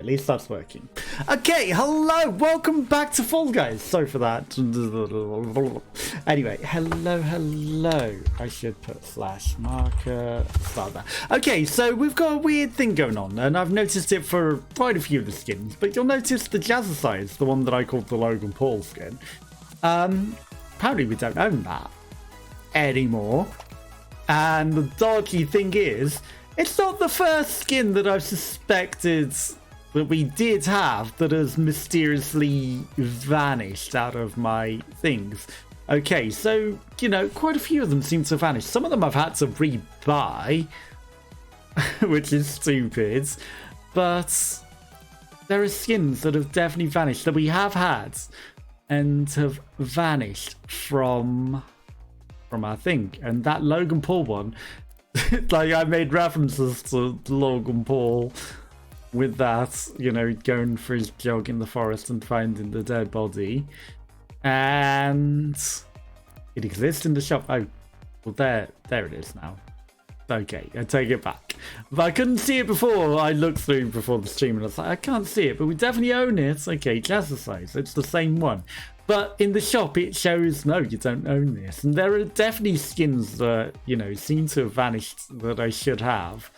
least that's working. Okay, hello, welcome back to Fall Guys. Sorry for that. Anyway, hello. I should put slash marker, start that. Okay, so we've got a weird thing going on, and I've noticed it for quite a few of the skins, but you'll notice the Jazzercise, the one that I called the Logan Paul skin. Apparently we don't own that anymore. And the dodgy thing is, it's not the first skin that I've suspected that we did have that has mysteriously vanished out of my things. Okay, so, you know, quite a few of them seem to have vanished. Some of them I've had to rebuy, which is stupid. But there are skins that have definitely vanished, that we have had and have vanished from our thing. And that Logan Paul one, like, I made references to Logan Paul with that, you know, going for his jog in the forest and finding the dead body. And it exists in the shop. Oh, well, there it is now. Okay, I take it back. But I couldn't see it before. I looked through before the stream and I was like, I can't see it, but we definitely own it. Okay, Jazzercise, it's the same one. But in the shop, it shows, no, you don't own this. And there are definitely skins that, you know, seem to have vanished that I should have,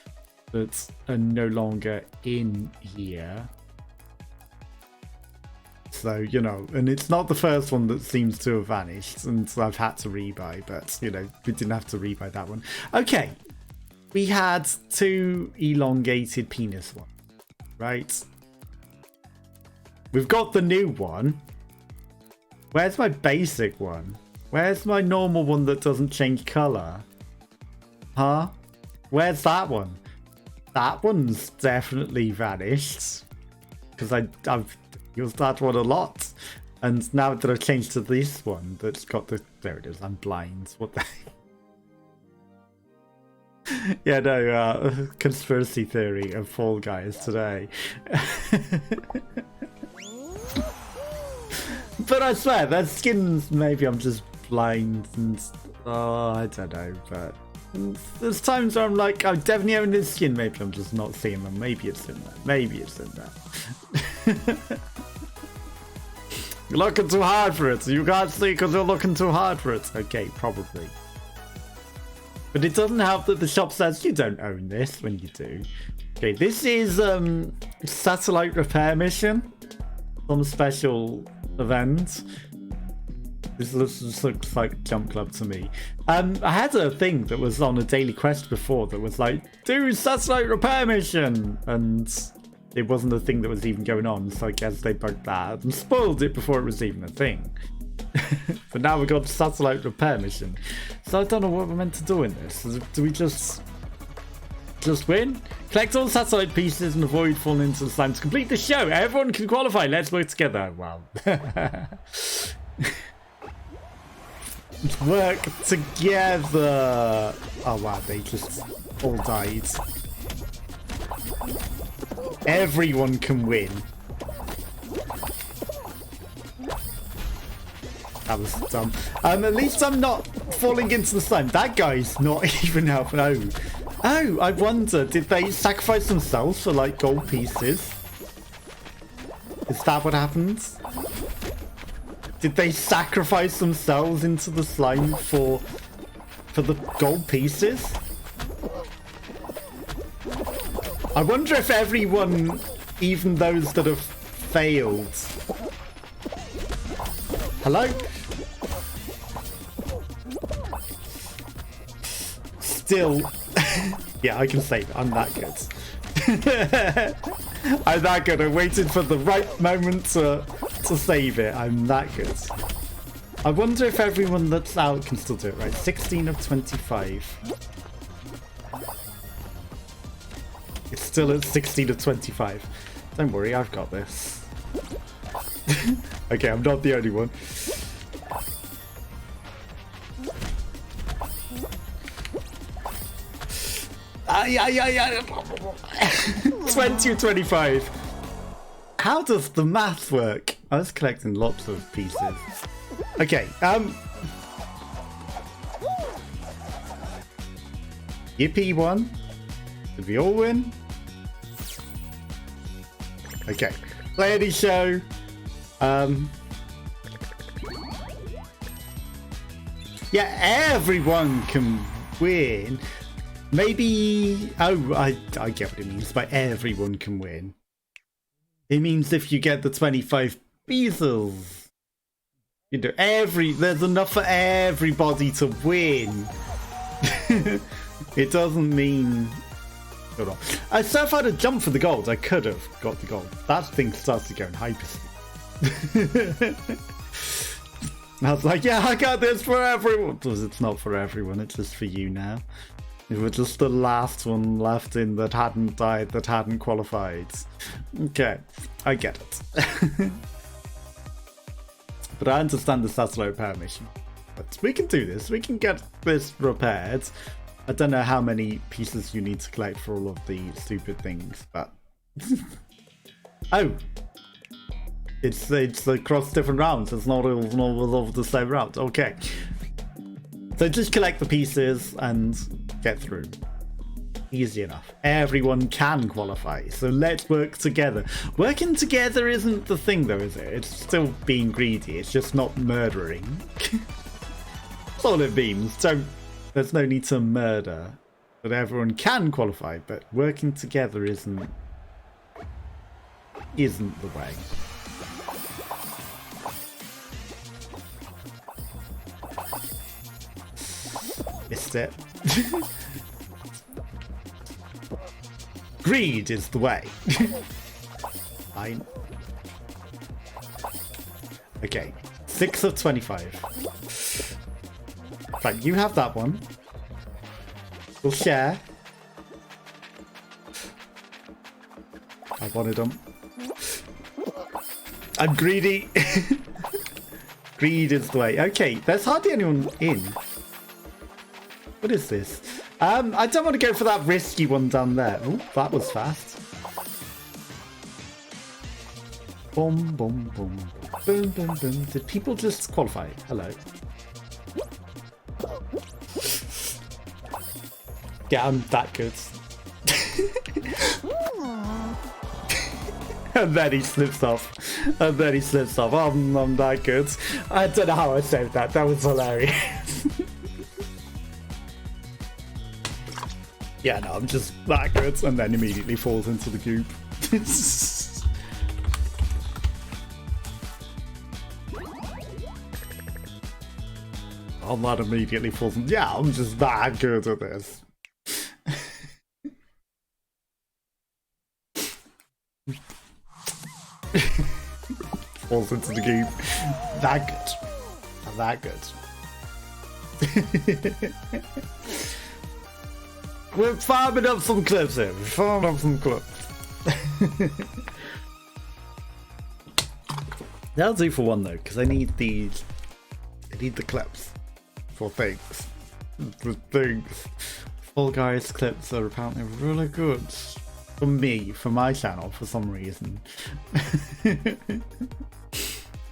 that are no longer in here. So, you know, and it's not the first one that seems to have vanished, and I've had to rebuy, but, you know, we didn't have to rebuy that one. Okay, we had two elongated penis ones, right? We've got the new one. Where's my basic one? Where's my normal one that doesn't change colour? Huh? Where's that one? That one's definitely vanished. Because I've used that one a lot. And now that I've changed to this one that's got the... There it is, I'm blind. What the... Yeah, no, conspiracy theory of Fall Guys today. But I swear, there's skins, maybe I'm just blind and... Oh, I don't know, but... There's times where I'm like, I definitely own this skin, maybe I'm just not seeing them. Maybe it's in there. Maybe it's in there. You're looking too hard for it. You can't see because you're looking too hard for it. Okay, probably. But it doesn't help that the shop says you don't own this when you do. Okay, this is satellite repair mission. Some special event. This looks like Jump Club to me. I had a thing that was on a daily quest before that was like, do satellite repair mission, and it wasn't a thing that was even going on, so I guess they bugged that and spoiled it before it was even a thing. But now we've got satellite repair mission, so I don't know what we're meant to do in this. Do we just win? Collect all satellite pieces and avoid falling into the slime to complete the show. Everyone can qualify. Let's work together. Wow. Work together. Oh wow, they just all died. Everyone can win. That was dumb. At least I'm not falling into the slime. That guy's not even helping. Oh, I wonder, did they sacrifice themselves for like gold pieces? Is that what happens? Did they sacrifice themselves into the slime for the gold pieces? I wonder if everyone, even those that have failed... Hello? Still... Yeah, I can save it. I'm that good. I'm that good. I waited for the right moment to save it. I'm that good. I wonder if everyone that's out can still do it, right? 16 of 25. It's still at 16 of 25. Don't worry, I've got this. Okay, I'm not the only one. Yeah. 20 or 25. How does the math work? I was collecting lots of pieces. Okay, Yippee won. Did we all win? Okay. Lady show. Yeah, everyone can win. Maybe... Oh, I get what it means by everyone can win. It means if you get the 25 pieces, you know, there's enough for everybody to win. It doesn't mean... Hold on. So if I had jump for the gold, I could have got the gold. That thing starts to go in hyperspeed. I was like, yeah, I got this for everyone. It's not for everyone, it's just for you now. You were just the last one left in that hadn't died, that hadn't qualified. Okay, I get it. But I understand the Saslow repair mission. But we can do this, we can get this repaired. I don't know how many pieces you need to collect for all of the stupid things, but... Oh! It's across different rounds, it's not all of the same route. Okay. So just collect the pieces and get through. Easy enough. Everyone can qualify, so let's work together. Working together isn't the thing though, is it? It's still being greedy, it's just not murdering. That's all it means. There's no need to murder. But everyone can qualify, but working together isn't the way. Missed it. Greed is the way. Fine. Okay. 6 of 25. Right, you have that one. We'll share. I wanted them. I'm greedy. Greed is the way. Okay, there's hardly anyone in. What is this? I don't want to go for that risky one down there. Oh, that was fast. Boom, boom, boom. Boom, boom, boom. Did people just qualify? Hello. Yeah, I'm that good. And then he slips off. And then he slips off. I'm that good. I don't know how I saved that. That was hilarious. Yeah, no, I'm just that good. And then immediately falls into the goop. I'm not immediately falls in. Yeah, I'm just that good at this. Falls into the goop. That good. That good. We're farming up some clips here. We're farming up some clips. That'll do for one though, because I need the clips for things. For things. Fall Guys clips are apparently really good. For me, for my channel, for some reason.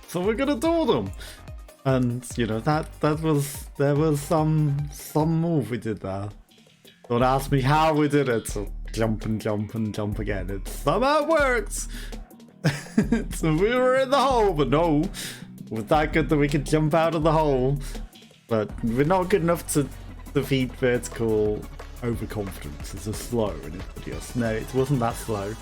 So we're gonna do them. And you know there was some move we did there. Don't ask me how we did it. So jump and jump and jump again. It somehow worked. So we were in the hole, but no, we're that good that we could jump out of the hole. But we're not good enough to defeat vertical overconfidence. It's a slow in this video. No, it wasn't that slow.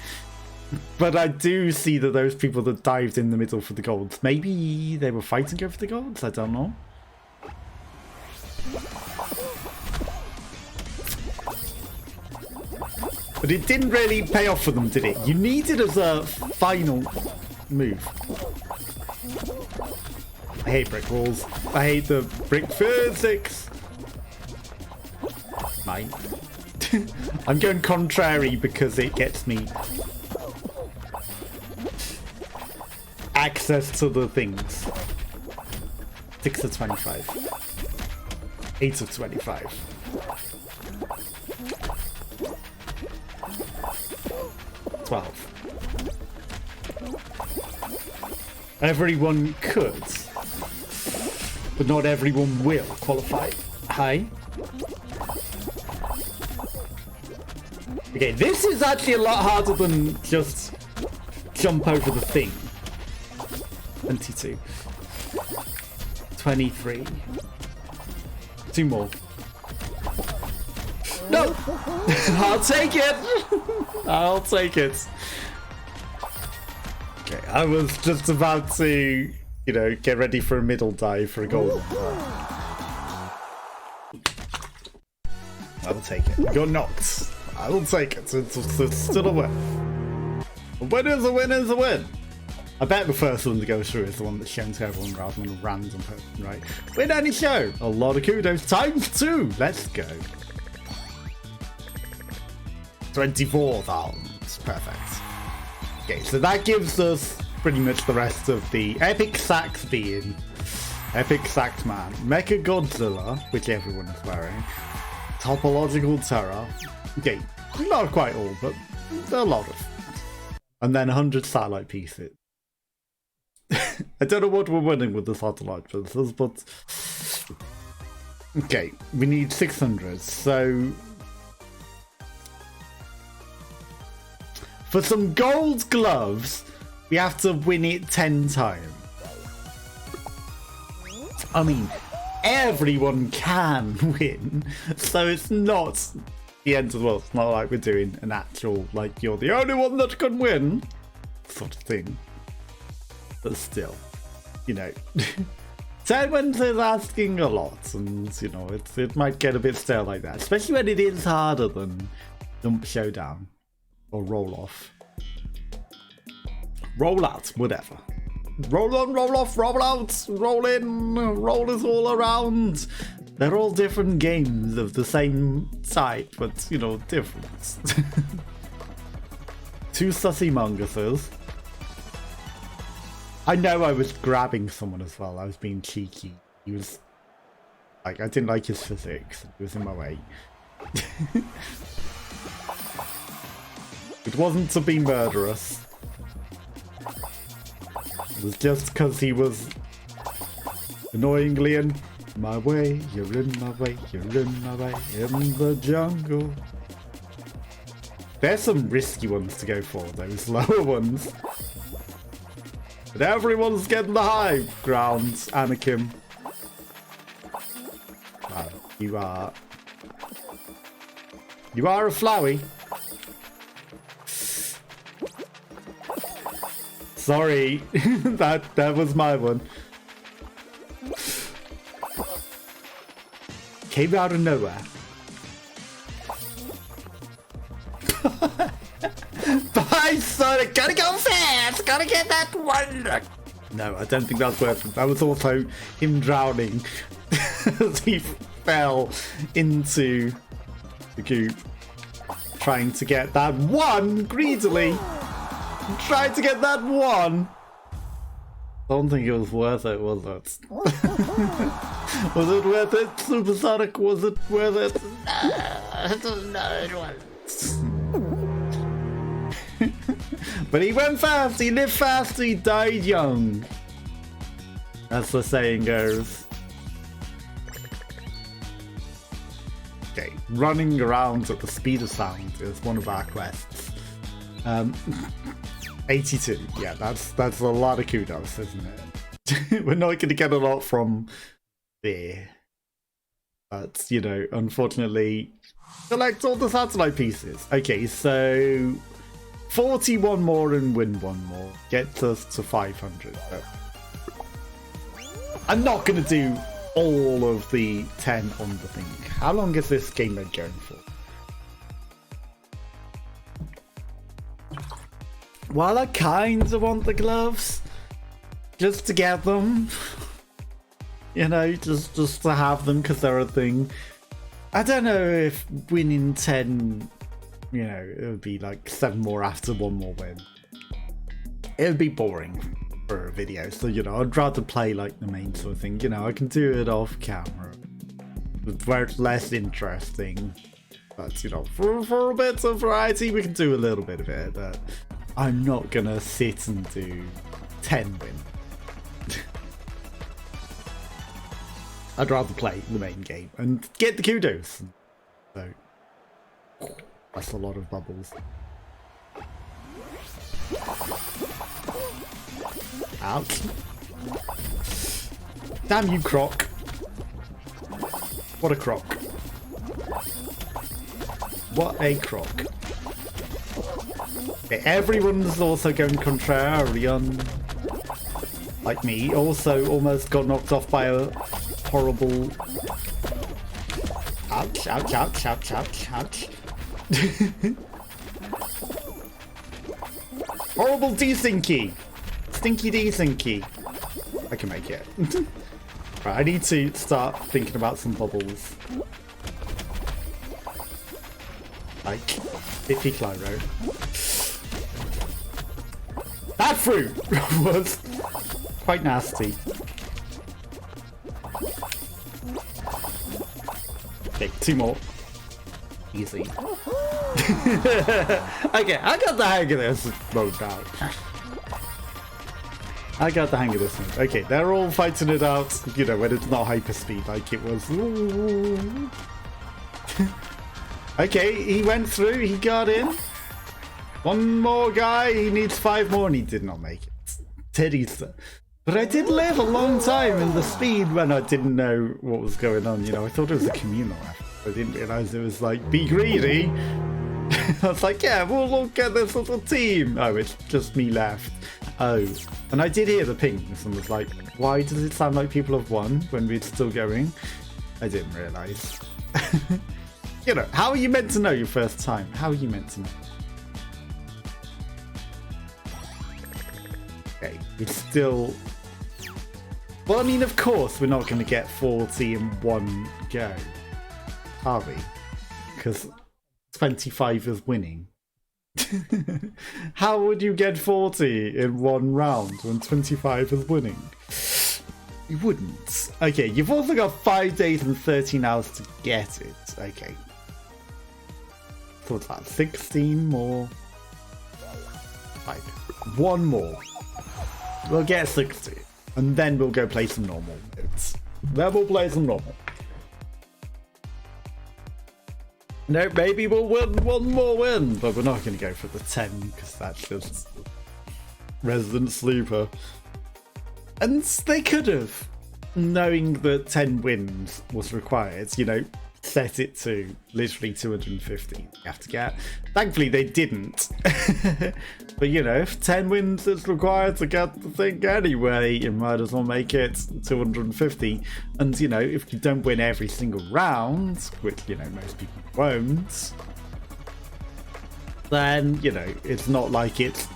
But I do see that those people that dived in the middle for the golds, maybe they were fighting over the golds, I don't know. But it didn't really pay off for them, did it? You need it as a final move. I hate brick walls. I hate the brick physics. Mine. I'm going contrary because it gets me access to the things. 6 of 25. 8 of 25. Everyone could, but not everyone will qualify. Hi. Okay, this is actually a lot harder than just jump over the thing. 22. 23. 2 more. No! I'll take it! I'll take it. Okay, I was just about to, you know, get ready for a middle dive for a golden. I'll take it. You're knocked. I will take it. It's still a win. A win is a win is a win. I bet the first one to go through is the one that's shown to everyone rather than a random person, right? Win any show. A lot of kudos times 2. Let's go. 24,000. Perfect. Okay, so that gives us pretty much the rest of the epic sax being Epic Sax Man, Mecha Godzilla, which everyone is wearing, Topological Terror. Okay, not quite all, but a lot of. And then 100 satellite pieces. I don't know what we're winning with the satellite pieces, but okay, we need 600. So for some gold gloves, we have to win it 10 times. I mean, everyone can win, so it's not the end of the world. It's not like we're doing an actual, like, you're the only one that can win sort of thing. But still, you know, 10 wins is asking a lot, and, you know, it might get a bit stale like that, especially when it is harder than Jump Showdown or Roll Off. Roll out, whatever. Roll on, roll off, roll out, roll in, roll is all around. They're all different games of the same type, but, you know, different. 2 sussy mongooses. I know I was grabbing someone as well. I was being cheeky. He was like, I didn't like his physics. He was in my way. It wasn't to be murderous. It was just because he was annoyingly in my way. You're in my way. You're in my way. In the jungle. There's some risky ones to go for. Those lower ones. But everyone's getting the high ground, Anakin. Wow, you are a flowy. Sorry, that was my one. Came out of nowhere. Bye, Sonic. Gotta go fast. Gotta get that one. No, I don't think that's worth it. That was also him drowning as he fell into the goop, trying to get that one greedily. Trying to get that one. Don't think it was worth it, was it? Was it worth it, Supersonic? Was it worth it? No, it wasn't. But he went fast, he lived fast, he died young. As the saying goes. Okay, running around at the speed of sound is one of our quests. 82, yeah, that's a lot of kudos, isn't it? We're not going to get a lot from there. But, you know, unfortunately, collect all the satellite pieces. Okay, so 41 more and win 1 more gets us to 500. So I'm not going to do all of the 10 on the thing. How long is this game mode going for? Well, I kind of want the gloves just to get them. You know, just to have them because they're a thing. I don't know if winning 10, you know, it would be like 7 more after 1 more win. It would be boring for a video, so, you know, I'd rather play like the main sort of thing. You know, I can do it off camera where it's less interesting. But, you know, for a bit of variety, we can do a little bit of it. But I'm not gonna sit and do 10 win. I'd rather play the main game and get the kudos. So that's a lot of bubbles. Ouch. Damn you, croc. What a croc. What a croc. Okay, everyone's also going contrarian. Like me. Also almost got knocked off by a horrible... Ouch, ouch, ouch, ouch, ouch, ouch. Horrible desinky. Stinky desinky. I can make it. Right, I need to start thinking about some bubbles. Like Biffy Clyro. That fruit was quite nasty. Okay, 2 more. Easy. Okay, I got the hang of this mode now. I got the hang of this mode. Okay, they're all fighting it out, you know, when it's not hyperspeed like it was. Okay, he went through, he got in. 1 more guy, he needs 5 more and he did not make it. Teddy's. But I did live a long time in the speed when I didn't know what was going on, you know. I thought it was a communal effort. I didn't realise it was like, be greedy. I was like, yeah, we'll all get this little team. Oh, it's just me left. Oh, and I did hear the pings and was like, why does it sound like people have won when we're still going? I didn't realise. You know, how are you meant to know your first time? How are you meant to know? Okay, it's still... Well, I mean, of course, we're not going to get 40 in one go, are we? Because 25 is winning. How would you get 40 in one round when 25 is winning? You wouldn't. Okay, you've also got 5 days and 13 hours to get it. Okay. So what's that? 16 more? 5. 1 more. We'll get 60. And then we'll go play some normal modes. Then we'll play some normal. No, maybe we'll win 1 more win, but we're not going to go for the 10 because that's just Resident Sleeper. And they could have, knowing that 10 wins was required, you know, set it to literally 250 you have to get. Thankfully they didn't. But you know, if 10 wins is required to get the thing anyway, you might as well make it 250. And you know, if you don't win every single round, which you know most people won't, then you know it's not like it's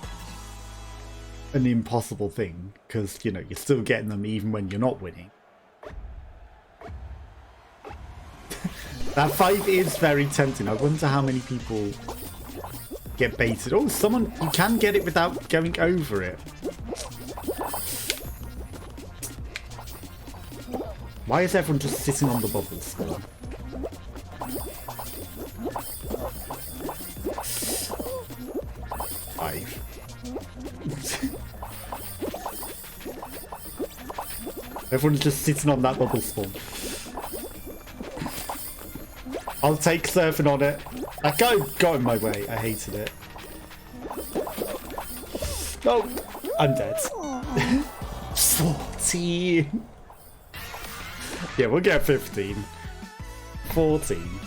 an impossible thing, because you know you're still getting them even when you're not winning. That 5 is very tempting. I wonder how many people get baited. Oh, someone, you can get it without going over it. Why is everyone just sitting on the bubbles? 5. Everyone's just sitting on that bubble spawn. I'll take surfing on it. That guy got in my way. I hated it. No, I'm dead. 14. Yeah, we'll get 15. 14.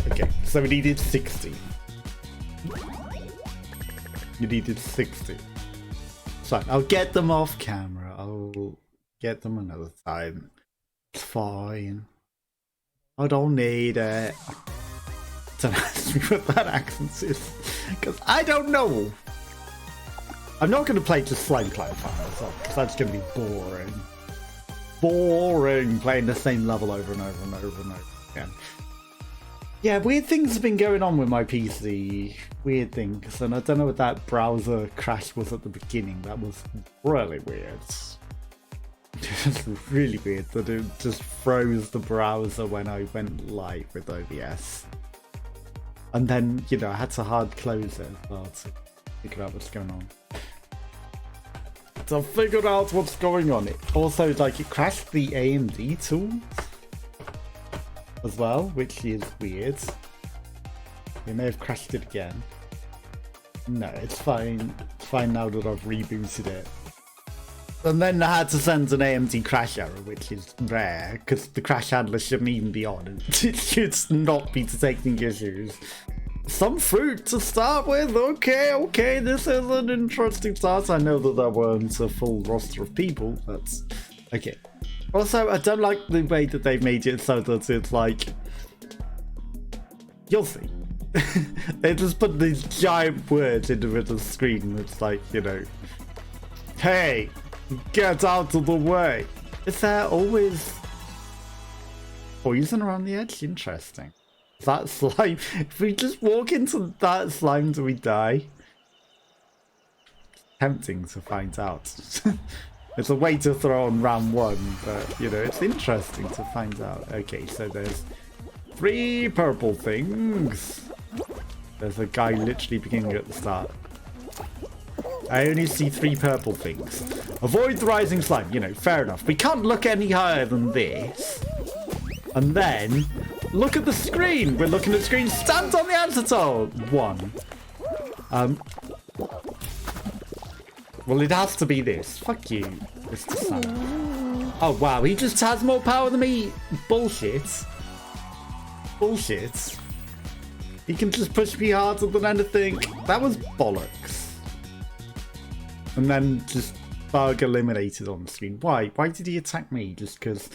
Okay, so we needed 60. You needed 60. So I'll get them off camera. I'll get them another time. It's fine. I don't need it. Don't ask me what that accent is, because I don't know. I'm not going to play just Slime Climb by myself, because that's going to be boring. Boring playing the same level over and over and over and over again. Yeah, weird things have been going on with my PC. Weird things, and I don't know what that browser crash was at the beginning. That was really weird. It's really weird that it just froze the browser when I went live with OBS. And then, you know, I had to hard close it as well to figure out what's going on. So I figured out what's going on. It also, like, it crashed the AMD tools as well, which is weird. It may have crashed it again. No, it's fine. It's fine now that I've rebooted it. And then I had to send an AMD crash error, which is rare, because the crash handler shouldn't even be on. It should not be detecting issues. Some fruit to start with. Okay, this is an interesting start. I know that there weren't a full roster of people, but okay. Also, I don't like the way that they've made it so that it's like, you'll see. They just put these giant words into the screen. It's like, you know, hey, get out of the way. Is there always poison around the edge? Interesting. That slime, if we just walk into that slime, do we die? Tempting to find out. It's a way to throw on round one, but you know, it's interesting to find out. Okay, so there's 3 purple things. There's a guy literally beginning at the start. I only see 3 purple things. Avoid the rising slime, you know, fair enough. We can't look any higher than this. And then, look at the screen. We're looking at the screen. Stand on the answer tile. 1. Well, it has to be this. Fuck you, Mr. Sun. Oh, wow. He just has more power than me. Bullshit. Bullshit. He can just push me harder than anything. That was bollocks. And then just bug eliminated on the screen. Why? Why did he attack me? Just because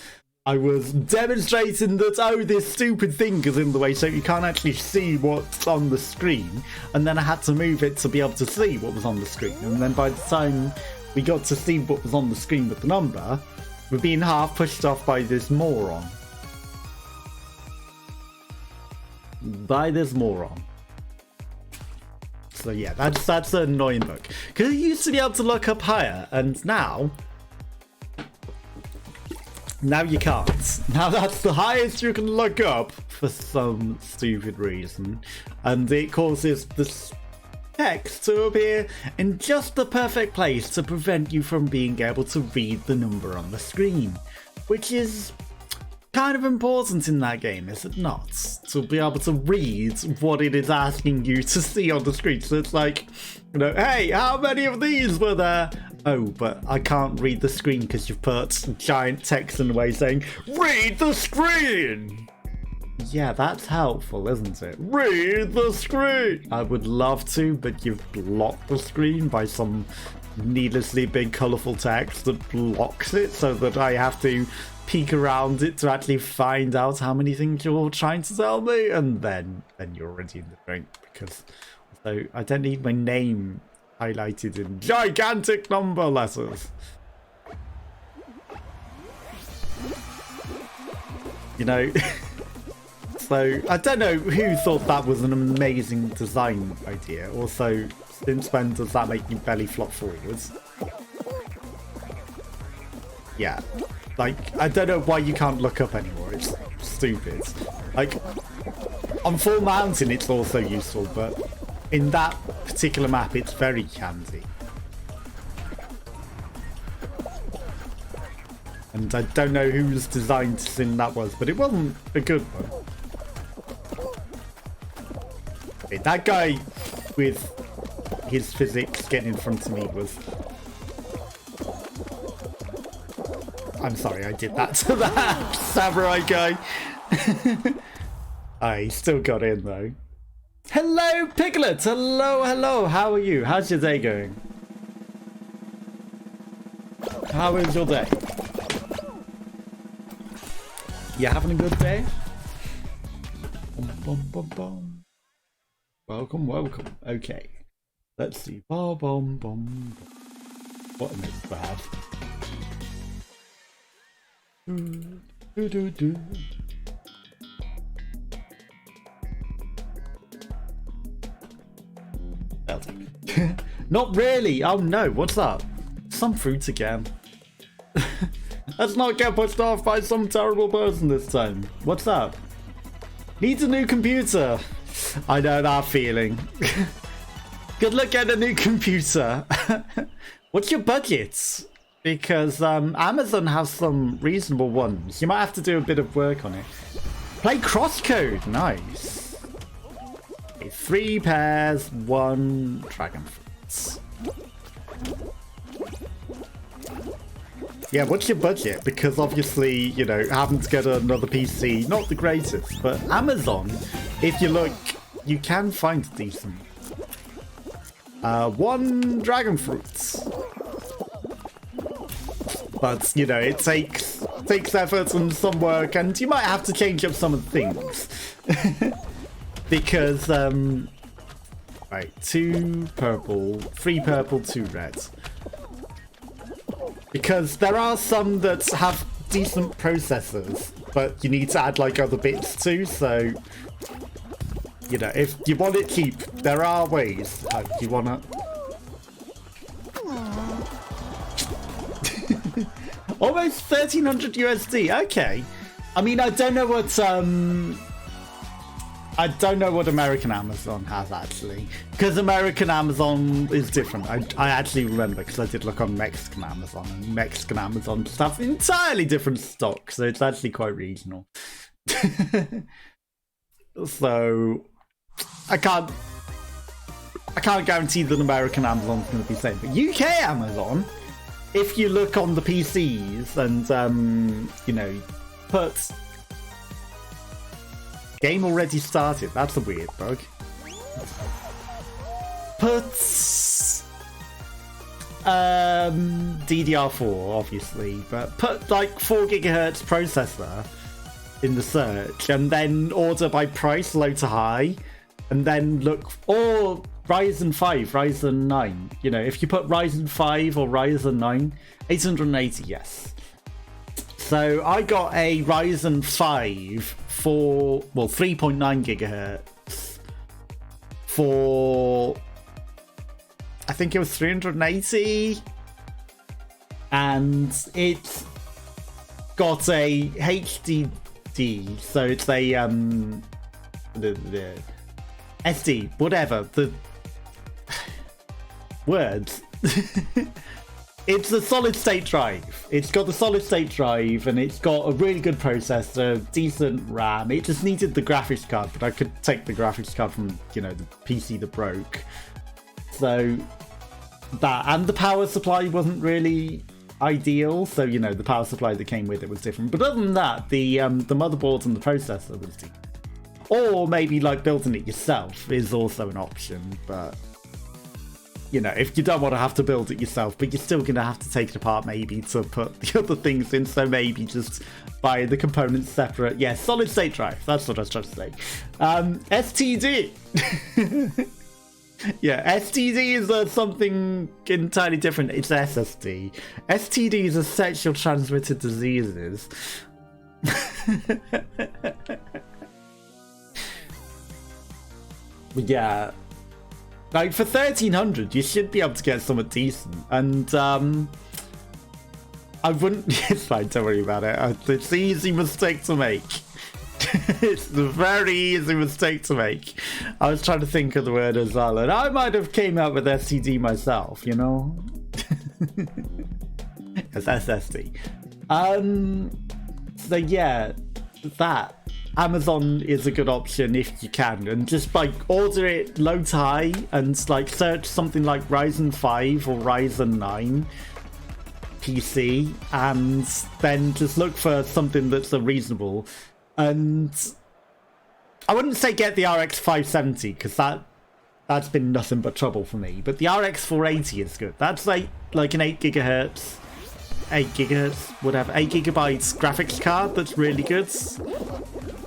I was demonstrating that, oh, this stupid thing is in the way, so you can't actually see what's on the screen. And then I had to move it to be able to see what was on the screen. And then by the time we got to see what was on the screen with the number, we're being half pushed off by this moron. By this moron. So yeah, that's an annoying bug. Because you used to be able to look up higher, and now you can't. Now that's the highest you can look up for some stupid reason. And it causes this text to appear in just the perfect place to prevent you from being able to read the number on the screen. Which is kind of important in that game, is it not? To be able to read what it is asking you to see on the screen. So it's like, you know, hey, how many of these were there? Oh, but I can't read the screen because you've put giant text in the way saying, read the screen! Yeah, that's helpful, isn't it? Read the screen! I would love to, but you've blocked the screen by some needlessly big colourful text that blocks it so that I have to peek around it to actually find out how many things you're trying to tell me, and then you're already in the drink, because so I don't need my name highlighted in gigantic number letters. You know, so I don't know who thought that was an amazing design idea. Also, since when does that make you belly flop forwards? Yeah. Like, I don't know why you can't look up anymore. It's stupid. Like, on Full Mountain, it's also useful, but in that particular map, it's very handy. And I don't know whose design sin that was, but it wasn't a good one. Okay, that guy with his physics getting in front of me was... I'm sorry, I did that to that samurai guy. I still got in though. Hello, Piglet. Hello. How are you? How's your day going? How is your day? You having a good day? Welcome. Okay. Let's see. What am I bad? Not really. Oh no, what's up? Some fruit again. Let's not get pushed off by some terrible person this time. What's up? Needs a new computer. I know that feeling. Good luck getting a new computer. What's your budget? Because Amazon has some reasonable ones. You might have to do a bit of work on it. Play Crosscode. Nice. Okay, 3 pears, 1 dragon fruits. Yeah, what's your budget? Because obviously, you know, having to get another PC, not the greatest, but Amazon, if you look, you can find decent. 1 dragon fruits. But, you know, it takes effort and some work, and you might have to change up some of the things. Because, right, 2 purple, 3 purple, 2 red. Because there are some that have decent processors, but you need to add like other bits too, so you know, if you want it cheap, there are ways. You wanna almost 1300 USD. Okay, I mean, I don't know what American Amazon has actually, because American Amazon is different. I actually remember because I did look on Mexican Amazon, and Mexican Amazon stuff entirely different stock, so it's actually quite regional. So I can't guarantee that American Amazon is going to be the same, but UK Amazon, if you look on the PCs and you know, put game already started. That's a weird bug. Put DDR4, obviously, but put like 4 GHz processor in the search, and then order by price, low to high, and then look, or Ryzen 5, Ryzen 9. You know, if you put Ryzen 5 or Ryzen 9, 880, yes. So I got a Ryzen 5 for, well, 3.9 gigahertz for, I think it was 380, and it's got a HDD, so it's a the SD, whatever the words. It's a solid state drive. It's got the solid state drive, and it's got a really good processor, decent RAM. It just needed the graphics card, but I could take the graphics card from, you know, the PC that broke. So that, and the power supply wasn't really ideal. So, you know, the power supply that came with it was different. But other than that, the motherboard and the processor was decent. Or maybe like building it yourself is also an option, but you know, if you don't want to have to build it yourself, but you're still going to have to take it apart maybe to put the other things in, so maybe just buy the components separate. Yeah, solid state drive, that's what I was trying to say. STD. Yeah, STD is something entirely different. It's SSD. STD is a sexual transmitted diseases. Yeah, like for 1300 you should be able to get somewhat decent, and I wouldn't. It's fine, don't worry about it. It's an easy mistake to make. It's a very easy mistake to make. I was trying to think of the word as well, and I might have came out with STD myself, you know. It's SSD. So yeah, that Amazon is a good option if you can, and just like order it low to high, and like search something like Ryzen 5 or Ryzen 9 PC, and then just look for something that's a reasonable. And I wouldn't say get the RX 570, because that's been nothing but trouble for me, but the RX 480 is good. That's like an 8 gigabytes, whatever, 8 gigabytes graphics card that's really good.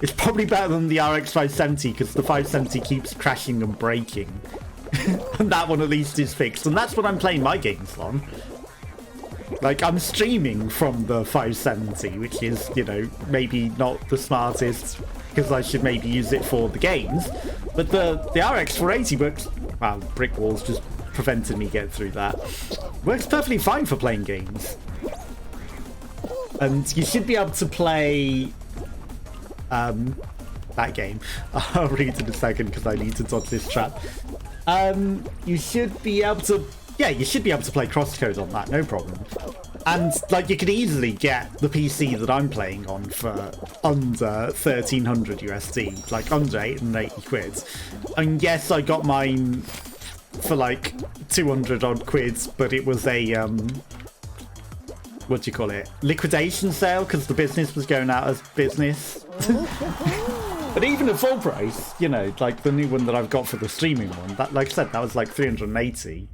It's probably better than the RX 570, because the 570 keeps crashing and breaking. And that one at least is fixed, and that's what I'm playing my games on. Like, I'm streaming from the 570, which is, you know, maybe not the smartest, because I should maybe use it for the games. But the RX 480 works. Wow, brick walls just prevented me getting through that. Works perfectly fine for playing games. And you should be able to play that game. I'll read in a second because I need to dodge this trap. You should be able to, yeah, you should be able to play crosscode on that, no problem. And like you could easily get the PC that I'm playing on for under 1300 USD, like under 880 quid. And yes, I got mine for like 200 odd quid, but it was a what do you call it, liquidation sale, because the business was going out of business. But even at full price, you know, like the new one that I've got for the streaming one, that, like I said, that was like 380,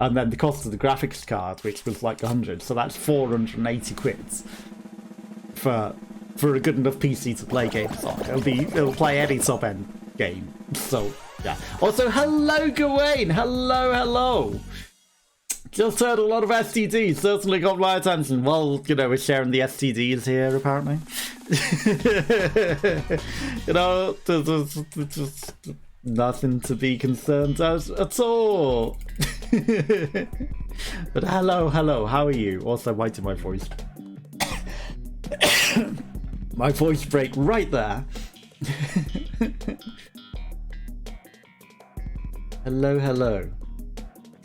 and then the cost of the graphics card, which was like 100, so that's 480 quid for a good enough PC to play games on. It'll play any top end game. So yeah. Also, hello Gawain, hello. Just heard a lot of STDs, certainly got my attention. Well, you know, we're sharing the STDs here, apparently. You know, there's nothing to be concerned at all. But hello, how are you? Also, why did my voice... my voice break right there. Hello.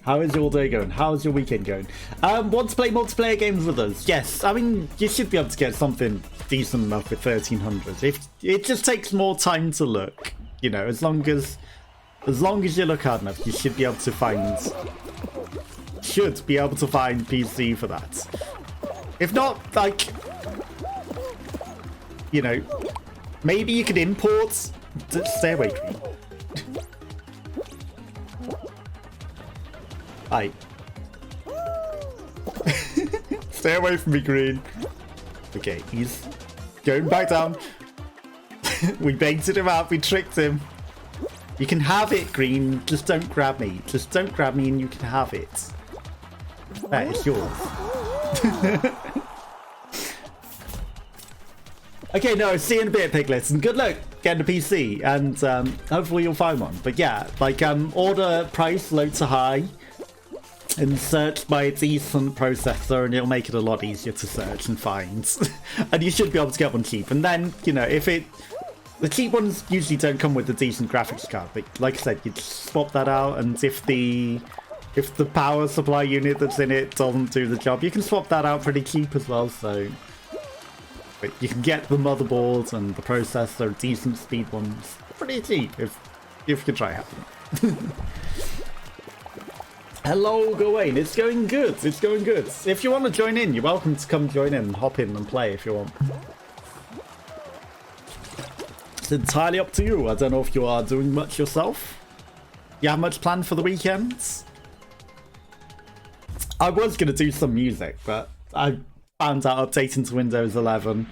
How is your day going? How's your weekend going? Want to play multiplayer games with us? Yes, I mean, you should be able to get something decent enough with 1300. If it just takes more time to look, you know, as long as you look hard enough, you should be able to find PC for that. If not, like, you know, maybe you could import. Stay away from me. Hi. Stay away from me, Green. Okay, he's going back down. We baited him out, we tricked him. You can have it, Green. Just don't grab me. Just don't grab me and you can have it. There, it's yours. Okay, no, see you in a bit, Piglets, and good luck getting a PC, and hopefully you'll find one. But yeah, like order price low to high, and search by a decent processor, and it'll make it a lot easier to search and find. And you should be able to get one cheap. And then, you know, the cheap ones usually don't come with a decent graphics card, but like I said, you just swap that out, and if the power supply unit that's in it doesn't do the job, you can swap that out pretty cheap as well. So but you can get the motherboard and the processor, decent speed ones, pretty cheap if you try out. Hello, Gawain. It's going good. It's going good. If you want to join in, you're welcome to come join in and hop in and play if you want. It's entirely up to you. I don't know if you are doing much yourself. You have much planned for the weekends? I was going to do some music, but I found out updating to Windows 11.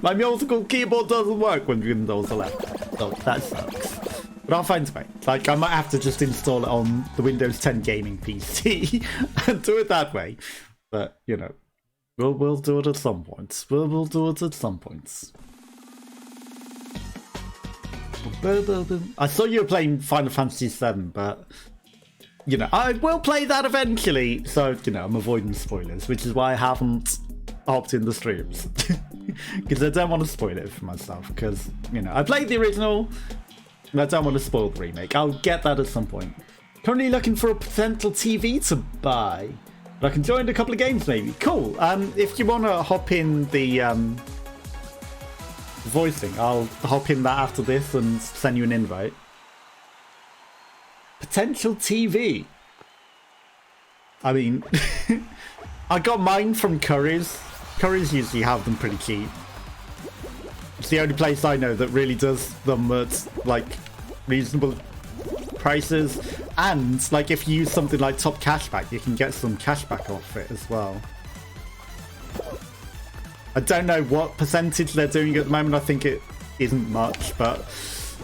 My musical keyboard doesn't work with Windows 11. So that sucks. But I'll find a way. Like, I might have to just install it on the Windows 10 gaming PC and do it that way. But, you know, we'll do it at some point. We'll do it at some point. I saw you were playing Final Fantasy VII, but, you know, I will play that eventually. So, you know, I'm avoiding spoilers, which is why I haven't hopped in the streams. Because I don't want to spoil it for myself. Because, you know, I played the original... I don't want to spoil the remake. I'll get that at some point. Currently looking for a potential TV to buy. But I can join a couple of games maybe. Cool. If you want to hop in the voicing, I'll hop in that after this and send you an invite. Potential TV. I mean, I got mine from Curry's. Curry's usually have them pretty cheap. It's the only place I know that really does them at, like, reasonable prices. And, like, if you use something like Top Cashback, you can get some cashback off it as well. I don't know what percentage they're doing at the moment. I think it isn't much, but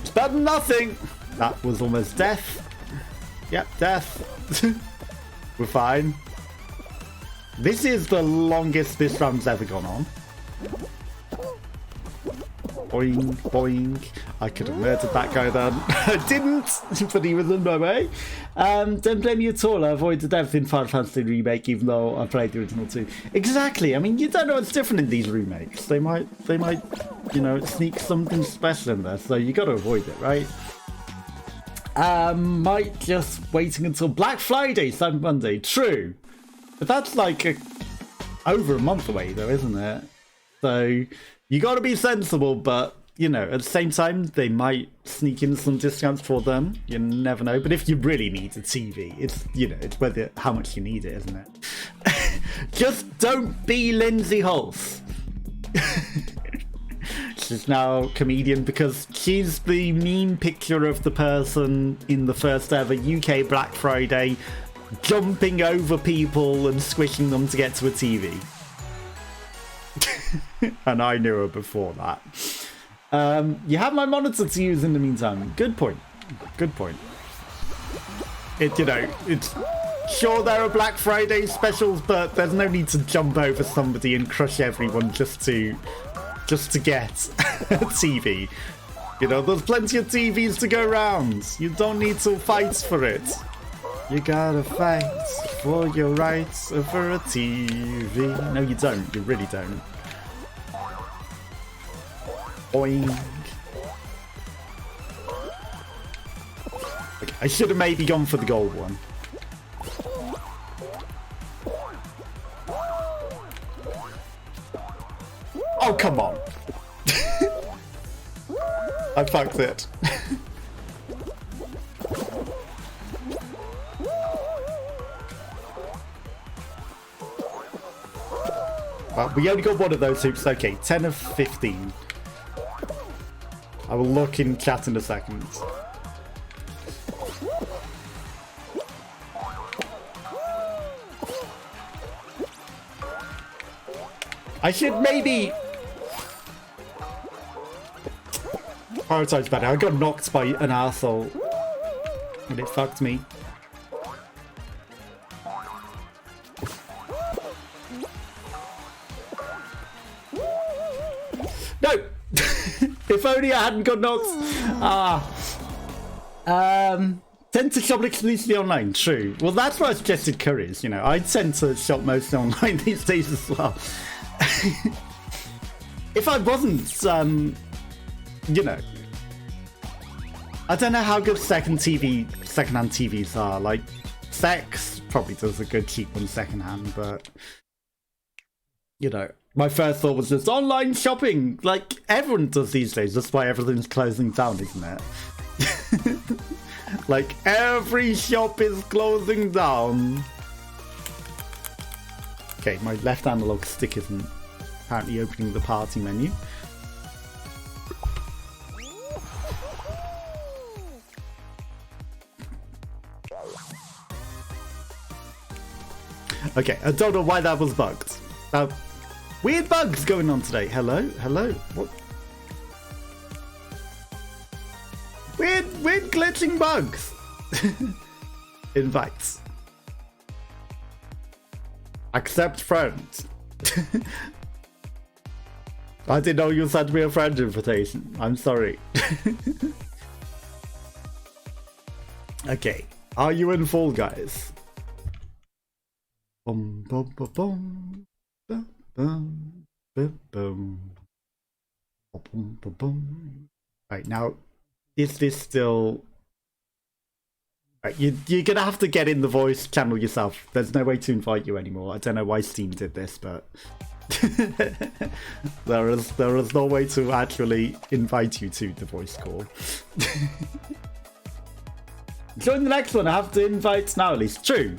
it's better than nothing. That was almost death. Yep, death. We're fine. This is the longest this round's ever gone on. Boing, boing. I could have murdered that guy then. I didn't, but he was in my way. Don't blame me at all. I avoided everything Final Fantasy Remake, even though I played the original too. Exactly. I mean, you don't know what's different in these remakes. They might, you know, sneak something special in there, so you got to avoid it, right? Might just waiting until Black Friday, Cyber Monday. True. But that's like over a month away, though, isn't it? So you got to be sensible, but you know, at the same time, they might sneak in some discounts for them. You never know. But if you really need a TV, it's, you know, it's whether how much you need it, isn't it? Just don't be Lindsay Hulse. She's now a comedian because she's the meme picture of the person in the first ever UK Black Friday jumping over people and squishing them to get to a TV. And I knew her before that. You have my monitor to use in the meantime. Good point. Good point. You know, it's sure there are Black Friday specials, but there's no need to jump over somebody and crush everyone just to get a TV. You know, there's plenty of TVs to go around. You don't need to fight for it. You gotta fight for your rights for a TV. No, you don't. You really don't. Boing. Okay, I should have maybe gone for the gold one. Oh, come on. I fucked it. Well, we only got one of those hoops. Okay, 10 of 15. I will look in chat in a second. I should maybe prioritize better. I got knocked by an arsehole and it fucked me. No! If only I hadn't got knocked. Tend to shop exclusively online. True. Well, that's why I suggested Curry's. You know, I tend to shop mostly online these days as well. If I wasn't, you know, I don't know how good second-hand TVs are. Like, Sex probably does a good cheap one second-hand, but you know, my first thought was just online shopping. Like everyone does these days. That's why everything's closing down, isn't it? Like every shop is closing down. Okay, my left analog stick isn't apparently opening the party menu. Okay, I don't know why that was bugged. Weird bugs going on today. Hello? Hello? What? Weird glitching bugs. Invites. Accept friend. I didn't know you sent me a friend invitation. I'm sorry. Okay. Are you in Fall Guys? Bum, bum, bum, bum. Bum, bum, bum, bum. Bum, bum, bum. Right, now, is this still... Right, you're gonna have to get in the voice channel yourself. There's no way to invite you anymore. I don't know why Steam did this, but... there is no way to actually invite you to the voice call. Join the next one. I have to invite now at least. True.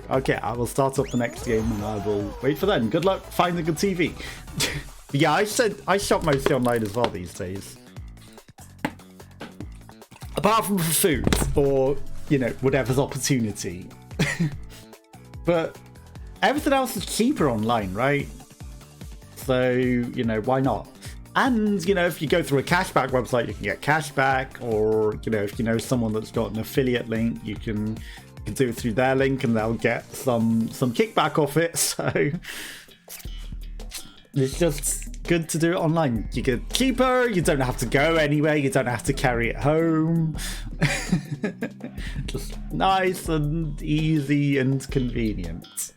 Okay, I will start up the next game and I will wait for them. Good luck finding a TV. Yeah, I shop mostly online as well these days. Apart from for food or, you know, whatever's opportunity. But everything else is cheaper online, right? So, you know, why not? And, you know, if you go through a cashback website, you can get cashback, or, you know, if you know someone that's got an affiliate link, you can do it through their link and they'll get some kickback off it. So it's just good to do it online. You get cheaper, you don't have to go anywhere, you don't have to carry it home. Just nice and easy and convenient.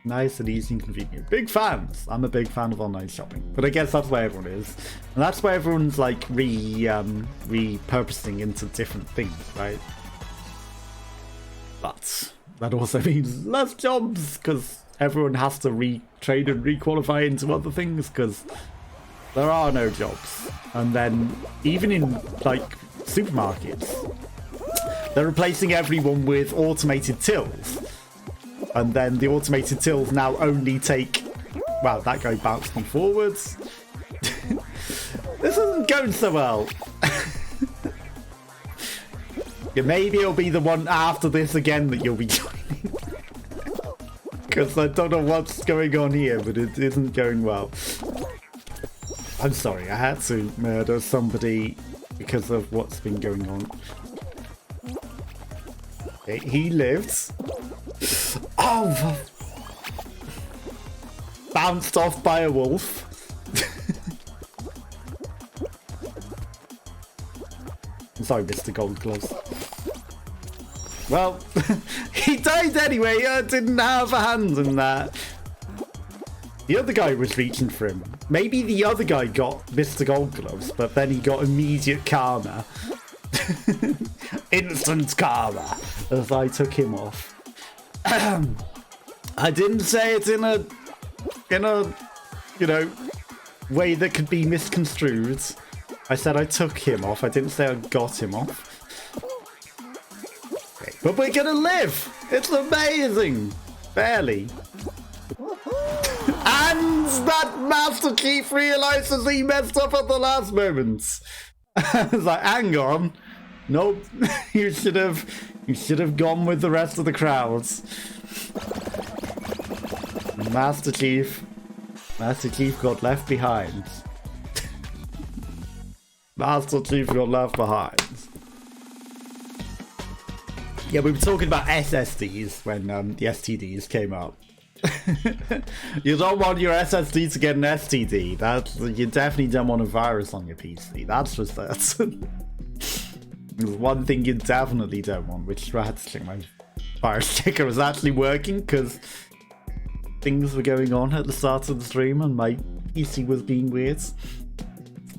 Nice and easy and convenient. Big fans. I'm a big fan of online shopping. But I guess that's where everyone is. And that's where everyone's like repurposing into different things, right? But that also means less jobs, because everyone has to retrade and requalify into other things, because there are no jobs. And then even in like supermarkets, they're replacing everyone with automated tills. And then the automated tills now only take... Wow, that guy bounced me forwards. This isn't going so well. Yeah, maybe it'll be the one after this again that you'll be joining. Because I don't know what's going on here, but it isn't going well. I'm sorry, I had to murder somebody because of what's been going on. Okay, he lives. Oh! Bounced off by a wolf. I'm sorry, Mr. Gold Gloves. Well, he died anyway. I didn't have a hand in that. The other guy was reaching for him. Maybe the other guy got Mr. Gold Gloves, but then he got immediate karma. Instant karma as I took him off. I didn't say it in a you know, way that could be misconstrued. I said I took him off. I didn't say I got him off. Okay, but we're gonna live. It's amazing. Barely. And that Master Chief realizes he messed up at the last moment. I was like, hang on. Nope. you should have gone with the rest of the crowds. Master Chief got left behind. Master Chief got left behind. Yeah, we were talking about SSDs when the STDs came up. You don't want your SSD to get an STD. You definitely don't want a virus on your PC. That's for certain. There's one thing you definitely don't want, which I had to check my virus checker was actually working, because things were going on at the start of the stream and my PC was being weird.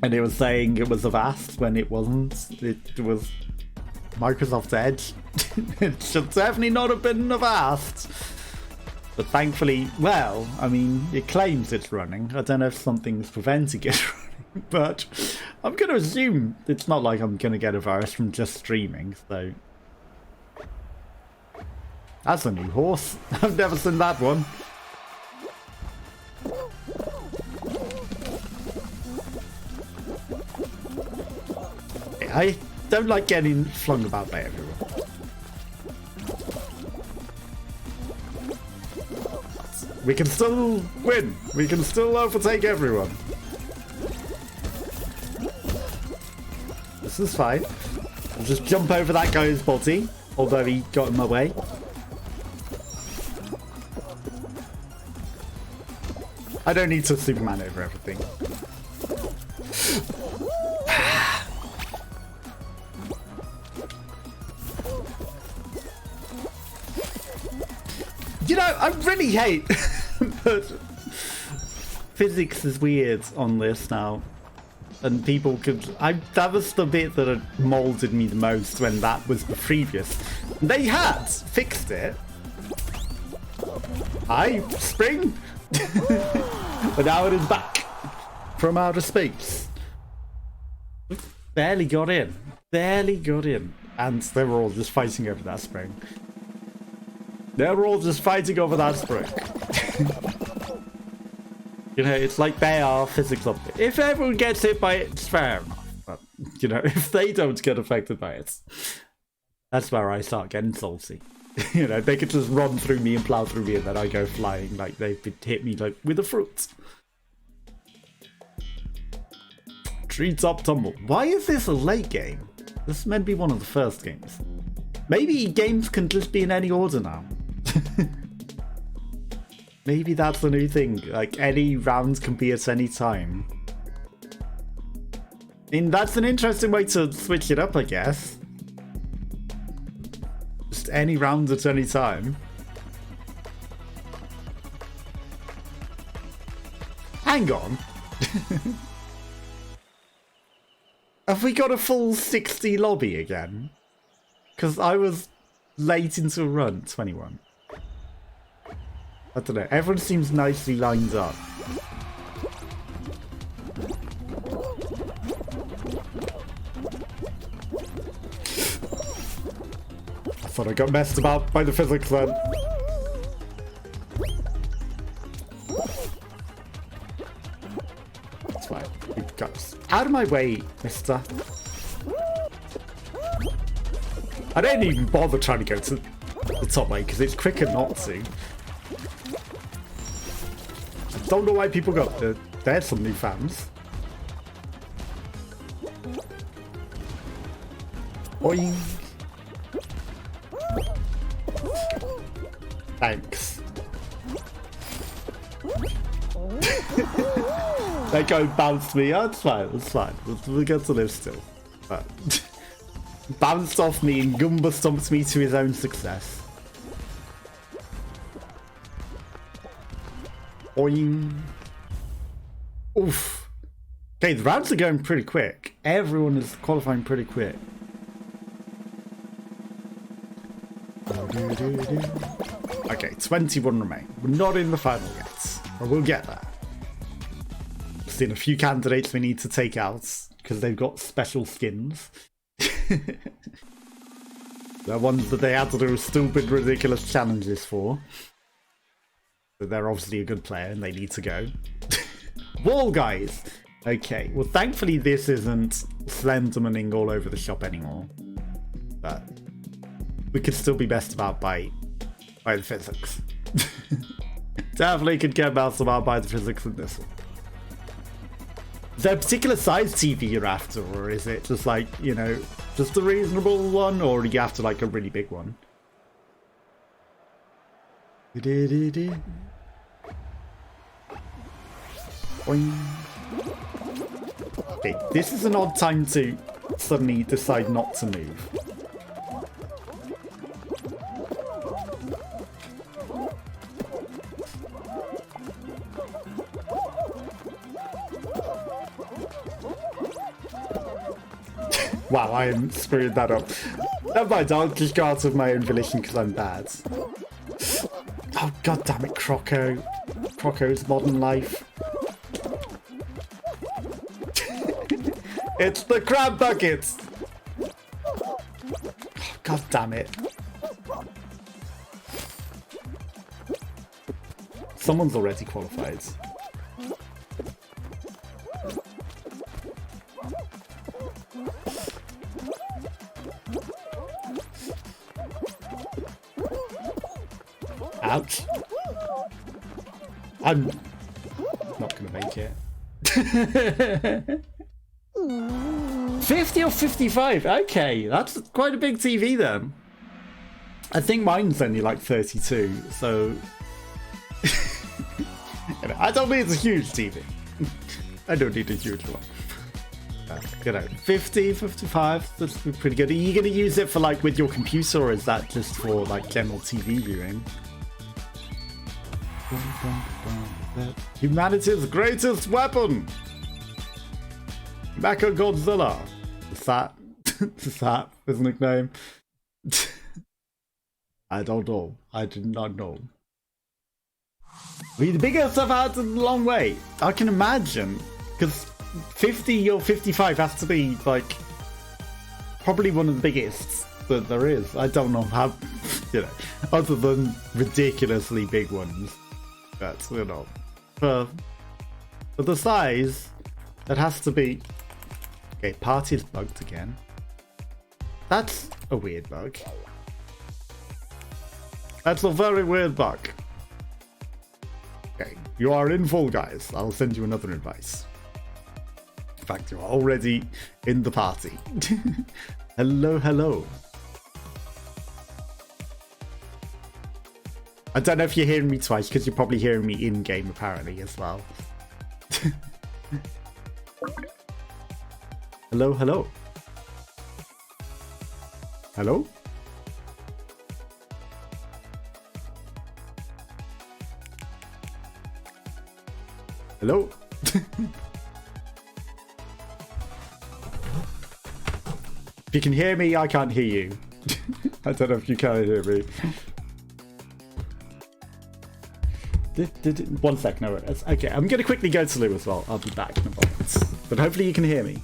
And it was saying it was Avast when it wasn't. It was Microsoft Edge. It should definitely not have been Avast. But thankfully, well, I mean, it claims it's running. I don't know if something's preventing it running, but I'm going to assume it's not like I'm going to get a virus from just streaming, so... That's a new horse. I've never seen that one. I don't like getting flung about by everyone. We can still win. We can still overtake everyone. This is fine. I'll just jump over that guy's body, although he got in my way. I don't need to Superman over everything. You know, I really hate but physics is weird on this now. And people could... that was the bit that had molded me the most when that was the previous. They had fixed it. Spring! But now it is back from outer space. Barely got in. Barely got in. And they were all just fighting over that spring. They were all just fighting over that spring. You know, it's like they are physics of it. If everyone gets hit by it, it's fair enough. But, you know, if they don't get affected by it, that's where I start getting salty. You know, they could just run through me and plow through me, and then I go flying like they've hit me like with a fruit. Treetop tumble. Why is this a late game? This is meant to be one of the first games. Maybe games can just be in any order now. Maybe that's the new thing. Like, any rounds can be at any time. I mean, that's an interesting way to switch it up, I guess. Just any round at any time. Hang on. Have we got a full 60 lobby again? Because I was late into a run. 21. I don't know. Everyone seems nicely lined up. I thought I got messed about by the physics then. That's fine. Out of my way, mister. I don't even bother trying to go to the top lane because it's quicker not to. I don't know why people got there. There's some new fans. Boing. Thanks. They go bounced me. Oh, it's fine. It's fine. We'll get to live still. But bounced off me and Gumba stomped me to his own success. Boing. Oof. Okay, the rounds are going pretty quick. Everyone is qualifying pretty quick. Okay, 21 remain. We're not in the final yet, but we'll get there. Seen a few candidates we need to take out because they've got special skins. The ones that they had to do stupid, ridiculous challenges for. But they're obviously a good player and they need to go. Wall guys! Okay, well thankfully this isn't Slendermaning all over the shop anymore. But we could still be messed about by the physics. Definitely could get messed about by the physics in this one. Is there a particular size TV you're after, or is it just like, you know, just a reasonable one, or do you have to like a really big one? Okay, this is an odd time to suddenly decide not to move. Wow, I screwed that up. Never mind, I'll just go out of my own volition because I'm bad. Oh, god damn it, Croco. Croco's modern life. It's the crab bucket! Oh, god damn it. Someone's already qualified. Ouch. I'm not going to make it. 50 or 55? Okay, that's quite a big TV then. I think mine's only like 32, so... I don't need a huge TV. I don't need a huge one. You know, 50, 55, that's pretty good. Are you going to use it for like with your computer, or is that just for like general TV viewing? Humanity's greatest weapon! Mecha Godzilla! Is that his nickname? I don't know. I did not know. The biggest I've had in a long way. I can imagine. Because 50 or 55 has to be like probably one of the biggest that there is. I don't know how, you know, other than ridiculously big ones. That's, you know, for the size, it has to be. Okay, party's bugged again. That's a weird bug. That's a very weird bug. Okay, you are in Fall Guys. I'll send you another advice. In fact, you're already in the party. Hello, hello. I don't know if you're hearing me twice, because you're probably hearing me in-game, apparently, as well. Hello, hello. Hello? Hello? If you can hear me, I can't hear you. I don't know if you can hear me. 1 sec, no, okay, I'm going to quickly go to Lou as well. I'll be back in a moment. But hopefully you can hear me.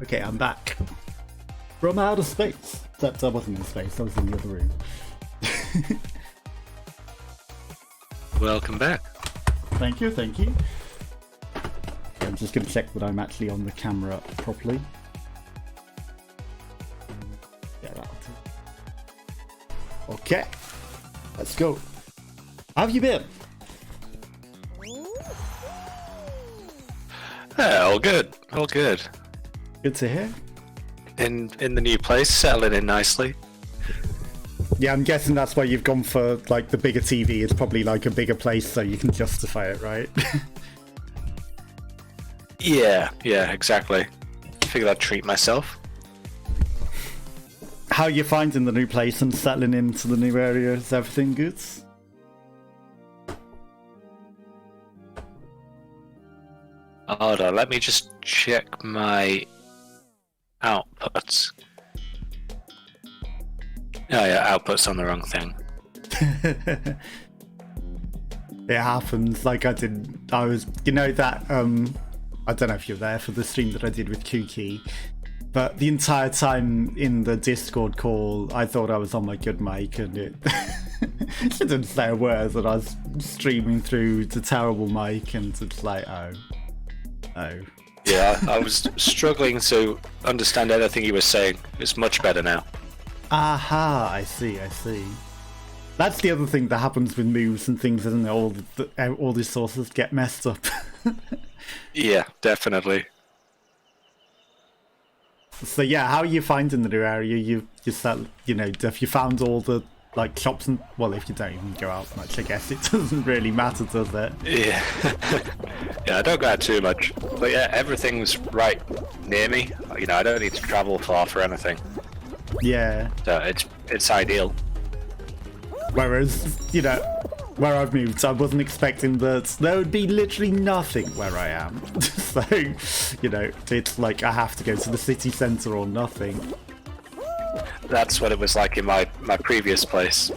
Okay, I'm back from outer space. Except I wasn't in space, I was in the other room. Welcome back. Thank you, thank you. I'm just going to check that I'm actually on the camera properly. Yeah, that'll do. Okay, let's go. How have you been? Yeah, all good. All good. Good to hear. In the new place, settling in nicely. Yeah, I'm guessing that's why you've gone for like the bigger TV. It's probably like a bigger place, so you can justify it, right? Yeah, exactly. Figured I'd treat myself. How are you finding the new place and settling into the new area? Is everything good? Hold on, let me just check my outputs. Oh yeah, output's on the wrong thing. It happens. Like I was, you know that, I don't know if you're there for the stream that I did with Kuki, but the entire time in the Discord call, I thought I was on my good mic and it didn't say a word, that I was streaming through the terrible mic and it's like, oh. Yeah, I was struggling to understand anything you were saying. It's much better now. Aha, I see. That's the other thing that happens with moves and things, isn't it? All these sources get messed up. Yeah, definitely. So yeah, how are you finding the new area? You start, you know, have you found all the like shops and, well, if you don't even go out much, I guess it doesn't really matter, does it? Yeah. Yeah, I don't go out too much. But yeah, everything's right near me. You know, I don't need to travel far for anything. Yeah. So it's ideal. Whereas, you know, where I've moved, I wasn't expecting that there would be literally nothing where I am. So, you know, it's like I have to go to the city centre or nothing. That's what it was like in my previous place.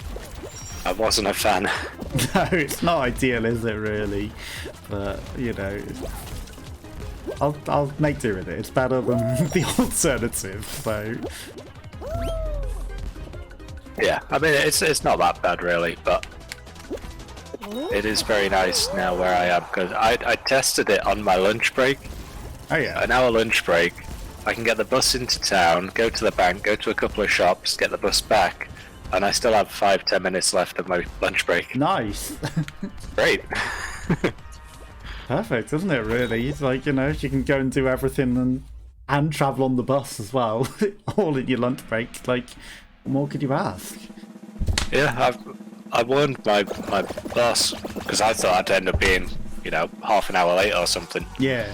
I wasn't a fan. No, it's not ideal, is it, really? But, you know, I'll make do with it. It's better than the alternative, so... Yeah, I mean, it's not that bad, really, but it is very nice now where I am, because I tested it on my lunch break. Oh, yeah. An hour lunch break. I can get the bus into town, go to the bank, go to a couple of shops, get the bus back, and I still have 5-10 minutes left of my lunch break. Nice. Great. Perfect, isn't it, really? It's like, you know, you can go and do everything and travel on the bus as well, all in your lunch break. Like, what more could you ask? Yeah, I warned my boss, because I thought I'd end up being, you know, half an hour late or something. Yeah.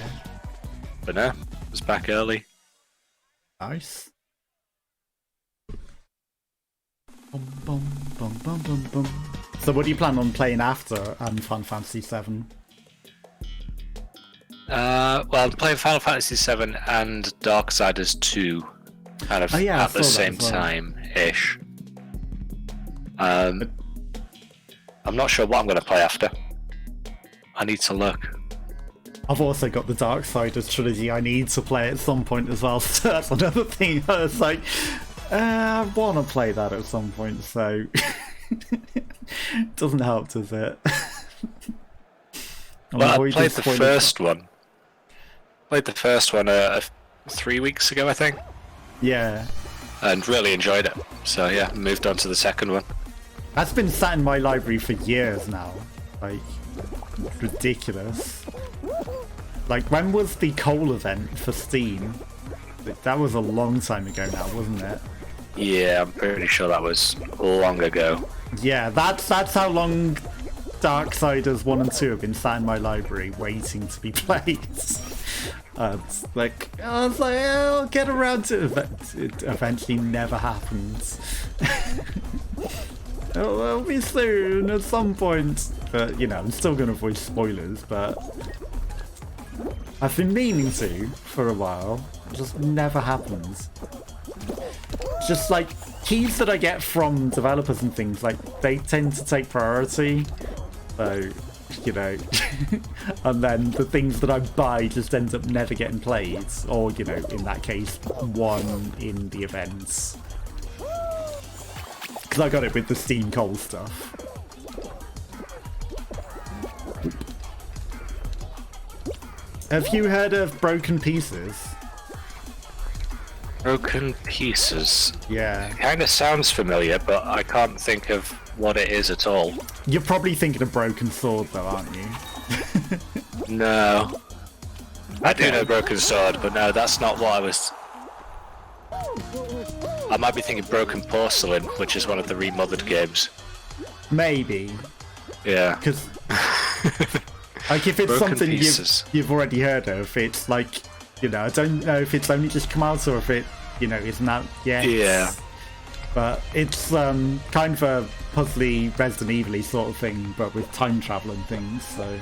But no, I was back early. Nice. Bum, bum, bum, bum, bum, bum. So what do you plan on playing after Final Fantasy VII? Well, I'm playing Final Fantasy VII and Darksiders 2, kind of at the same time-ish. I'm not sure what I'm going to play after. I need to look. I've also got the Darksiders trilogy I need to play at some point as well, so that's another thing. I was like, I want to play that at some point, so... Doesn't help, does it? Well, I played the first one. Played the first one 3 weeks ago, I think. Yeah. And really enjoyed it. So yeah, moved on to the second one. That's been sat in my library for years now. Like, ridiculous. Like, when was the Cole event for Steam? That was a long time ago now, wasn't it? Yeah, I'm pretty sure that was long ago. Yeah, that's how long Darksiders 1 and 2 have been sat in my library waiting to be played. I was like, I'll get around to it. It eventually never happens. It'll be soon at some point. But, you know, I'm still going to avoid spoilers, but I've been meaning to for a while. It just never happens. Just like keys that I get from developers and things, like they tend to take priority. So, you know, and then the things that I buy just end up never getting played, or, you know, in that case, one in the events. Because I got it with the Steam Cole stuff. Have you heard of Broken Pieces? Broken Pieces? Yeah. It kind of sounds familiar, but I can't think of what it is at all. You're probably thinking of Broken Sword, though, aren't you? No. I do know Broken Sword, but no, that's not what I was... I might be thinking Broken Porcelain, which is one of the remodded games. Maybe. Yeah. Because, like, if it's Broken something Pieces. you've already heard of, it's like, you know, I don't know if it's only just come out or if it, you know, isn't out yet. Yeah. But it's kind of a puzzly, Resident Evil-y sort of thing, but with time travel and things, so...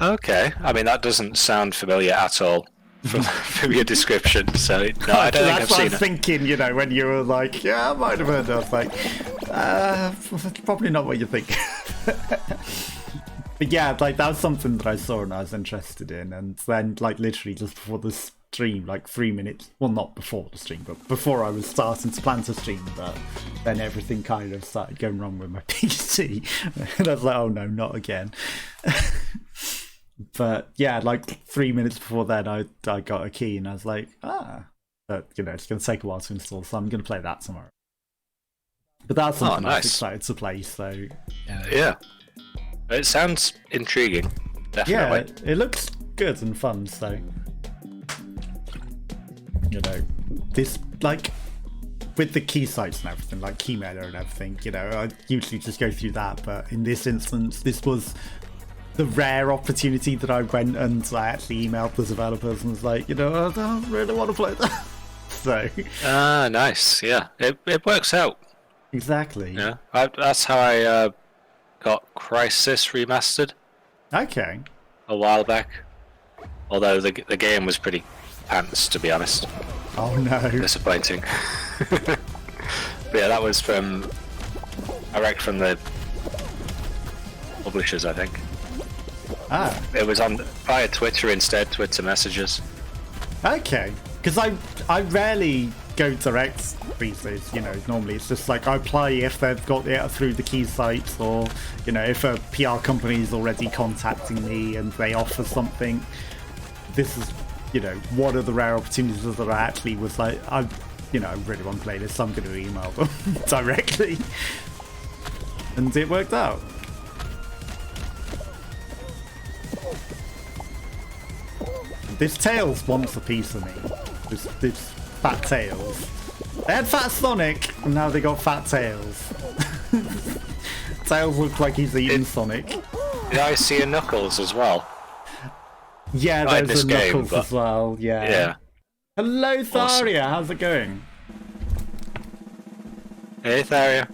Okay. I mean, that doesn't sound familiar at all from your description, so no, I don't think I've That's what seen I was it. thinking, you know, when you were like, yeah, I might have heard of. I was like, probably not what you think. But yeah, like, that was something that I saw and I was interested in, and then, like, literally just before the stream, like 3 minutes, well, not before the stream, but before I was starting to plan to stream, but then everything kind of started going wrong with my PC, and I was like, oh no, not again. But yeah, like 3 minutes before then, I got a key, and I was like, but, you know, it's going to take a while to install, so I'm going to play that tomorrow. But that's something I was excited to play, so... Yeah. It sounds intriguing, definitely. Yeah, it looks good and fun, so... You know, this, like, with the key sites and everything, like Keymailer and everything, you know, I usually just go through that, but in this instance, this was the rare opportunity that I went and I actually emailed the developers and was like, you know, I don't really want to play that. So... nice, yeah. It works out. Exactly. Yeah, that's how I got Crisis remastered. Okay. A while back. Although the game was pretty pants, to be honest. Oh no. Disappointing. But yeah, that was from... direct from the publishers, I think. Ah. It was on via Twitter instead, Twitter messages. Okay. Because I rarely go direct these days, you know, normally it's just like I apply if they've got it through the key sites, or, you know, if a PR company is already contacting me and they offer something. This is, you know, one of the rare opportunities that I actually was like, I really want to play this, so I'm going to email them directly. And it worked out. This Tails wants a piece of me. This Fat Tails. They had Fat Sonic, and now they got Fat Tails. Tails looks like he's eating Sonic. Did I see a Knuckles as well? Yeah, Not in there's this a game, Knuckles as well, yeah. Yeah. Hello, Tharia. Awesome. How's it going? Hey, Tharia.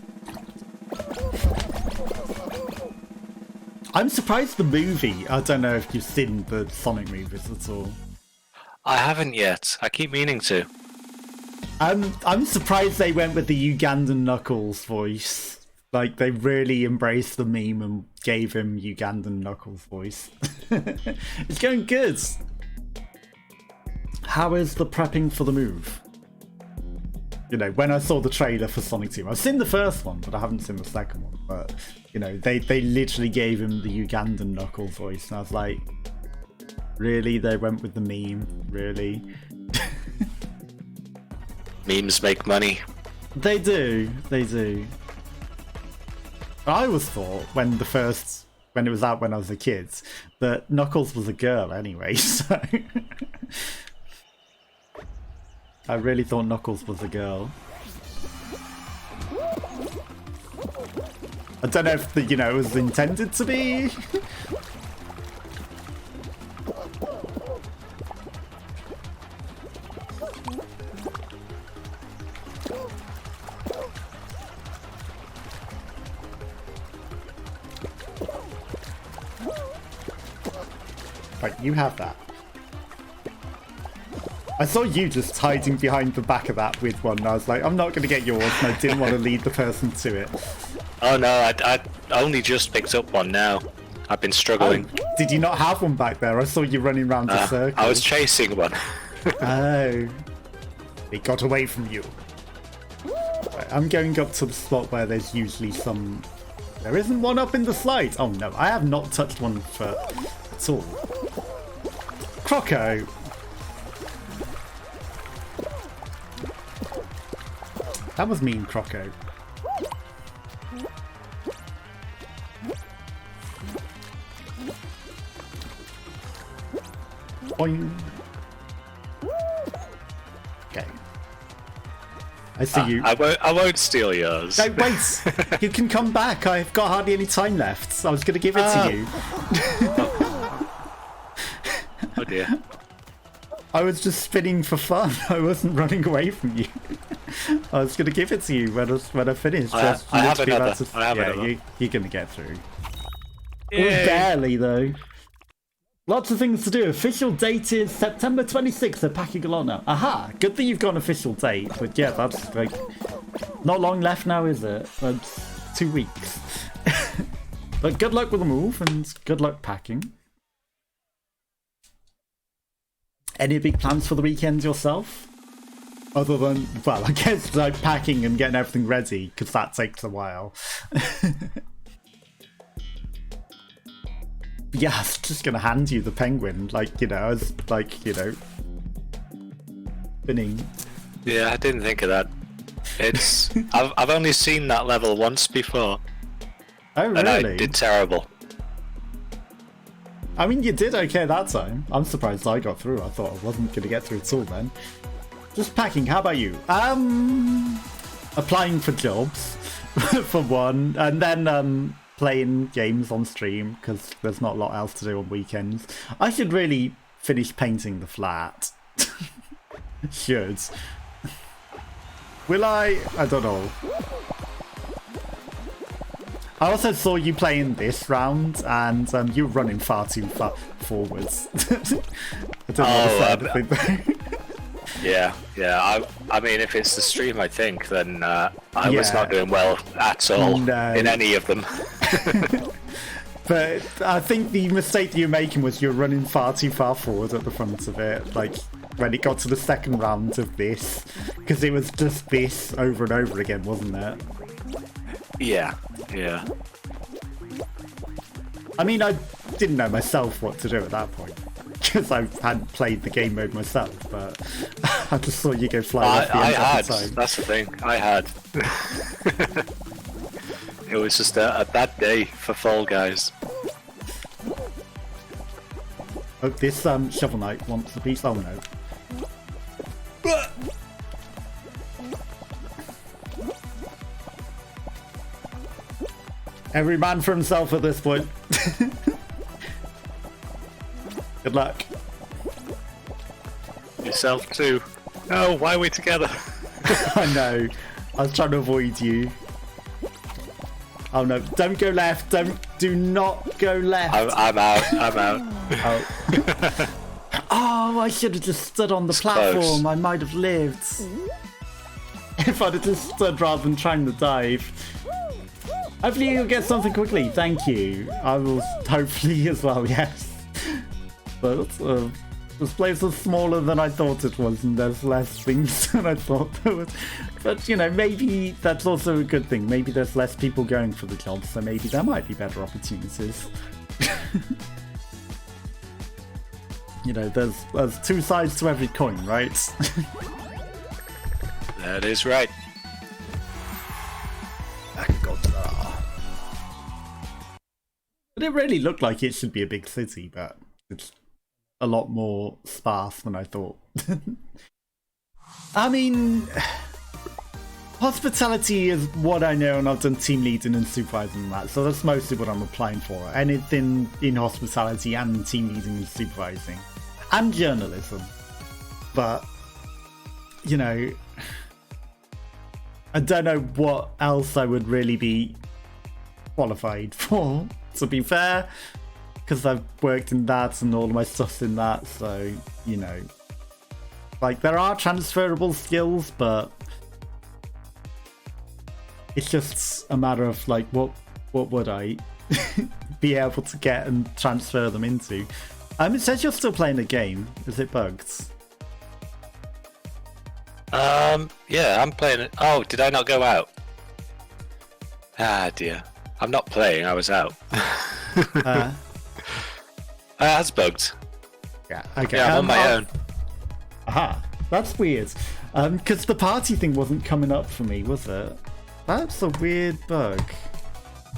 I'm surprised the movie. I don't know if you've seen the Sonic movies at all. I haven't yet. I keep meaning to. I'm surprised they went with the Ugandan Knuckles voice. Like, they really embraced the meme and gave him Ugandan Knuckles voice. It's going good. How is the prepping for the move? You know, when I saw the trailer for Sonic 2, I've seen the first one, but I haven't seen the second one. But, you know, they literally gave him the Ugandan Knuckles voice, and I was like, really? They went with the meme? Really? Memes make money. They do. They do. I always thought when it was out when I was a kid, that Knuckles was a girl anyway, so I really thought Knuckles was a girl. I don't know if it was intended to be. Right, you have that. I saw you just hiding behind the back of that with one, and I was like, I'm not going to get yours, and I didn't want to lead the person to it. Oh no, I only just picked up one now. I've been struggling. Oh, did you not have one back there? I saw you running around the circle. I was chasing one. Oh. It got away from you. Right, I'm going up to the spot where there's usually some... There isn't one up in the slide. Oh no, I have not touched one at all. Croco! That was mean, Croco. Boing. Okay. I see you. I won't steal yours. No, wait! You can come back. I've got hardly any time left. I was going to give it to you. Oh dear. I was just spinning for fun. I wasn't running away from you. I was going to give it to you when I finished. I have another. You're going to get through. Ooh, barely, though. Lots of things to do. Official date is September 26th. They're packing a lot now. Aha! Good thing you've got an official date. But yeah, that's like... Not long left now, is it? That's 2 weeks. But good luck with the move and good luck packing. Any big plans for the weekend yourself? Other than, well, I guess like packing and getting everything ready, because that takes a while. Yeah, I was just going to hand you the penguin, spinning. Yeah, I didn't think of that. It's I've only seen that level once before. Oh, really? And I did terrible. I mean, you did okay that time. I'm surprised I got through. I thought I wasn't going to get through at all then. Just packing, how about you? Applying for jobs, for one, and then playing games on stream, because there's not a lot else to do on weekends. I should really finish painting the flat. Should. Will I? I don't know. I also saw you playing this round, and you're running far too far forwards. I don't want to say anything. Yeah. I mean, if it's the stream, I think, then I was not doing well at all in any of them. But I think the mistake that you're making was you're running far too far forward at the front of it. Like, when it got to the second round of this, because it was just this over and over again, wasn't it? Yeah. I mean, I didn't know myself what to do at that point, because I hadn't played the game mode myself, but I just saw you go flying off the end of the time. That's the thing, I had. It was just a bad day for Fall Guys. Oh, this Shovel Knight wants a piece. Oh no. Every man for himself at this point. Good luck. Yourself too. No, why are we together? I know. I was trying to avoid you. Oh no! Don't go left. Do not go left. I'm out. I'm out. Oh. Oh, I should have just stood on the platform. Close. I might have lived if I'd have just stood rather than trying to dive. Hopefully you'll get something quickly. Thank you. I will hopefully as well. Yes. But this place is smaller than I thought it was, and there's less things than I thought there was. But, you know, maybe that's also a good thing. Maybe there's less people going for the job, so maybe there might be better opportunities. You know, there's two sides to every coin, right? That is right. But it really looked like it should be a big city, but it's a lot more sparse than I thought. I mean, hospitality is what I know, and I've done team leading and supervising and that, so that's mostly what I'm applying for. Anything in hospitality and team leading and supervising. And journalism. But, you know, I don't know what else I would really be qualified for, to be fair, because I've worked in that and all of my stuff's in that, so, you know, like, there are transferable skills, but it's just a matter of, like, what would I be able to get and transfer them into? It says you're still playing the game. Is it bugged? Yeah, I'm playing it. Oh, did I not go out? Ah, dear. I'm not playing, I was out. That's bugged. Yeah, okay. Yeah, I'm on my own. Aha, that's weird. Because the party thing wasn't coming up for me, was it? That's a weird bug.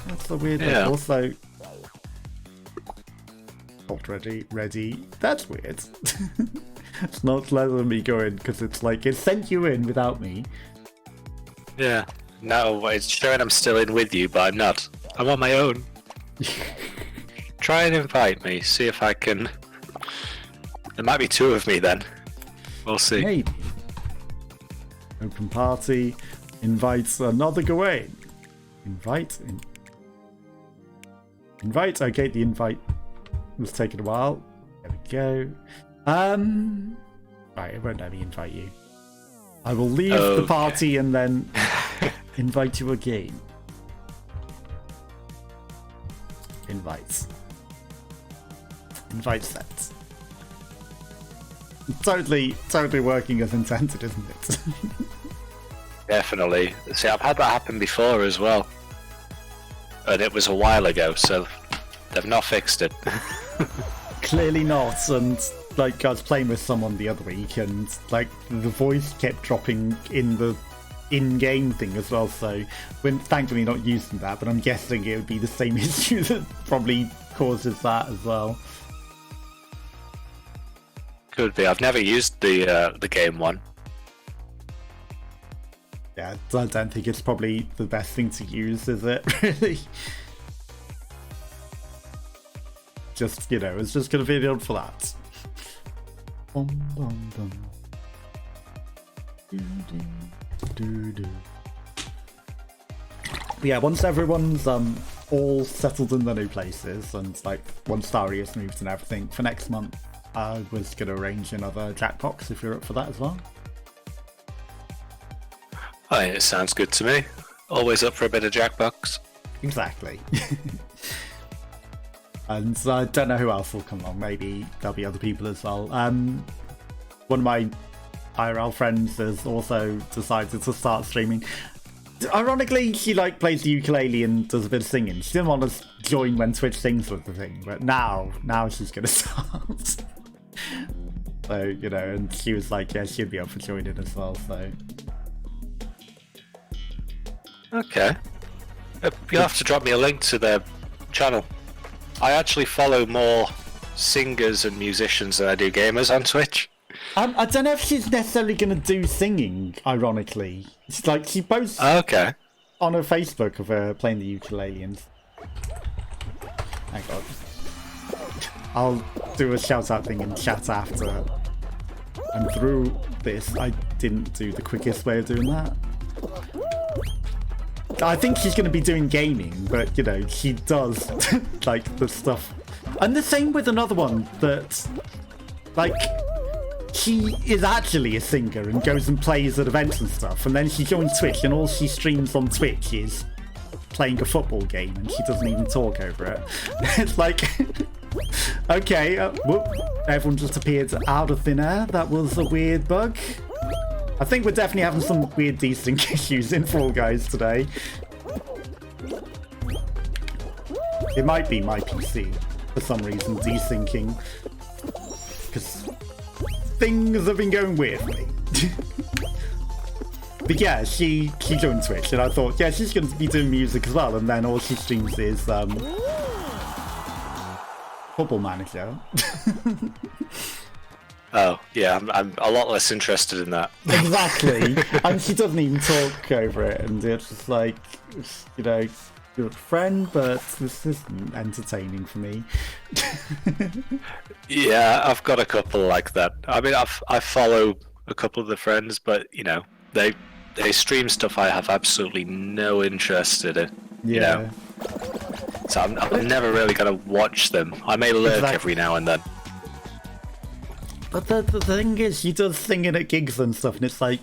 That's a weird bug. Also, not ready. That's weird. It's not letting me go in because it's like it sent you in without me. Yeah. No, it's showing I'm still in with you, but I'm not. I'm on my own. Try and invite me. See if I can. There might be two of me then. We'll see. Maybe. Open party. Invite another Gawain. Invite. Invite. Okay, the invite was taking a while. There we go. Right, it won't let me invite you. I will leave the party and then invite you again. Invites. Invite sent. Totally working as intended, isn't it? Definitely. See, I've had that happen before as well. And it was a while ago, so they've not fixed it. Clearly not, and like I was playing with someone the other week and like the voice kept dropping in the in-game thing as well, so we're thankfully not using that, but I'm guessing it would be the same issue that probably causes that as well. Could be. I've never used the game one. Yeah, I don't think it's probably the best thing to use, is it? Really? Just, you know, it's just going to be built for that. But yeah, once everyone's all settled in their new places, and like once Darius moved and everything, for next month I was going to arrange another Jackbox if you're up for that as well. Oh, it sounds good to me. Always up for a bit of Jackbox. Exactly. And I don't know who else will come along. Maybe there'll be other people as well. One of my IRL friends has also decided to start streaming. Ironically, she like plays the ukulele and does a bit of singing. She didn't want to join when Twitch sings with the thing, but now she's going to start. So, you know, and she was like, yeah, she'd be up for joining as well, so... Okay. You'll have to drop me a link to their channel. I actually follow more singers and musicians than I do gamers on Twitch. I don't know if she's necessarily going to do singing, ironically. It's like, she posts on her Facebook of her playing the ukulele and... Hang on. I'll do a shout-out thing in chat after. And through this, I didn't do the quickest way of doing that. I think she's going to be doing gaming, but, you know, she does, like, the stuff. And the same with another one that, like, she is actually a singer and goes and plays at events and stuff. And then she joins Twitch, and all she streams on Twitch is playing a football game, and she doesn't even talk over it. It's like, okay, whoop, everyone just appeared out of thin air. That was a weird bug. I think we're definitely having some weird desync issues in Fall Guys today. It might be my PC for some reason desyncing, because things have been going weirdly. But yeah, she joined Twitch, and I thought, yeah, she's going to be doing music as well, and then all she streams is Football Manager. Oh, yeah, I'm a lot less interested in that. Exactly. And she doesn't even talk over it, and it's just like, you know, you're a friend, but this isn't entertaining for me. Yeah, I've got a couple like that. I mean, I follow a couple of the friends, but, you know, they stream stuff I have absolutely no interest in it. Yeah. You know? So I'm never really going to watch them. I may lurk every now and then. But the thing is, she does singing at gigs and stuff, and it's like,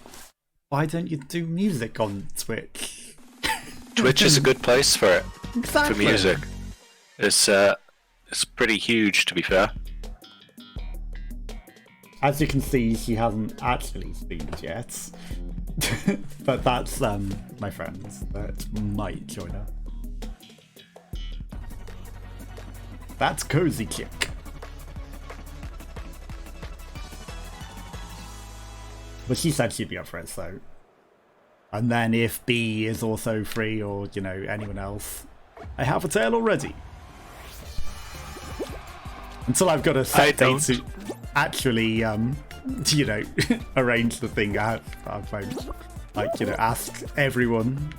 why don't you do music on Twitch? Twitch is a good place for it. Exactly. For music. It's pretty huge, to be fair. As you can see, she hasn't actually streamed yet. But that's my friends that might join her. That's Cozy Chick. But she said she'd be up for it, so. And then if B is also free, or, you know, anyone else, I have a tail already. Until I've got a set date to actually, you know, arrange the thing. I won't, like, you know, ask everyone.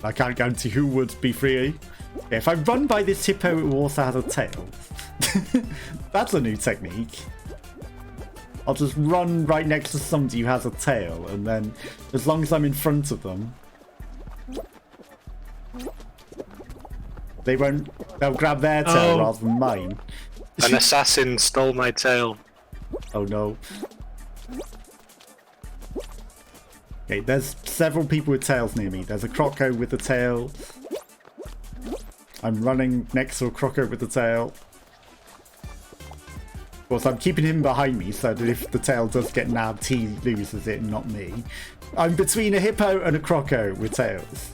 I can't guarantee who would be free. If I run by this hippo who also has a tail, that's a new technique. I'll just run right next to somebody who has a tail, and then as long as I'm in front of them, they'll grab their tail rather than mine. An assassin stole my tail. Oh no. Okay, there's several people with tails near me. There's a croco with a tail. I'm running next to a croco with the tail. Of course, I'm keeping him behind me so that if the tail does get nabbed, he loses it, not me. I'm between a hippo and a croco with tails.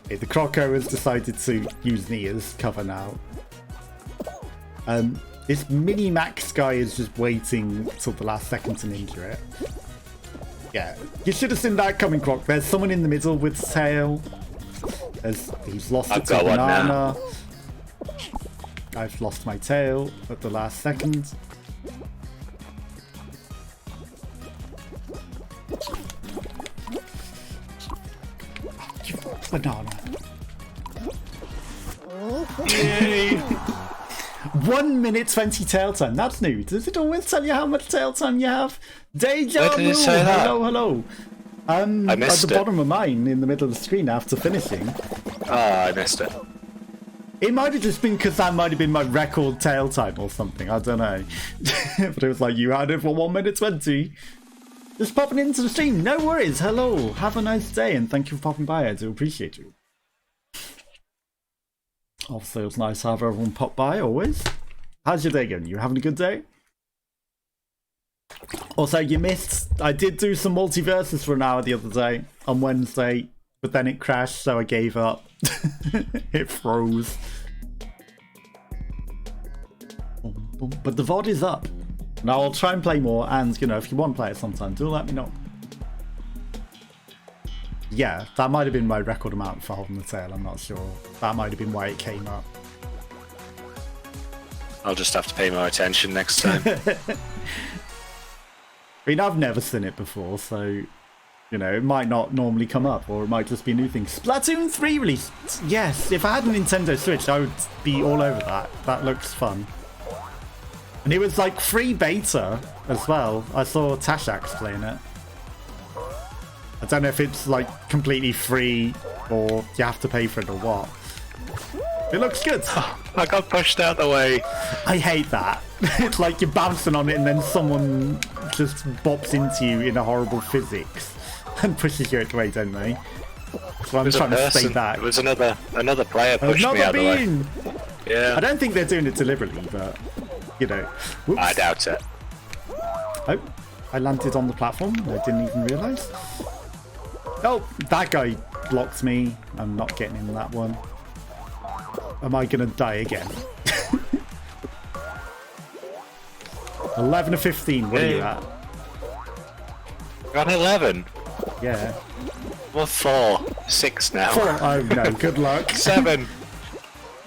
Okay, the croco has decided to use me as cover now. This mini-max guy is just waiting till the last second to ninja it. Yeah, you should have seen that coming, Croc. There's someone in the middle with tail. He's lost it to a banana. I've lost my tail at the last second. Banana. Yay! 1 minute 20 tail time. That's new. Does it always tell you how much tail time you have? Deja vu. Hello, hello. I missed at the bottom of mine, in the middle of the screen after finishing. I missed it. It might have just been because that might have been my record tail time or something. I don't know. But it was like, you had it for 1 minute 20. Just popping into the stream. No worries. Hello. Have a nice day, and thank you for popping by. I do appreciate you. Obviously, it's nice to have everyone pop by, always. How's your day going? You having a good day? Also, you missed... I did do some multiverses for an hour the other day, on Wednesday, but then it crashed, so I gave up. It froze. But the VOD is up. Now, I'll try and play more, and, you know, if you want to play it sometime, do let me know. Yeah, that might have been my record amount for holding the tail, I'm not sure. That might have been why it came up. I'll just have to pay more attention next time. I mean, I've never seen it before, so, you know, it might not normally come up, or it might just be a new thing. Splatoon 3 released! Yes, if I had a Nintendo Switch, I would be all over that. That looks fun. And it was like free beta as well. I saw Tashax playing it. I don't know if it's like completely free or you have to pay for it or what. It looks good. I got pushed out the way. I hate that. It's like you're bouncing on it and then someone just bops into you in a horrible physics and pushes you out the way, don't they? So I'm trying to stay back. It was another player pushed me out the way. Yeah. I don't think they're doing it deliberately, but you know. Whoops. I doubt it. Oh, I landed on the platform. I didn't even realise. Oh, that guy blocked me. I'm not getting in that one. Am I going to die again? 11 to 15. What are you at? You're on 11. Yeah. Well, 4. 6 now. 4. Oh no, good luck. 7.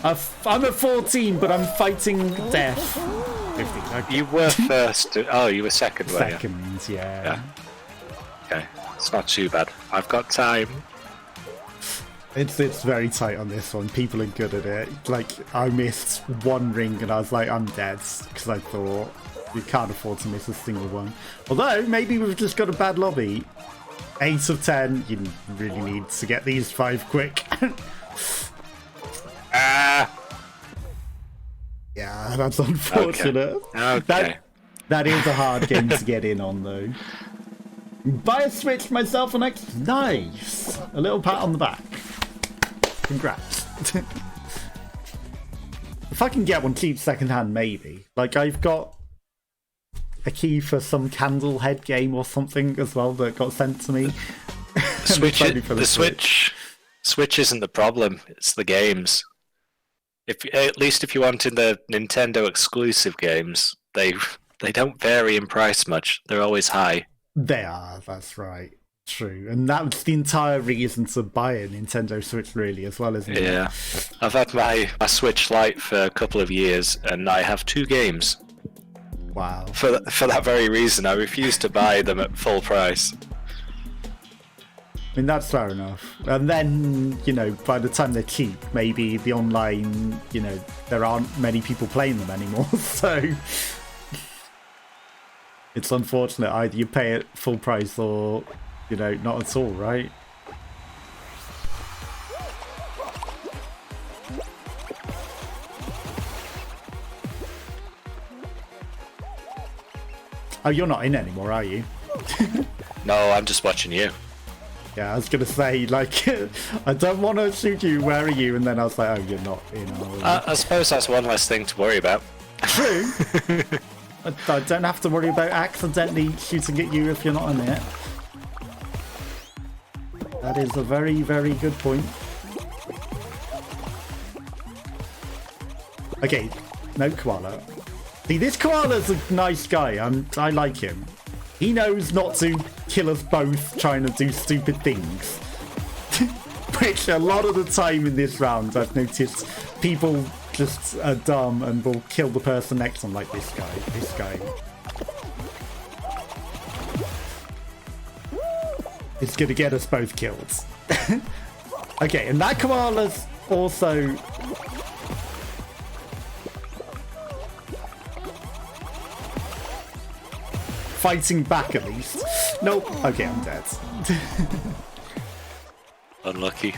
I'm at 14, but I'm fighting death. 15. Okay. You were first. Oh, you were second, were you? Second, yeah. Okay, it's not too bad. I've got time. It's very tight on this one. People are good at it. Like, I missed one ring and I was like, I'm dead. Because I thought, you can't afford to miss a single one. Although, maybe we've just got a bad lobby. 8 of 10. You really need to get these 5 quick. Yeah, that's unfortunate. Okay. That is a hard game to get in on, though. Buy a Switch myself on X. Nice. A little pat on the back. Congrats. If I can get one cheap secondhand, maybe. Like, I've got a key for some Candlehead game or something as well that got sent to me. Switch isn't the problem. It's the games. At least if you want in the Nintendo exclusive games, they don't vary in price much. They're always high. They are, that's right. True. And that's the entire reason to buy a Nintendo Switch, really, as well, isn't it? Yeah. I've had my Switch Lite for a couple of years, and I have 2 games. Wow. For that very reason, I refuse to buy them at full price. I mean, that's fair enough. And then, you know, by the time they're cheap, maybe the online, you know, there aren't many people playing them anymore, so it's unfortunate. Either you pay it full price or, you know, not at all, right? Oh, you're not in anymore, are you? No, I'm just watching you. Yeah, I was going to say, like, I don't want to shoot you, where are you? And then I was like, oh, you're not in. I suppose that's one less thing to worry about. True. I don't have to worry about accidentally shooting at you if you're not in it. That is a very, very good point. Okay, no koala. See, this koala's a nice guy. I like him. He knows not to kill us both trying to do stupid things. Which a lot of the time in this round, I've noticed people just are dumb and will kill the person next to them, like this guy. This guy. It's going to get us both killed. Okay, and that koala's also... fighting back at least. Nope. Okay, I'm dead. Unlucky.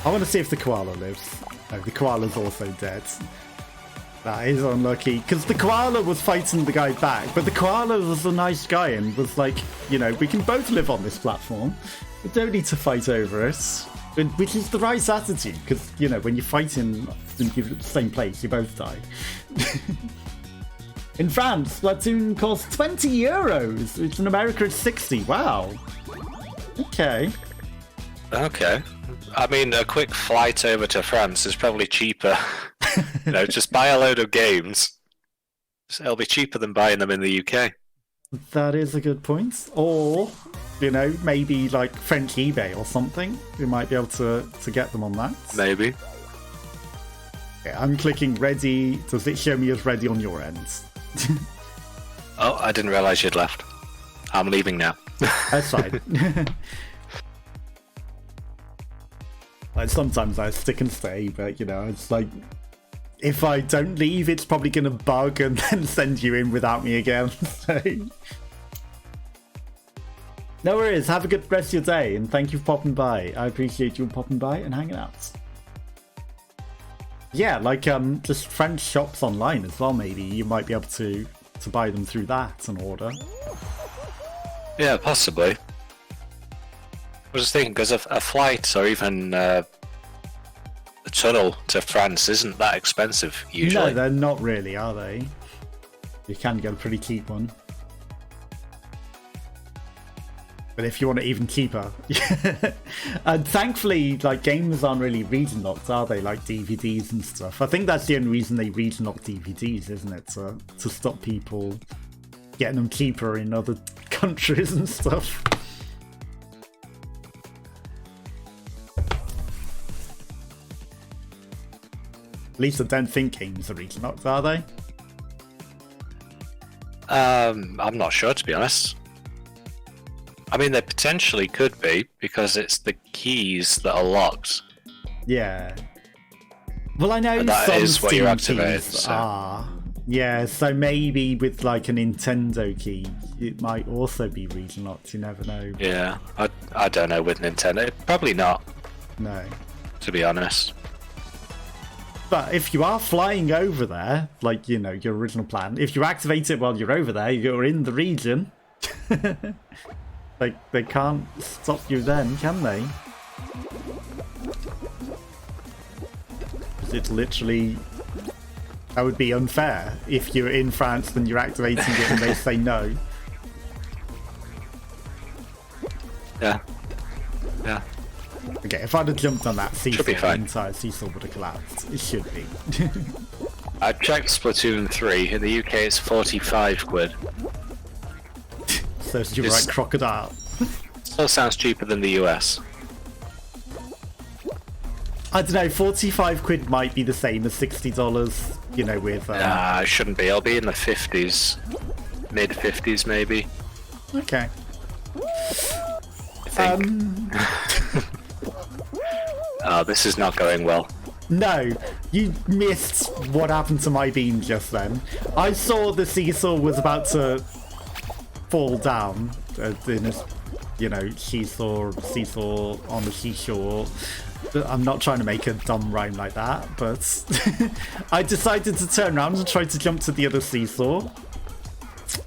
I want to see if the koala lives. No, the koala's also dead. That is unlucky, because the koala was fighting the guy back, but the koala was a nice guy and was like, you know, we can both live on this platform. We don't need to fight over it. Which is the right attitude, because, you know, when you're fighting in the same place, you both die. In France, Splatoon costs 20 euros, which in America is 60. Wow. Okay. Okay. I mean, a quick flight over to France is probably cheaper. You know, just buy a load of games. It'll be cheaper than buying them in the UK. That is a good point. Or, you know, maybe like French eBay or something. We might be able to get them on that. Maybe. Okay, I'm clicking ready. Does it show me as ready on your end? Oh, I didn't realise you'd left. I'm leaving now. That's fine. Like, sometimes I stick and stay, but, you know, it's like if I don't leave, it's probably going to bug and then send you in without me again. So... No worries, have a good rest of your day, and thank you for popping by. I appreciate you popping by and hanging out. Yeah, like just French shops online as well, maybe. You might be able to buy them through that and order. Yeah, possibly. I was just thinking, because a flight or even a tunnel to France isn't that expensive, usually. No, they're not really, are they? You can get a pretty cheap one. But if you want it even cheaper. And thankfully, like, games aren't really region locked, are they? Like DVDs and stuff. I think that's the only reason they region lock DVDs, isn't it? To stop people getting them cheaper in other countries and stuff. At least I don't think games are region locked, are they? I'm not sure, to be honest. I mean, they potentially could be, because it's the keys that are locked. Yeah. Well, I know that some is what you're Steam activated, keys so. are. Yeah, so maybe with like a Nintendo key, it might also be region locked. You never know. Yeah, I don't know with Nintendo. Probably not. No. To be honest. But if you are flying over there, like, you know, your original plan, if you activate it while you're over there, you're in the region. Like, they can't stop you then, can they? It's literally... That would be unfair if you're in France and you're activating it and they say no. Yeah. Yeah. Okay, if I'd have jumped on that seesaw, the fine. entire seesaw would have collapsed. It should be. I checked Splatoon 3. In the UK, it's 45 quid. So you're right, crocodile. Still sounds cheaper than the US. I don't know, 45 quid might be the same as $60, you know, with... Nah, it shouldn't be. It'll be in the 50s. Mid-50s, maybe. Okay. I think. Oh, this is not going well. No, you missed what happened to my beam just then. I saw the seesaw was about to fall down in a, you know, seesaw on the seashore. I'm not trying to make a dumb rhyme like that, but I decided to turn around and try to jump to the other seesaw.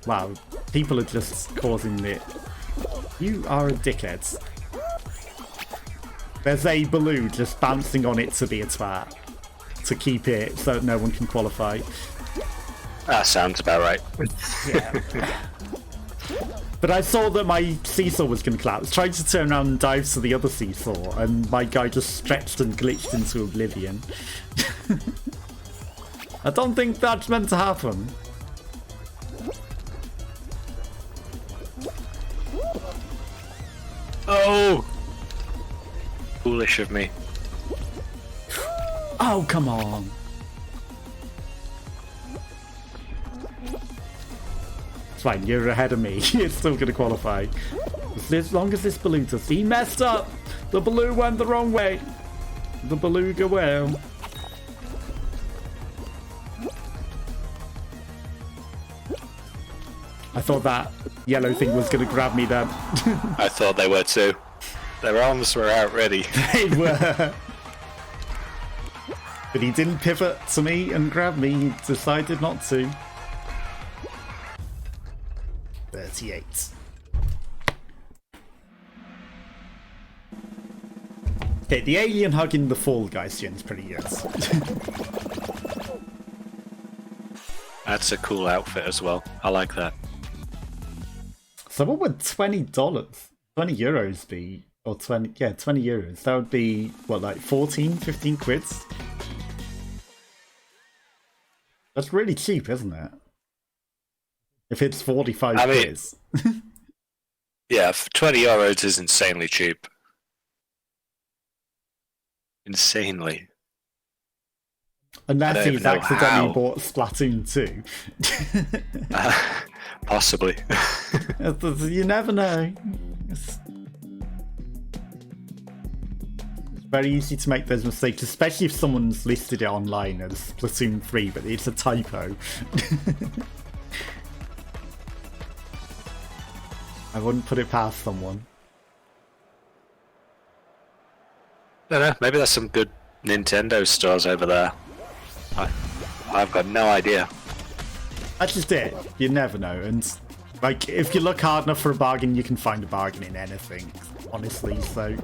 Wow, people are just causing it. You are a dickhead. There's a balloon just bouncing on it to be a twat. To keep it so no one can qualify. That sounds about right. Yeah. But I saw that my seesaw was going to collapse. Tried to turn around and dive to the other seesaw, and my guy just stretched and glitched into oblivion. I don't think that's meant to happen. Oh! Foolish of me. Oh, come on. It's fine, you're ahead of me. You're still going to qualify. As long as this balloon does... He messed up! The balloon went the wrong way. The beluga whale. I thought that yellow thing was going to grab me then. I thought they were too. Their arms were out ready. They were. But he didn't pivot to me and grab me. He decided not to. 38. Okay, the alien hugging the Fall Guy skin's pretty good. That's a cool outfit as well. I like that. So what would $20, 20 euros be? Or 20, yeah, 20 euros. That would be, what, like 14, 15 quid? That's really cheap, isn't it? If it's 45 quid. Yeah, 20 euros is insanely cheap. Insanely. Unless he's accidentally bought Splatoon 2. Possibly. You never know. Very easy to make those mistakes, especially if someone's listed it online as Splatoon 3, but it's a typo. I wouldn't put it past someone. I don't know, maybe there's some good Nintendo stores over there. I've got no idea. That's just it. You never know. And like, if you look hard enough for a bargain, you can find a bargain in anything, honestly. So,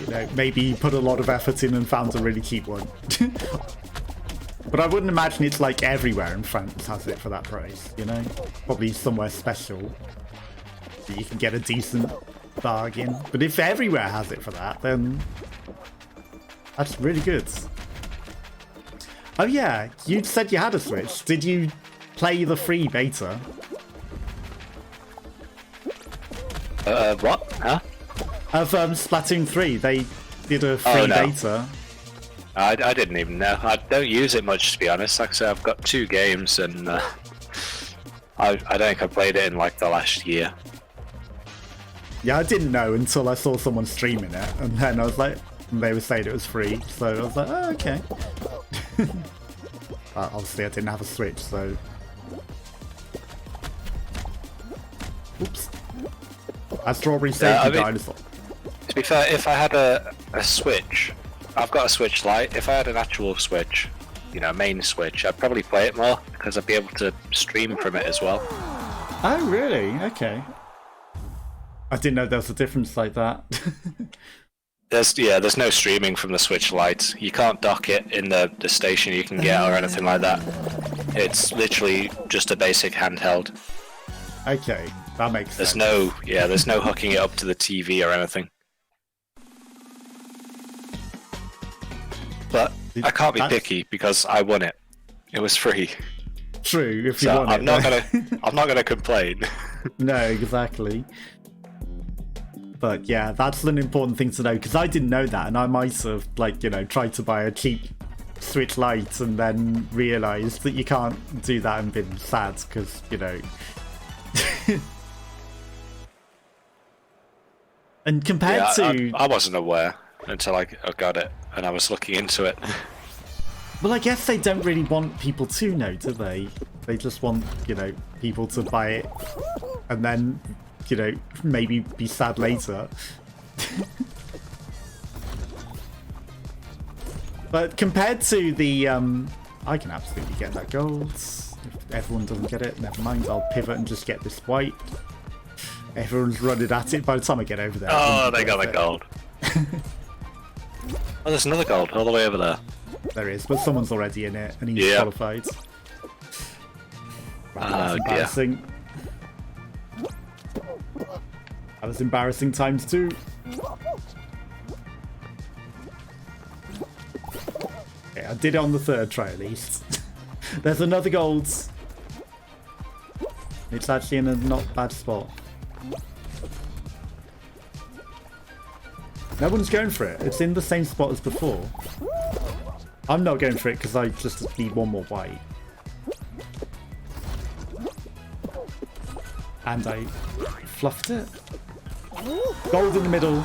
you know, maybe you put a lot of effort in and found a really cheap one. But I wouldn't imagine it's like everywhere in France has it for that price, you know? Probably somewhere special that you can get a decent bargain. But if everywhere has it for that, then that's really good. Oh yeah, you said you had a Switch. Did you play the free beta? What? Huh? Of Splatoon 3, they did a free beta. I didn't even know. I don't use it much, to be honest. Like I said, I've got 2 games, and I don't think I played it in like the last year. Yeah, I didn't know until I saw someone streaming it, and then I was like, and they were saying it was free, so I was like, oh, okay. Obviously, I didn't have a Switch, so. Oops. A strawberry safety dinosaur. To be fair, if I had a Switch, I've got a Switch Lite. If I had an actual Switch, you know, main Switch, I'd probably play it more because I'd be able to stream from it as well. Oh, really? Okay. I didn't know there was a difference like that. There's no streaming from the Switch Lite. You can't dock it in the station you can get or anything like that. It's literally just a basic handheld. Okay, that makes sense. There's no hooking it up to the TV or anything. But I can't be picky because I won it. It was free. True, if you want it. I'm not gonna complain. No, exactly. But yeah, that's an important thing to know because I didn't know that, and I might have, like, you know, tried to buy a cheap Switch Lite and then realised that you can't do that and been sad because, you know. And compared to, I wasn't aware until I got it and I was looking into it. Well, I guess they don't really want people to know, do they? They just want, you know, people to buy it and then, you know, maybe be sad later. But compared to the, I can absolutely get that gold. If everyone doesn't get it, never mind. I'll pivot and just get this white. Everyone's running at it. By the time I get over there, oh, they got the gold. Oh, there's another gold all the way over there. There is, but someone's already in it, and he's qualified. Wow, that's embarrassing. That was embarrassing times 2. Okay, I did it on the 3rd try at least. There's another gold. It's actually in a not bad spot. No one's going for it. It's in the same spot as before. I'm not going for it because I just need one more white. And I fluffed it. Gold in the middle.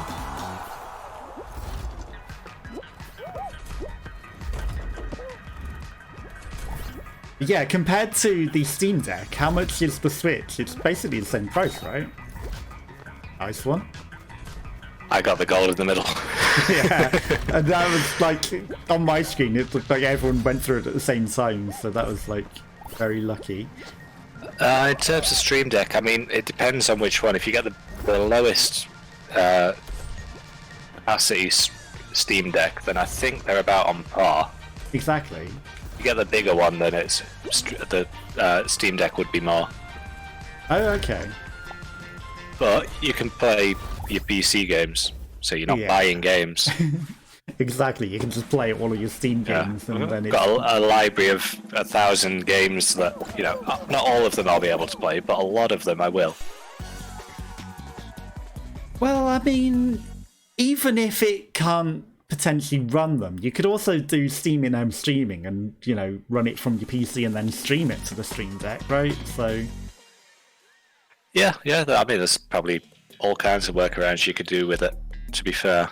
Yeah, compared to the Steam Deck, how much is the Switch? It's basically the same price, right? Nice one. I got the gold in the middle. Yeah, and that was like, on my screen, it looked like everyone went through it at the same time, so that was like, very lucky. In terms of Stream Deck, I mean, it depends on which one. If you get the lowest capacity Steam Deck, then I think they're about on par. Exactly. If you get the bigger one, then it's the Steam Deck would be more. Oh, okay. But you can play your PC games, so you're not buying games. Exactly, you can just play all of your Steam games, and then it's got a library of 1,000 games that, you know, not all of them I'll be able to play, but a lot of them I will. Well, I mean, even if it can't potentially run them, you could also do Steam in-home streaming and, you know, run it from your PC and then stream it to the Stream Deck, right? So yeah, I mean, there's probably all kinds of workarounds you could do with it. to be fair.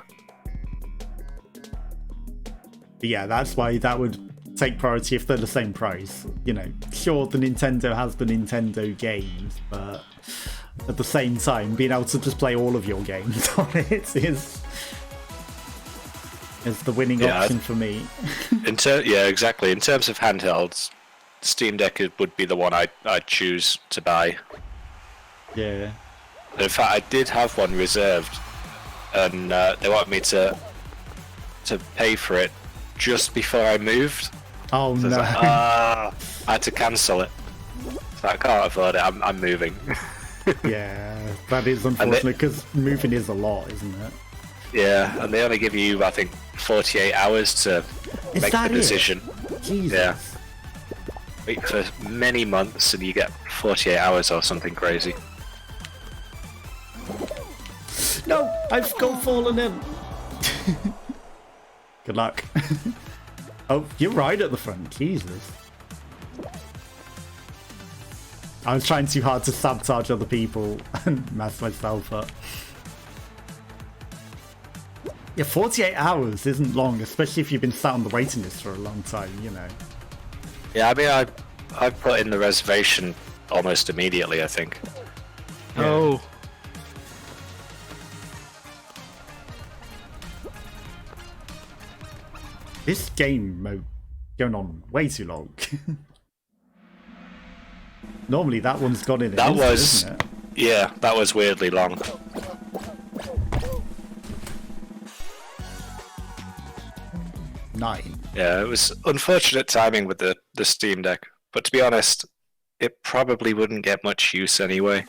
But yeah, that's why that would take priority if they're the same price. You know, sure, the Nintendo has the Nintendo games, but at the same time, being able to just play all of your games on it is the winning option for me. Yeah, exactly. In terms of handhelds, Steam Deck would be the one I'd choose to buy. Yeah. In fact, I did have one reserved, and they wanted me to pay for it just before I moved. Oh so no! I had to cancel it. So I can't afford it. I'm moving. Yeah, that is unfortunate because moving is a lot, isn't it? Yeah, and they only give you, I think, 48 hours to make the decision. Jesus. Yeah. Wait for many months and you get 48 hours or something crazy. No, I've gone fallen in. Good luck. Oh, you're right at the front. Jesus. I was trying too hard to sabotage other people and mess myself up. Yeah, 48 hours isn't long, especially if you've been sat on the waiting list for a long time, you know. Yeah, I mean, I put in the reservation almost immediately, I think. Yeah. Oh. This game mode going on way too long. Normally that one's gone in. That instant, was, isn't it? yeah, that was weirdly long. Nine. Yeah, it was unfortunate timing with the Steam Deck, but to be honest, it probably wouldn't get much use anyway.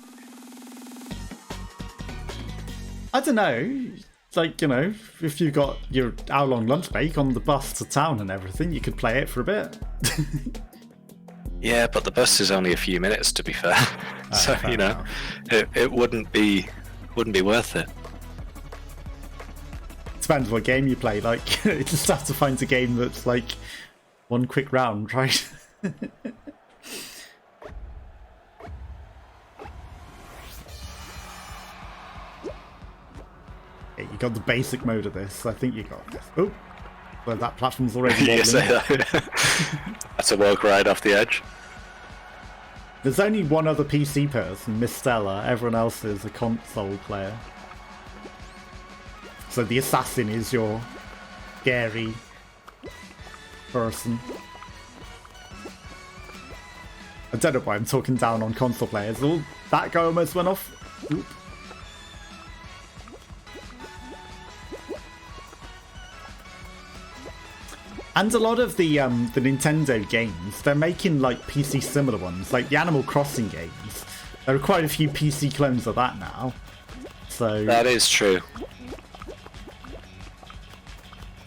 I don't know. Like, you know, if you got your hour-long lunch break on the bus to town and everything, you could play it for a bit. Yeah, but the bus is only a few minutes, to be fair. So you know, it wouldn't be worth it. Depends what game you play. Like, you just have to find a game that's like one quick round, right? Yeah, you got the basic mode of this. I think you got this. Oh, well, that platform's already Yes, that's a walk right off the edge. There's only one other PC person, Miss Stella. Everyone else is a console player. So the assassin is your scary person. I don't know why I'm talking down on console players. Oh, that guy almost went off. Oop. And a lot of the Nintendo games, they're making like PC similar ones, like the Animal Crossing games. There are quite a few PC clones of that now. So that is true.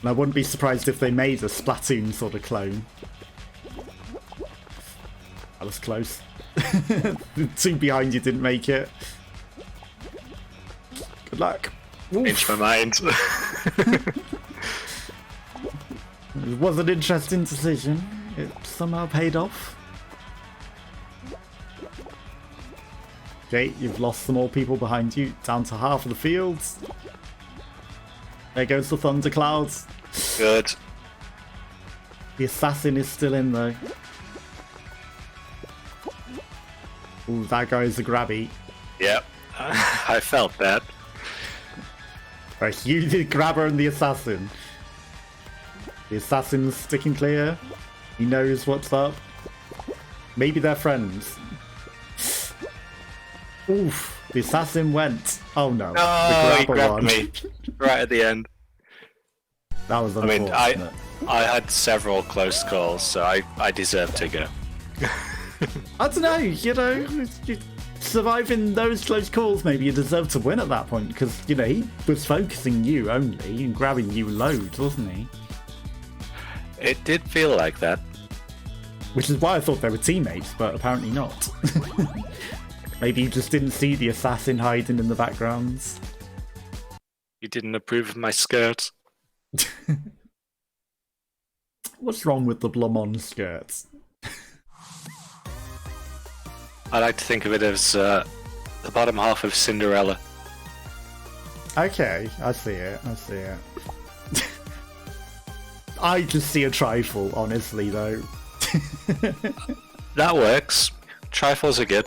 And I wouldn't be surprised if they made a Splatoon sort of clone. That was close. The two behind you didn't make it. Good luck. Changed my mind. It was an interesting decision. It somehow paid off. Okay, you've lost some more people behind you. Down to half of the fields. There goes the thunderclouds. Good. The assassin is still in though. Ooh, that guy's a grabby. Yep. I felt that. Right, you the grabber and the assassin. The assassin's sticking clear. He knows what's up. Maybe they're friends. Oof, the assassin went. Oh no. Oh, he grabbed won. me right at the end. That was I mean, unfortunate. I had several close calls, so I deserve to go. I don't know, you know, surviving those close calls, maybe you deserve to win at that point, because, you know, he was focusing you only and grabbing you loads, wasn't he? It did feel like that. Which is why I thought they were teammates, but apparently not. Maybe you just didn't see the assassin hiding in the backgrounds. You didn't approve of my skirt. What's wrong with the Blumon skirts? I like to think of it as the bottom half of Cinderella. Okay, I see it. I see it. I just see a trifle, honestly, though. That works. Trifles are good.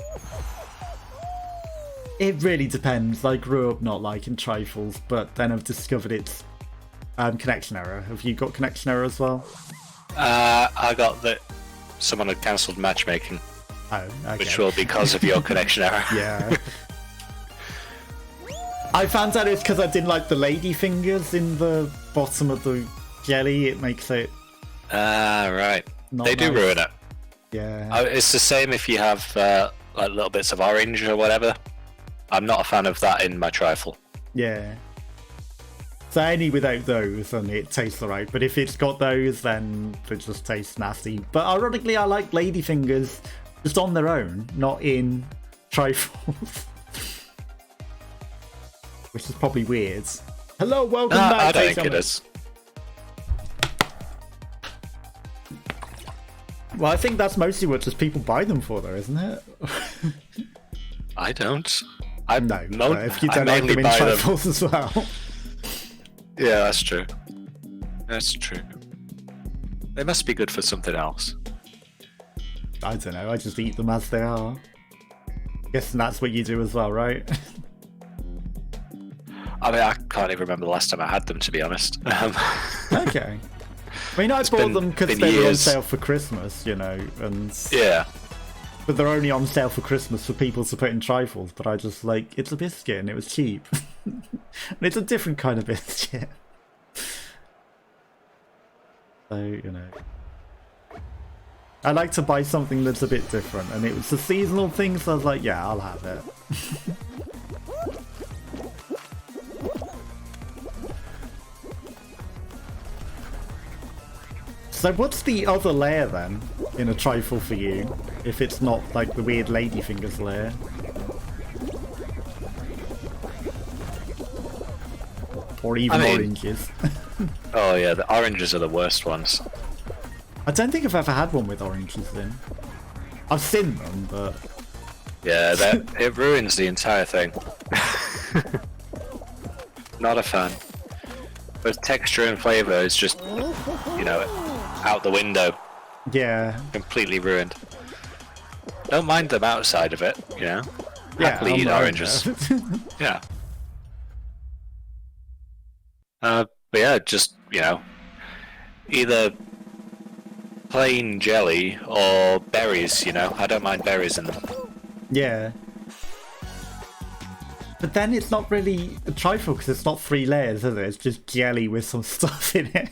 It really depends. I grew up not liking trifles, but then I've discovered it's connection error. Have you got connection error as well? I got that someone had cancelled matchmaking. Oh, okay. Which will be because of your connection error. Yeah. I found out it's because I didn't like the lady fingers in the bottom of the jelly. It makes it... right. They do nice. ruin it. Yeah. It's the same if you have like little bits of orange or whatever. I'm not a fan of that in my trifle. Yeah. So any without those, then it tastes alright. But if it's got those, then it just tastes nasty. But ironically, I like ladyfingers just on their own, not in trifles. Which is probably weird. Hello, welcome back. I don't think it is. Well, I think that's mostly what just people buy them for, though, isn't it? I don't. No, if you don't like them in trifles as well. Yeah, that's true. That's true. They must be good for something else. I don't know, I just eat them as they are. Guessing that's what you do as well, right? I mean, I can't even remember the last time I had them, to be honest. Okay. I mean, I bought them because they were on sale for Christmas, you know, and... Yeah. But they're only on sale for Christmas for people to put in trifles, but I just, like, it's a biscuit and it was cheap. And it's a different kind of biscuit. So, you know. I like to buy something that's a bit different, and it was a seasonal thing, so I was like, yeah, I'll have it. So what's the other layer then in a trifle for you, if it's not like the weird ladyfingers layer? Or even oranges. Oh yeah, the oranges are the worst ones. I don't think I've ever had one with oranges in. I've seen them, but... Yeah, it ruins the entire thing. Not a fan. But texture and flavour is just, you know, out the window. Yeah. Completely ruined. Don't mind them outside of it, you know. Yeah, happily eat oranges. Yeah. But yeah, just, you know, either plain jelly or berries, you know. I don't mind berries in them. Yeah. But then it's not really a trifle because it's not 3 layers, is it? It's just jelly with some stuff in it.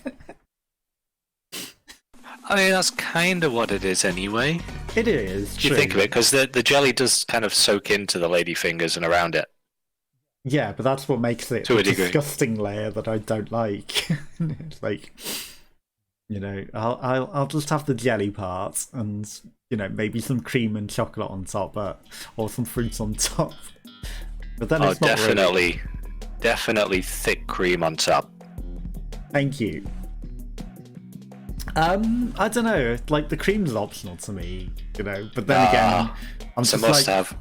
I mean, that's kind of what it is anyway. It is, if you think of it, because the jelly does kind of soak into the ladyfingers and around it. Yeah, but that's what makes it a disgusting layer that I don't like. It's like, you know, I'll just have the jelly part and, you know, maybe some cream and chocolate on top, or some fruits on top. But then it's not definitely, definitely thick cream on top. Thank you. I don't know, like the cream's optional to me, you know, but then again, I'm just must like, have.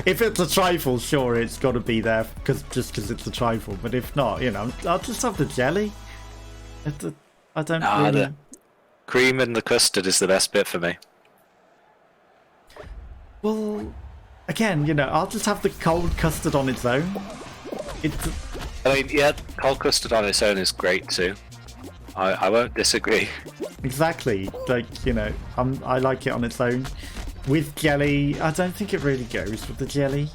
if it's a trifle, sure, it's got to be there just because it's a trifle, but if not, you know, I'll just have the jelly. I don't really... The cream and the custard is the best bit for me. Well, again, you know, I'll just have the cold custard on its own. I mean, yeah, cold custard on its own is great too. I won't disagree. Exactly, like, you know, I like it on its own. With jelly, I don't think it really goes with the jelly.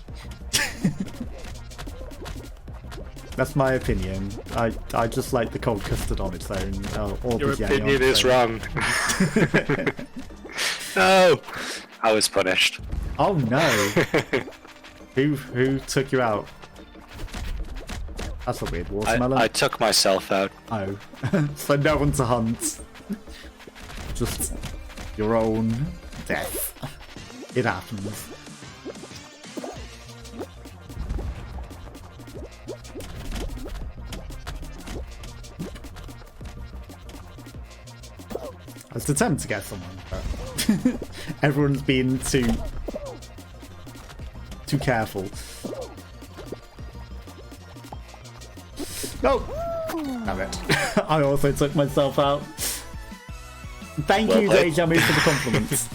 That's my opinion. I just like the cold custard on its own. Or Your the jelly opinion is wrong. No! I was punished. Oh no! Who took you out? That's a weird watermelon. I took myself out. Oh. So no one to hunt. Just your own death. It happens. I was determined to get someone, but everyone's been too Oh! Damn it. I also took myself out. Thank you, Dejamu, for the compliments.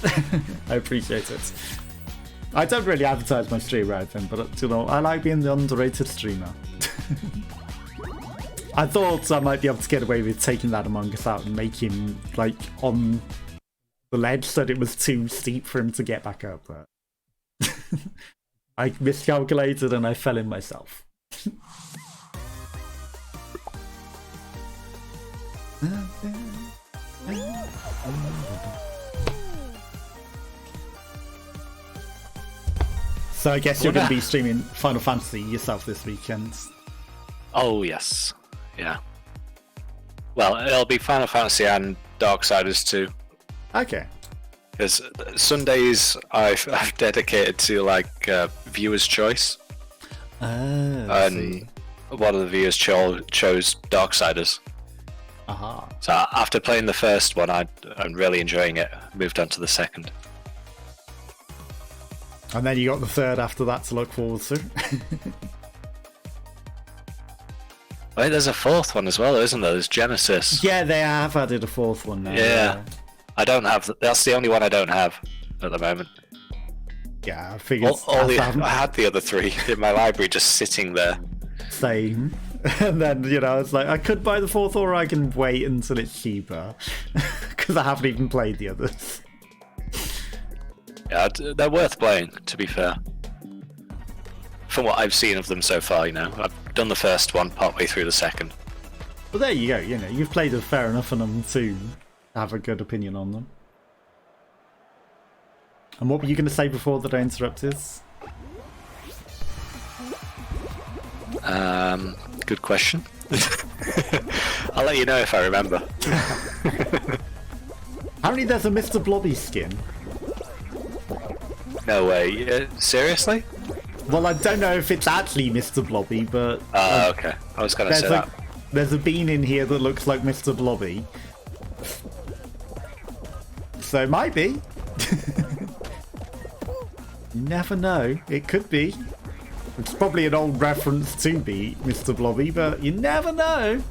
I appreciate it. I don't really advertise my stream or anything, but you know, I like being the underrated streamer. I thought I might be able to get away with taking that Among Us out and make him like on the ledge so that it was too steep for him to get back up, but I miscalculated and I fell in myself. So I guess you're going to be streaming Final Fantasy yourself this weekend. Oh yes, yeah. Well, it'll be Final Fantasy and Darksiders too. Okay. Because Sundays I've dedicated to like viewers' choice. And one of the viewers chose Darksiders. Aha. So after playing the first one, I'm really enjoying it. Moved on to the second. And then you got the third after that to look forward to. Wait, there's a fourth one as well, isn't there? There's Genesis. Yeah, they have added a fourth one now. Yeah. I don't have... That's the only one I don't have at the moment. Yeah, I figured... I had the other three in my library just sitting there. Same. And then, you know, it's like, I could buy the fourth or I can wait until it's cheaper. Because I haven't even played the others. Yeah, they're worth playing, to be fair. From what I've seen of them so far, you know. I've done the first one, partway through the second. Well, there you go, you know, you've played it fair enough on them to have a good opinion on them. And what were you going to say before that I interrupted? Good question. I'll let you know if I remember. Apparently there's a Mr. Blobby skin. No way. Seriously? Well, I don't know if it's actually Mr. Blobby, but... okay. I was going to say that. There's a bean in here that looks like Mr. Blobby. So it might be. You never know. It could be. It's probably an old reference to be Mr. Blobby, but you never know.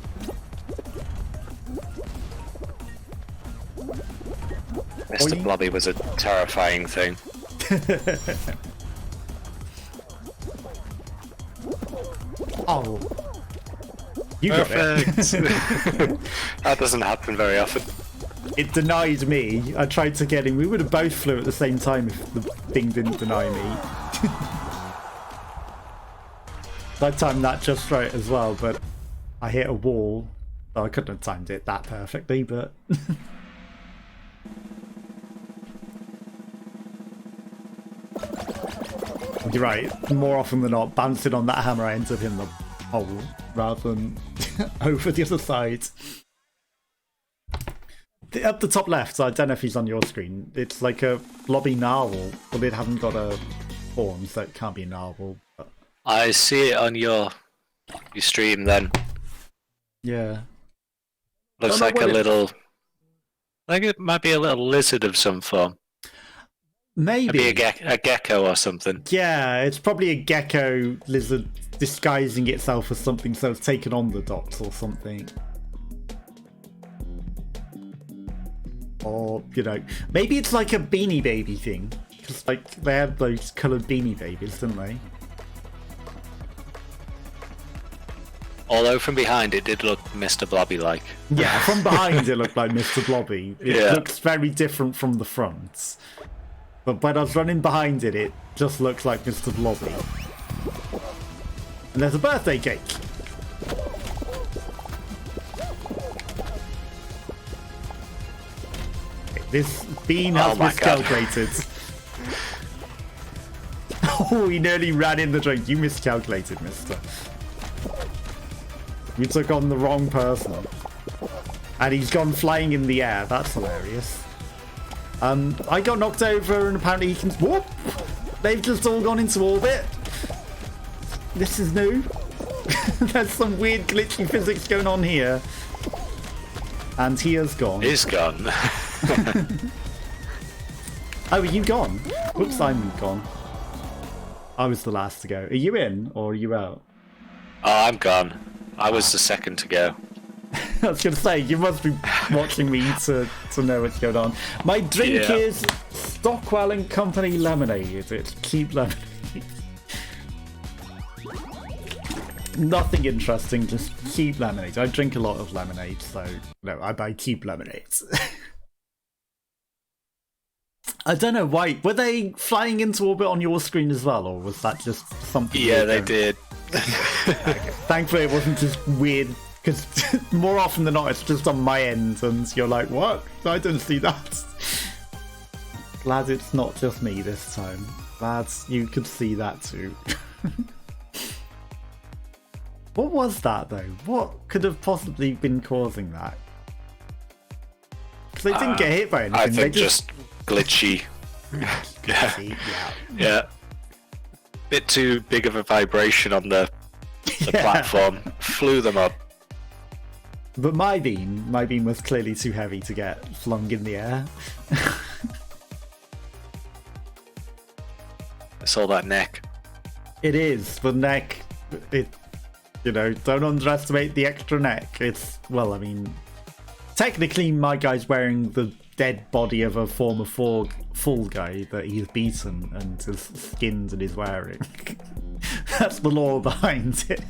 Mr. Blobby was a terrifying thing. Oh. You got it. That doesn't happen very often. It denied me. I tried to get him. We would have both flew at the same time if the thing didn't deny me. I timed that just right as well, but I hit a wall. Well, I couldn't have timed it that perfectly, but... You're right. More often than not, bouncing on that hammer, I end up in the hole rather than over the other side. Up the top left, so I don't know if he's on your screen. It's like a blobby narwhal, but it hasn't got a form, so it can't be a narwhal. But... I see it on your stream then. Yeah. Looks like a little... I think it might be a little lizard of some form. Maybe a gecko or something. Yeah, it's probably a gecko lizard disguising itself as something, so it's taken on the dots or something. Or, you know, maybe it's like a Beanie Baby thing. Because, like, they had those coloured Beanie Babies, didn't they? Although from behind it did look Mr. Blobby-like. Yeah, from behind it looked like Mr. Blobby. It looks very different from the front. But when I was running behind it, it just looks like Mr. Blobby. And there's a birthday cake. This bean has miscalculated. Oh, he nearly ran in the drink. You miscalculated, mister. You took on the wrong person. And he's gone flying in the air. That's hilarious. I got knocked over and apparently he can... Whoop! They've just all gone into orbit. This is new. There's some weird glitchy physics going on here. And he has gone. He's gone. Oh, are you gone? Whoops, I'm gone. I was the last to go. Are you in or are you out? Oh, I'm gone. I was the second to go. I was going to say, you must be watching me to know what's going on. My drink is Stockwell and Company lemonade. It's cheap lemonade. Nothing interesting, just cheap lemonade. I drink a lot of lemonade, so no, I buy cheap lemonades. I don't know why. Were they flying into orbit on your screen as well, or was that just something? Yeah, they did. Okay. Thankfully, it wasn't just weird, because more often than not, it's just on my end, and you're like, what? I didn't see that. Glad it's not just me this time. Glad you could see that too. What was that, though? What could have possibly been causing that? Because they didn't get hit by anything. I think they just glitchy. Yeah. Bit too big of a vibration on the platform. Flew them up. But my beam was clearly too heavy to get flung in the air. I saw that neck. It is. The neck, don't underestimate the extra neck. It's, well, I mean, technically my guy's wearing the dead body of a former Fall Guy that he's beaten and has skinned and is wearing. That's the lore behind it.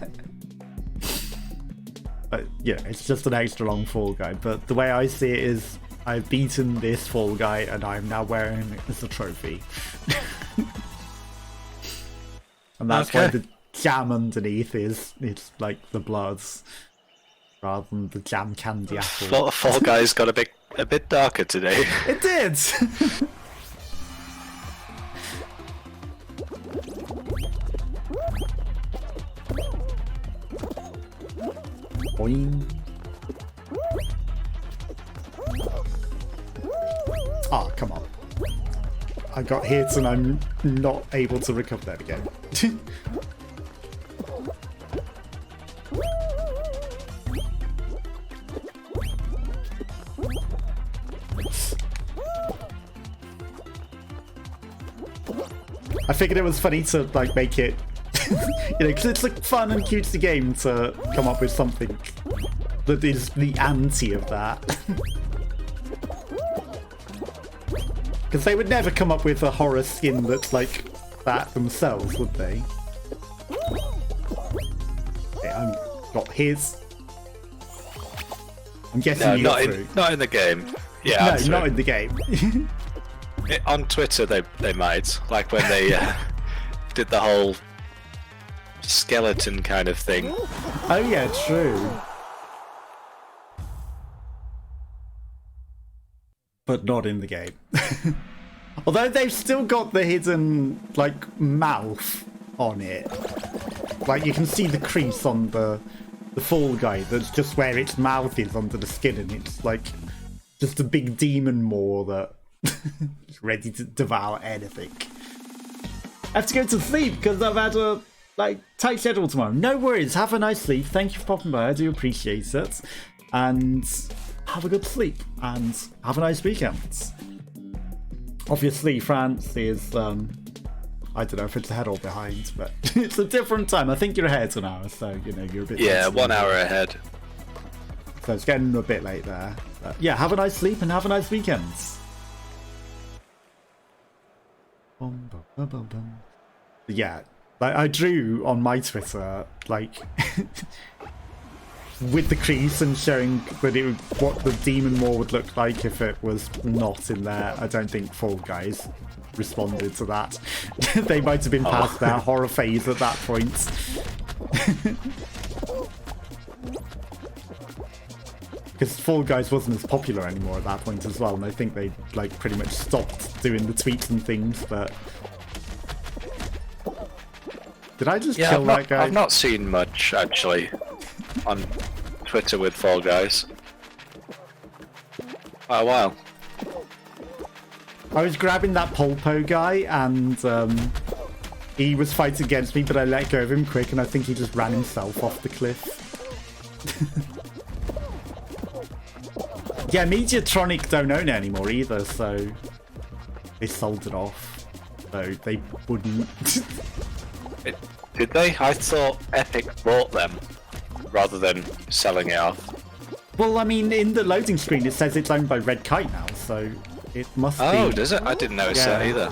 But, it's just an extra long Fall Guy. But the way I see it is, I've beaten this Fall Guy and I'm now wearing it as a trophy. And that's why the jam underneath is it's like the bloods rather than the jam candy apple. Fall Guys got a bit darker today. It did. Boing. Oh, come on. I got hit and I'm not able to recover. There we go. I figured it was funny to like make it, because it's like fun and cutesy game to come up with something that is the anti of that. Because they would never come up with a horror skin that's like that themselves, would they? Okay, I got his. I'm guessing not in the game. Yeah, no, not in the game. On Twitter, they might, like when they did the whole skeleton kind of thing. Oh yeah, true. But not in the game. Although they've still got the hidden like mouth on it. Like you can see the crease on the Fall Guy. That's just where its mouth is under the skin, and it's like just a big demon maw that is ready to devour anything. I have to go to sleep because I've had a tight schedule tomorrow. No worries. Have a nice sleep. Thank you for popping by. I do appreciate it. And have a good sleep and have a nice weekend. Obviously, France is, I don't know if it's ahead or behind, but it's a different time. I think you're ahead an hour, so, you're a bit... Yeah, 1 hour ahead. So it's getting a bit late there. But yeah, have a nice sleep and have a nice weekend. Yeah, I drew on my Twitter, with the crease and showing what the demon maw would look like if it was not in there. I don't think Fall Guys responded to that. They might have been past their horror phase at that point. Because Fall Guys wasn't as popular anymore at that point as well, and I think they pretty much stopped doing the tweets and things. But did I just kill that guy? I've not seen much actually on Twitter with Fall Guys. Oh wow. I was grabbing that Polpo guy and he was fighting against me, but I let go of him quick and I think he just ran himself off the cliff. Yeah, Mediatronic don't own it anymore either, so they sold it off. So they wouldn't. Did they? I thought Epic bought them. rather than selling it off. Well, I mean, in the loading screen it says it's owned by Red Kite now, so it must be... Oh, does it? I didn't notice that either.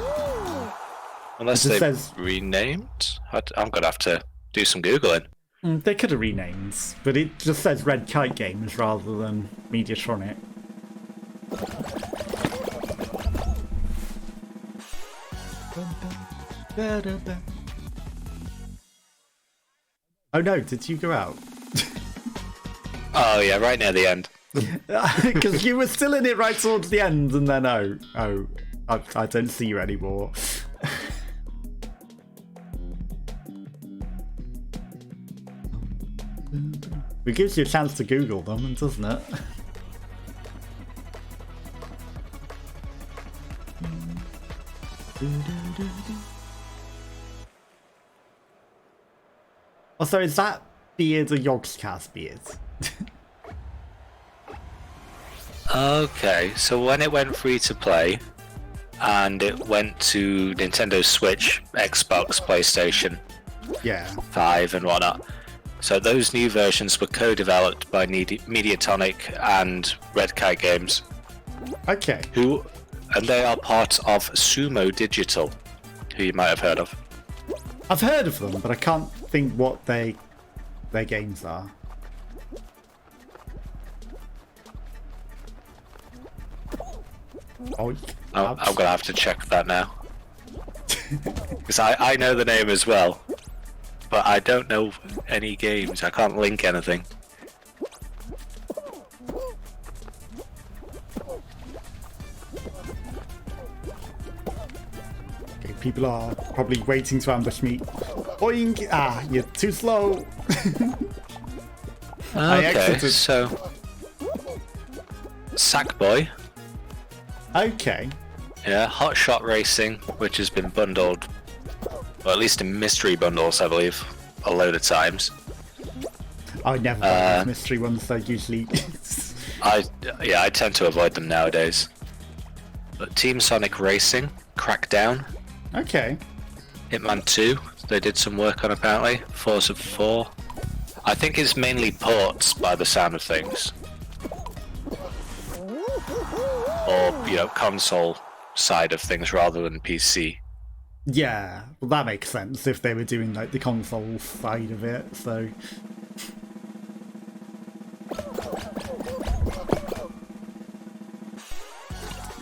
Unless they've renamed? I'm going to have to do some Googling. They could have renamed, but it just says Red Kite Games rather than Mediatronic. Oh no, did you go out? Oh yeah, right near the end. Because you were still in it right towards the end, and then I don't see you anymore. It gives you a chance to Google them, doesn't it? Oh, so is that beard a Yogscast beard? Okay, so when it went free to play, and it went to Nintendo Switch, Xbox, PlayStation 5 and whatnot, so those new versions were co-developed by Mediatonic and Red Kite Games. Okay. And they are part of Sumo Digital, who you might have heard of. I've heard of them, but I can't think what their games are. Oh, I'm gonna have to check that now. Because I know the name as well, but I don't know any games. I can't link anything. Okay, people are probably waiting to ambush me. Boing! Ah, you're too slow. Okay, so Sackboy. Okay. Yeah, Hot Shot Racing, which has been bundled, or at least in mystery bundles, I believe, a load of times. I never buy those mystery ones, though, usually. I tend to avoid them nowadays. But Team Sonic Racing, Crackdown. Okay. Hitman 2, they did some work on apparently. Forza 4. I think it's mainly ports by the sound of things. Or, console side of things rather than PC. Yeah, well, that makes sense if they were doing like the console side of it, so.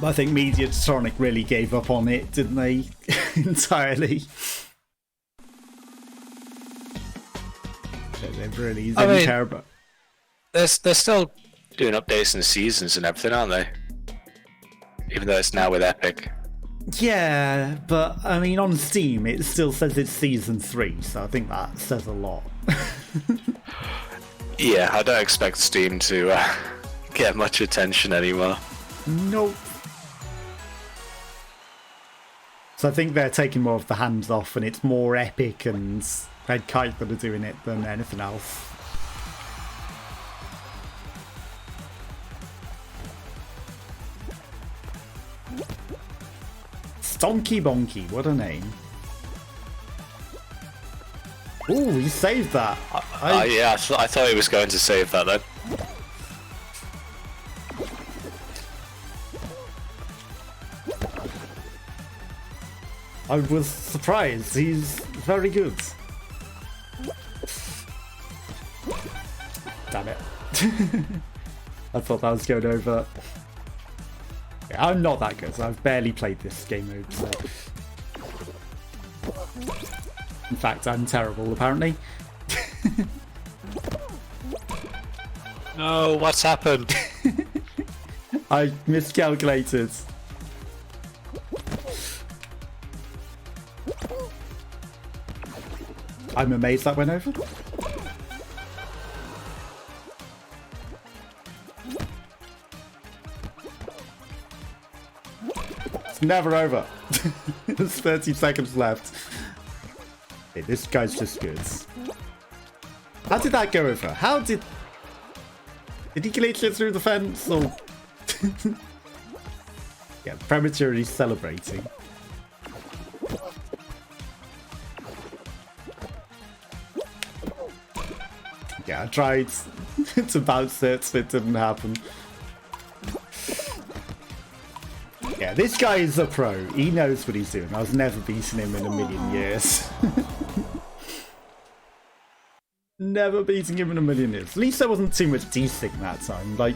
I think Mediatronic really gave up on it, didn't they? Entirely. They really didn't care about. They're still doing updates and seasons and everything, aren't they? Even though it's now with Epic. Yeah, but I mean, on Steam it still says it's Season 3, so I think that says a lot. Yeah, I don't expect Steam to get much attention anymore. Nope. So I think they're taking more of the hands off, and it's more Epic and Red Kite that are doing it than anything else. Stonky Bonky, what a name. Ooh, he saved that. Yeah, I thought he was going to save that then. I was surprised. He's very good. Damn it. I thought that was going over. Yeah, I'm not that good. I've barely played this game mode, so. In fact, I'm terrible, apparently. No, what's happened? I miscalculated. I'm amazed that went over. It's never over. There's 30 seconds left. Okay, this guy's just good. How did that go over? How did he glitch it through the fence or? Yeah, prematurely celebrating. Yeah, I tried to bounce it, it didn't happen. Yeah, this guy is a pro. He knows what he's doing. I was never beating him in a million years. Never beating him in a million years. At least there wasn't too much desync that time. Like,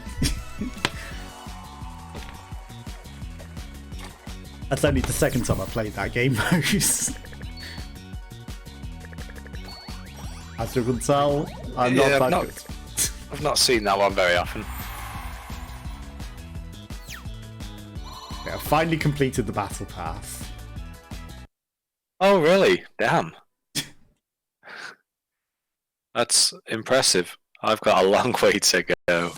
that's only the second time I played that game, Mose. As you can tell, I'm not that good. I've not seen that one very often. Yeah, I finally completed the battle pass. Oh, really? Damn. That's impressive. I've got a long way to go.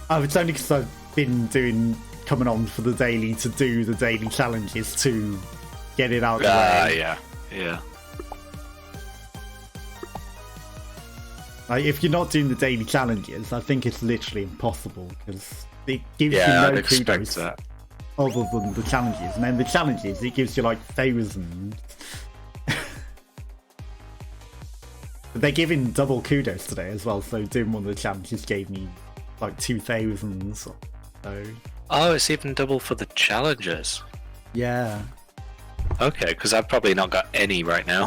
Oh, it's only because I've been coming on for the daily to do the daily challenges to get it out of the way. Yeah. Like, if you're not doing the daily challenges, I think it's literally impossible because it gives you no kudos other than the challenges, and then the challenges it gives you like thousands. They're giving double kudos today as well, so doing one of the challenges gave me like 2,000. So. Oh, it's even double for the challenges. Yeah. Okay, because I've probably not got any right now.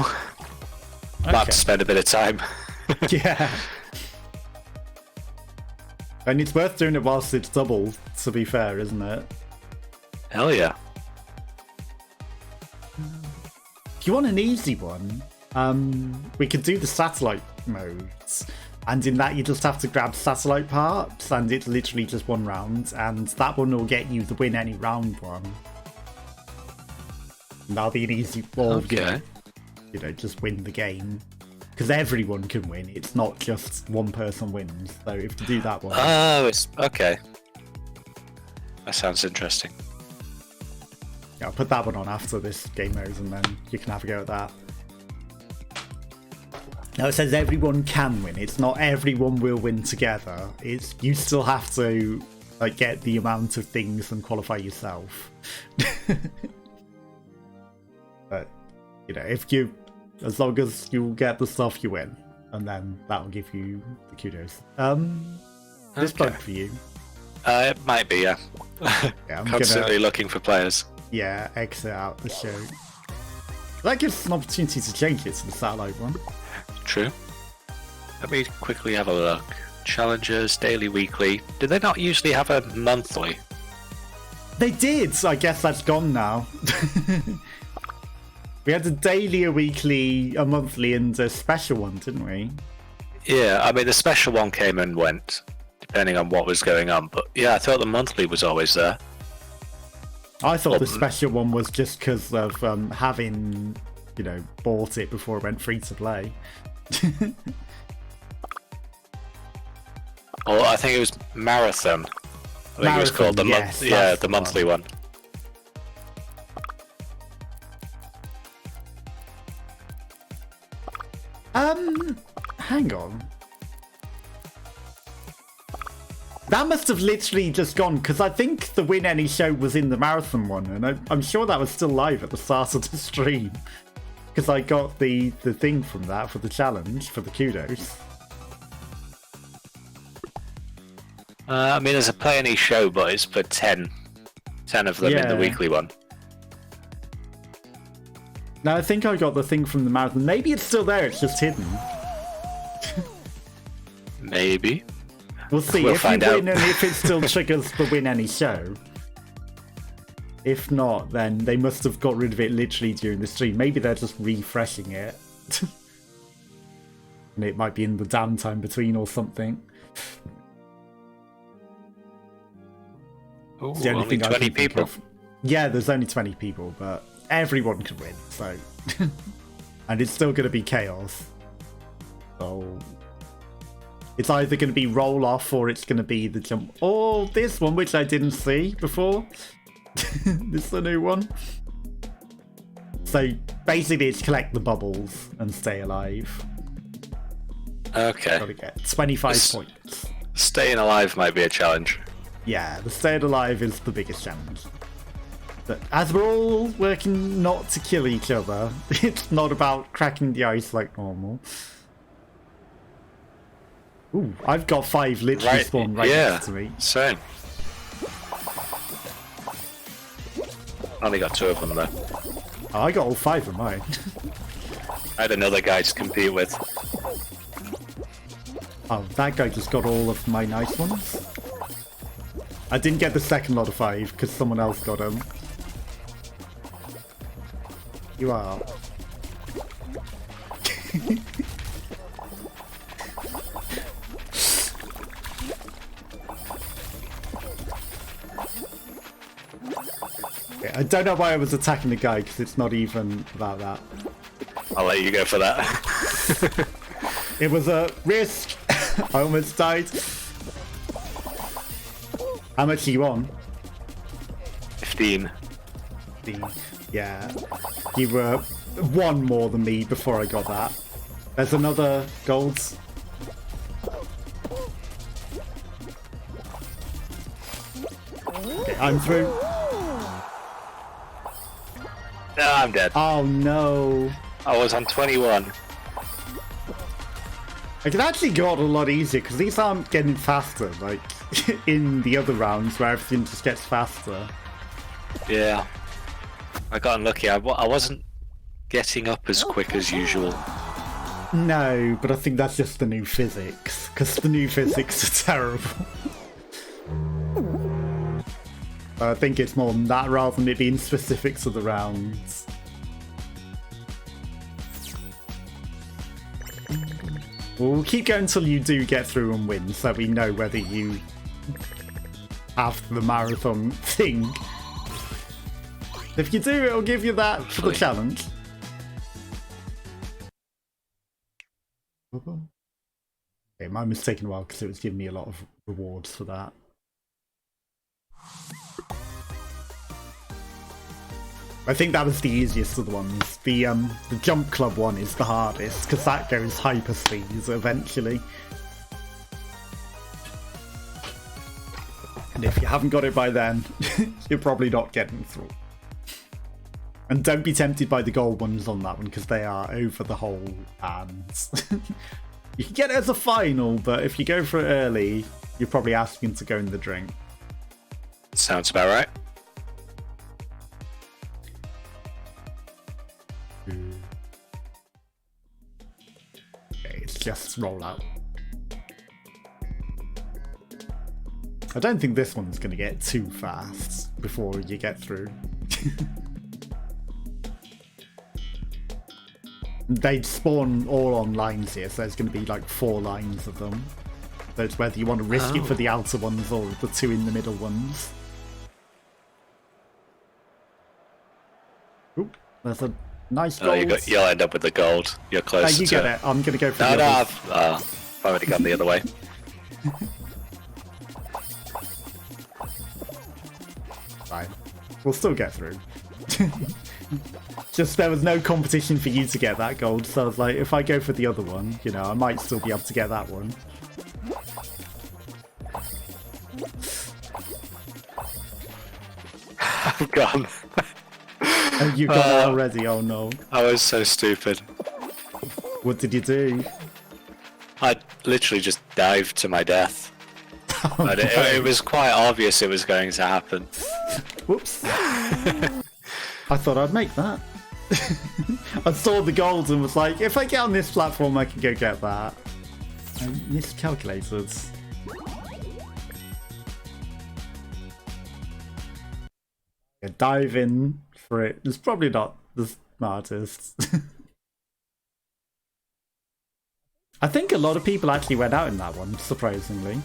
Might have to spend a bit of time. Yeah. And it's worth doing it whilst it's double, to be fair, isn't it? Hell yeah. If you want an easy one, we could do the satellite modes. And in that, you just have to grab satellite parts, and it's literally just one round. And that one will get you the win any round one. And that'll be an easy ball. Okay. You know, just win the game. Because everyone can win. It's not just one person wins. So if you do that one. Oh, it's okay. That sounds interesting. Yeah, I'll put that one on after this game mode, and then you can have a go at that. Now it says everyone can win. It's not everyone will win together. It's you still have to like get the amount of things and qualify yourself. But you know, as long as you get the stuff, you win, and then that will give you the kudos. This bug for you. It might be, yeah. Yeah, I'm constantly looking for players. Yeah, exit out the show. That gives us an opportunity to change it to the satellite one. True. Let me quickly have a look. Challenges, daily, weekly. Do they not usually have a monthly? They did! I guess that's gone now. We had a daily, a weekly, a monthly, and a special one, didn't we? Yeah, I mean, the special one came and went, depending on what was going on. But yeah, I thought the monthly was always there. I thought the special one was just because of having, you know, bought it before it went free to play. Oh, I think it was Marathon. I think it was called the the monthly one. Hang on. That must have literally just gone, because I think the Win Any show was in the Marathon one, and I'm sure that was still live at the start of the stream. Because I got the thing from that for the challenge, for the kudos. I mean, there's a Play Any show, but it's for 10 of them in the weekly one. No, I think I got the thing from the Marathon. Maybe it's still there, it's just hidden. Maybe. We'll see. We'll if find you out. win and if it still triggers the Win Any show. If not, then they must have got rid of it literally during the stream. Maybe they're just refreshing it. And it might be in the downtime between or something. Ooh, only 20 people. Yeah, there's only 20 people, but everyone can win, so... And it's still going to be chaos. So... It's either going to be roll off or it's going to be the jump. Or this one, which I didn't see before. This is the new one. So basically it's collect the bubbles and stay alive. Okay. Gotta get 25 points. Staying alive might be a challenge. Yeah, the staying alive is the biggest challenge. But as we're all working not to kill each other, it's not about cracking the ice like normal. Ooh, I've got 5 literally spawned right next to me. Same. Only got 2 of them though. Oh, I got all 5 of mine. I had another guy to compete with. Oh, that guy just got all of my nice ones. I didn't get the second lot of 5 because someone else got them. You are. Okay, I don't know why I was attacking the guy because it's not even about that. I'll let you go for that. It was a risk. I almost died. How much are you on? 15. 15. Yeah. You were 1 more than me before I got that. There's another gold. Okay, I'm through. No, I'm dead. Oh no. I was on 21. It actually got a lot easier because these aren't getting faster like in the other rounds where everything just gets faster. Yeah. I got unlucky. I wasn't getting up as quick as usual. No, but I think that's just the new physics because the new physics are terrible. I think it's more than that rather than it being specifics of the rounds. We'll keep going until you do get through and win, so we know whether you have the marathon thing. If you do, it'll give you that for the challenge. Okay, mine was taking a while because it was giving me a lot of rewards for that. I think that was the easiest of the ones. The jump club one is the hardest because that goes hyperspeed eventually. And if you haven't got it by then, you're probably not getting through. And don't be tempted by the gold ones on that one because they are over the hole and you can get it as a final, but if you go for it early, you're probably asking to go in the drink. Sounds about right. Okay, it's just roll out. I don't think this one's going to get too fast before you get through. They spawn all on lines here, so there's going to be like 4 lines of them. So it's whether you want to risk it for the outer ones or the 2 in the middle ones. Oop, there's a nice gold. Oh, you'll end up with the gold. You're close to you get it. I'm going to go for the others. I've already gone the other way. Fine. We'll still get through. Just there was no competition for you to get that gold, so I was like, if I go for the other one, you know, I might still be able to get that one. I've gone. Oh, you got that already? Oh no. I was so stupid. What did you do? I literally just dived to my death. Oh, But no. it was quite obvious it was going to happen. Whoops. I thought I'd make that. I saw the gold and was like, if I get on this platform, I can go get that. I miscalculated. Yeah, dive in for it. It's probably not the smartest. I think a lot of people actually went out in that one, surprisingly.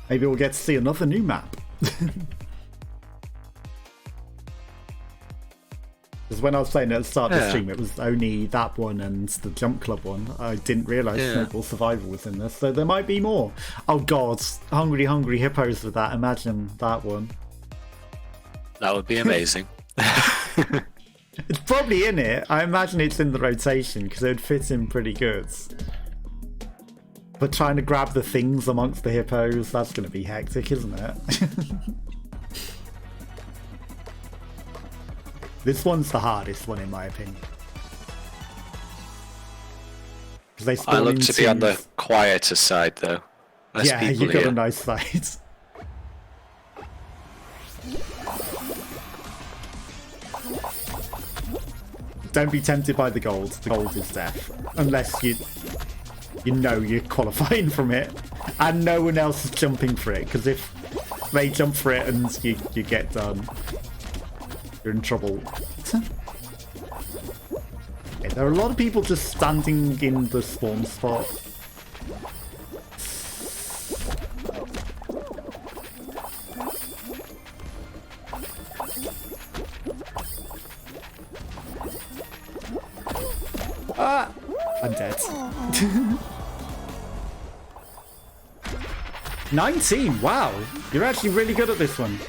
Maybe we'll get to see another new map. Because when I was playing it at the start of the stream, it was only that one and the Jump Club one. I didn't realise Snowball Survival was in this, so there might be more. Oh god, Hungry Hungry Hippos with that, imagine that one. That would be amazing. It's probably in it. I imagine it's in the rotation because it would fit in pretty good. But trying to grab the things amongst the hippos, that's going to be hectic, isn't it? This one's the hardest one, in my opinion. They I look to be on the quieter side, though. Less yeah, you got a nice side. Don't be tempted by the gold. The gold is death. Unless you know you're qualifying from it. And no one else is jumping for it. Because if they jump for it and you get done, you're in trouble. Okay, there are a lot of people just standing in the spawn spot. Ah! I'm dead. 19! Wow! You're actually really good at this one.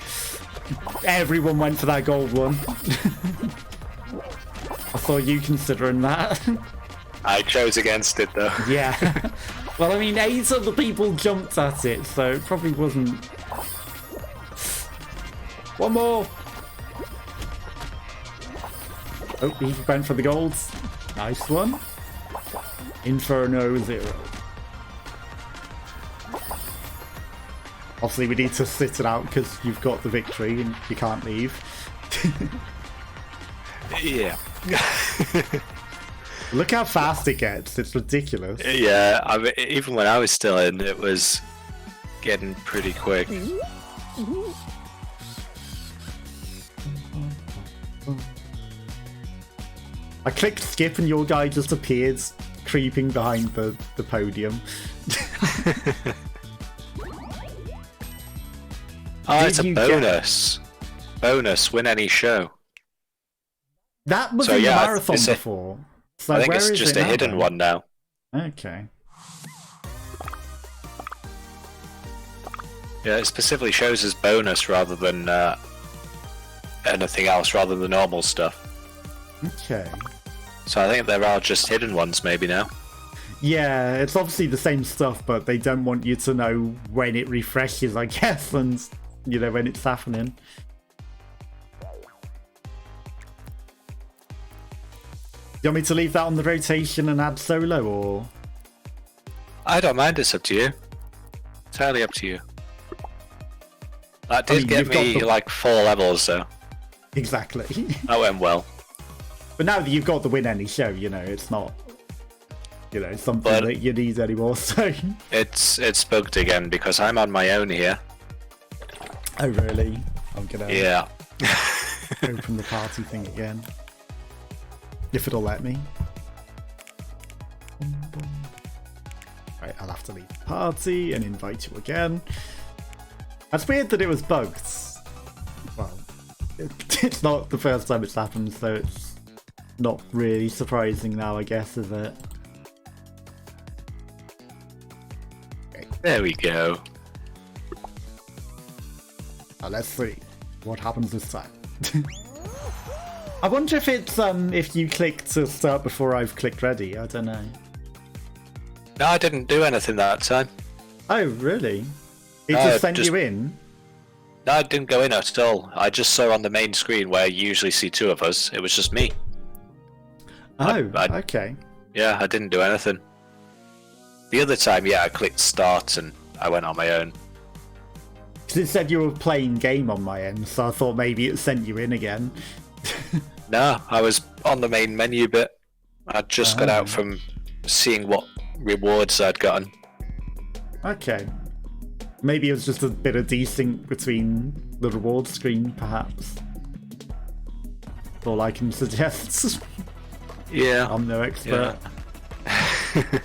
Everyone went for that gold one. I saw you considering that. I chose against it, though. Yeah. Well, I mean, 8 other people jumped at it, so it probably wasn't... One more! Oh, he went for the golds. Nice one. Inferno 0. Obviously, we need to sit it out because you've got the victory and you can't leave. Yeah. Look how fast it gets. It's ridiculous. Yeah, I mean, even when I was still in, it was getting pretty quick. I clicked skip and your guy just appeared creeping behind the podium. Oh, it's a bonus. Bonus, win any show. That was in the marathon before. So I think it's just a hidden one now. Okay. Yeah, it specifically shows as bonus rather than anything else, rather than the normal stuff. Okay. So I think there are just hidden ones maybe now. Yeah, it's obviously the same stuff, but they don't want you to know when it refreshes, I guess, and, you know, when it's happening. You want me to leave that on the rotation and add solo, or...? I don't mind, it's up to you. Entirely up to you. That did get me, like, 4 levels, though. Exactly. That went well. But now that you've got the win any show, you know, it's not, you know, something that you need anymore, so... It's bugged again, because I'm on my own here. Oh, really? I'm gonna... Yeah. open the party thing again. If it'll let me. Right, I'll have to leave the party and invite you again. That's weird that it was bugged. Well, it's not the first time it's happened, so it's not really surprising now, I guess, is it? Okay. There we go. Now let's see what happens this time. I wonder if it's if you click to start before I've clicked ready. I don't know. No, I didn't do anything that time. Oh, really? It just sent you in? No, I didn't go in at all. I just saw on the main screen where you usually see 2 of us. It was just me. Oh, okay. Yeah, I didn't do anything. The other time, yeah, I clicked start and I went on my own. Because it said you were playing game on my end, so I thought maybe it sent you in again. No, I was on the main menu bit. I'd just got out from seeing what rewards I'd gotten. Okay. Maybe it was just a bit of desync between the reward screen, perhaps. That's all I can suggest. Yeah. I'm no expert. Yeah.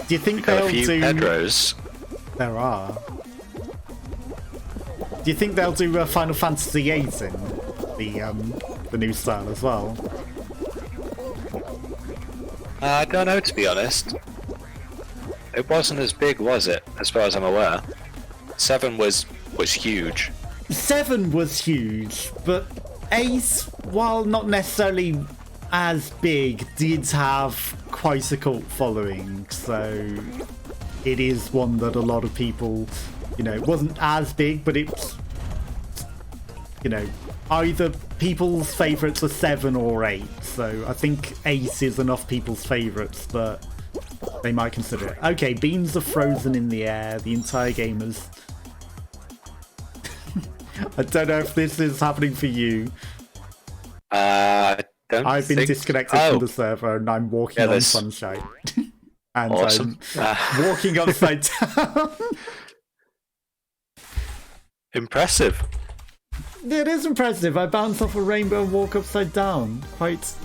Do you think they'll do... Pedros. There are. Do you think they'll do Final Fantasy VIII in the new style as well? I don't know, to be honest. It wasn't as big, was it? As far as I'm aware. 7 was huge. 7 was huge, but Ace, while not necessarily as big, did have quite a cult following, so it is one that a lot of people, you know, it wasn't as big, but it's, you know, either people's favourites are 7 or 8, so I think Ace is enough people's favourites that they might consider it. Okay, beams are frozen in the air, the entire game is... I don't know if this is happening for you. I've been disconnected from the server and I'm walking on sunshine. And awesome. I'm walking upside down. Impressive. It is impressive. I bounce off a rainbow and walk upside down. Quite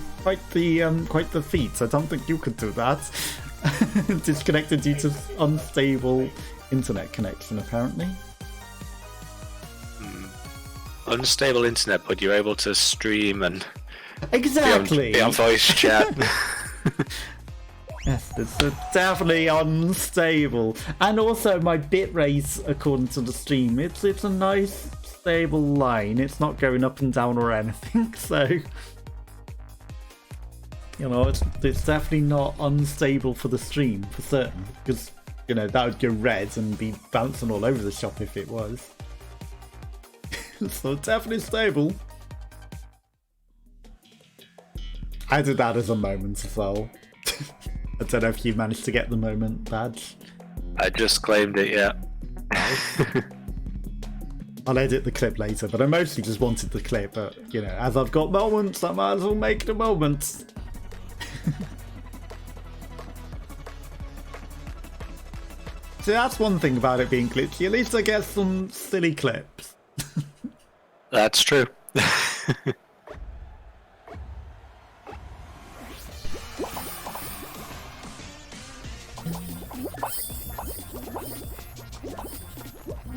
the feat. I don't think you could do that. Disconnected due to unstable internet connection, apparently. Unstable internet, but you're able to stream and exactly be on voice chat. Yes, it's definitely unstable. And also my bitrate, according to the stream, it's a nice stable line. It's not going up and down or anything, so you know, it's definitely not unstable for the stream for certain, because you know that would go red and be bouncing all over the shop if it was. So definitely stable. I did that as a moment as well. I don't know if you managed to get the moment badge. I just claimed it, yeah. I'll edit the clip later, but I mostly just wanted the clip, but you know, as I've got moments, I might as well make the moments. So that's one thing about it being glitchy, at least I get some silly clips. That's true.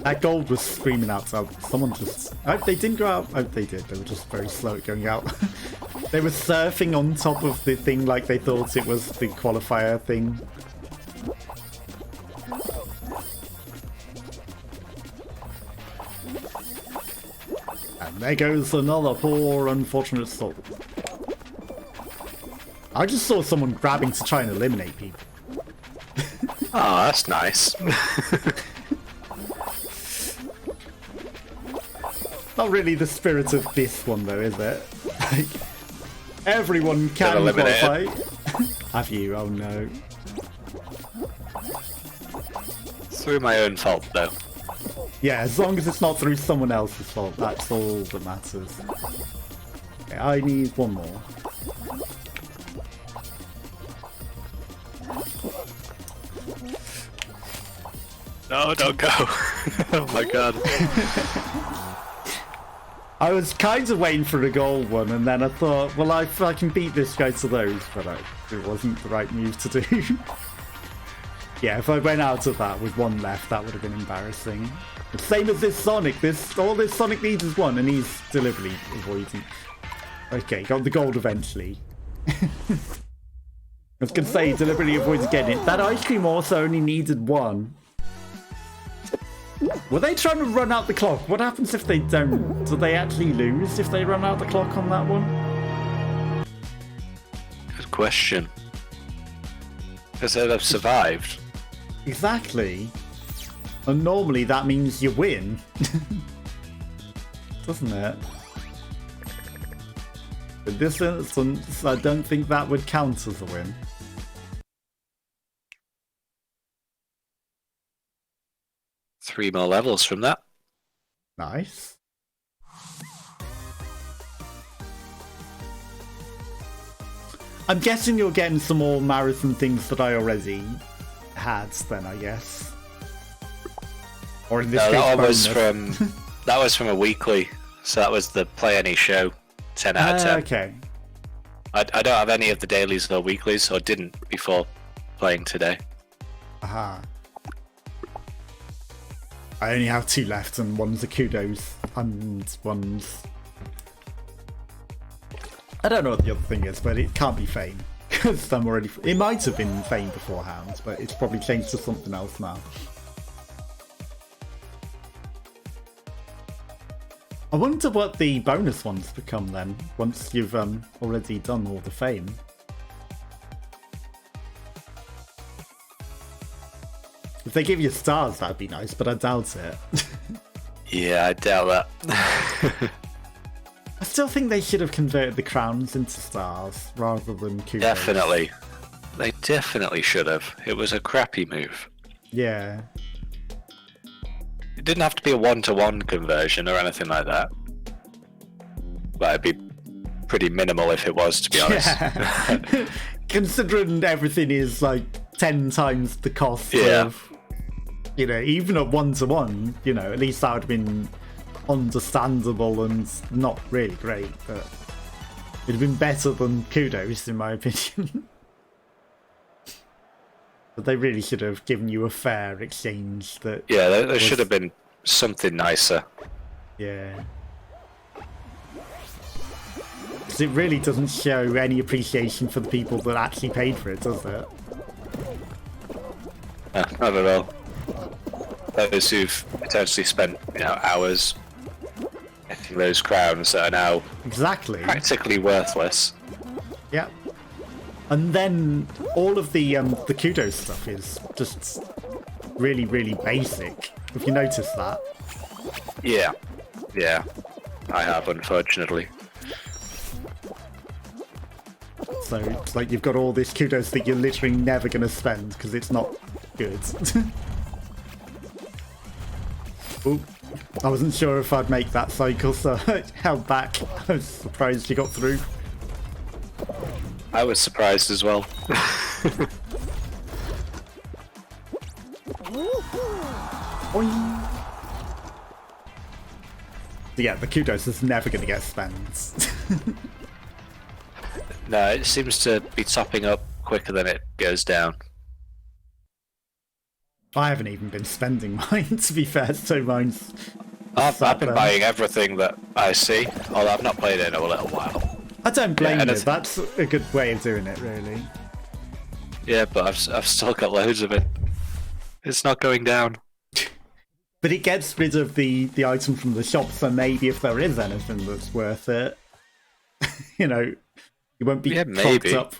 That gold was screaming out, so someone just... Oh, they didn't go out. Oh, they did. They were just very slow at going out. They were surfing on top of the thing like they thought it was the qualifier thing. And there goes another poor, unfortunate soul. I just saw someone grabbing to try and eliminate people. Oh, that's nice. Not really the spirit of this one, though, is it? Like, everyone can qualify. Have you? Oh no. Through my own fault, though. Yeah, as long as it's not through someone else's fault, that's all that matters. Okay, I need one more. No, don't go. Oh my god. I was kind of waiting for the gold one, and then I thought, well, I can beat this guy to those, but it wasn't the right move to do. Yeah, if I went out of that with one left, that would have been embarrassing. The same as this Sonic. All this Sonic needs is one, and he's deliberately avoiding. Okay, got the gold eventually. I was going to say, he deliberately avoids getting it. That ice cream also only needed one. Were they trying to run out the clock? What happens if they don't? Do they actually lose if they run out the clock on that one? Good question. Because they'd have survived. Exactly. And normally that means you win. Doesn't it? In this instance, I don't think that would count as a win. Three more levels from that. Nice. I'm guessing you're getting some more marathon things that I already had then, I guess. Or in this case, that was from a weekly, so that was the Play Any Show 10 out of 10. Okay. I don't have any of the dailies or weeklies, or didn't before playing today. Aha. I only have 2 left, and one's a kudos, and one's... I don't know what the other thing is, but it can't be Fame. Because I'm already... It might have been Fame beforehand, but it's probably changed to something else now. I wonder what the bonus ones become then, once you've already done all the fame. If they give you stars, that'd be nice, but I doubt it. Yeah, I doubt that. I still think they should have converted the crowns into stars rather than kudos. Definitely. They definitely should have. It was a crappy move. Yeah. It didn't have to be a one-to-one conversion or anything like that. But it'd be pretty minimal if it was, to be honest. Yeah. Considering everything is like 10 times the cost of, you know, even a one-to-one, you know, at least that would have been understandable and not really great, but it'd have been better than kudos, in my opinion. But they really should have given you a fair exchange. That there should have been something nicer. Yeah. Because it really doesn't show any appreciation for the people that actually paid for it, does it? Not at all. Those who've potentially spent, hours getting those crowns that are now practically worthless. Yep. And then all of the kudos stuff is just really, really basic. If you notice that. Yeah, I have, unfortunately. So it's like you've got all this kudos that you're literally never going to spend because it's not good. Ooh, I wasn't sure if I'd make that cycle, so I held back. I was surprised you got through. I was surprised as well. Yeah, the kudos is never going to get spent. No, it seems to be topping up quicker than it goes down. I haven't even been spending mine, to be fair, so mine's... I've been buying everything that I see, although I've not played it in a little while. I don't blame you, that's a good way of doing it, really. Yeah, but I've still got loads of it. It's not going down. But it gets rid of the item from the shop, so maybe if there is anything that's worth it, you know, you won't be clogged up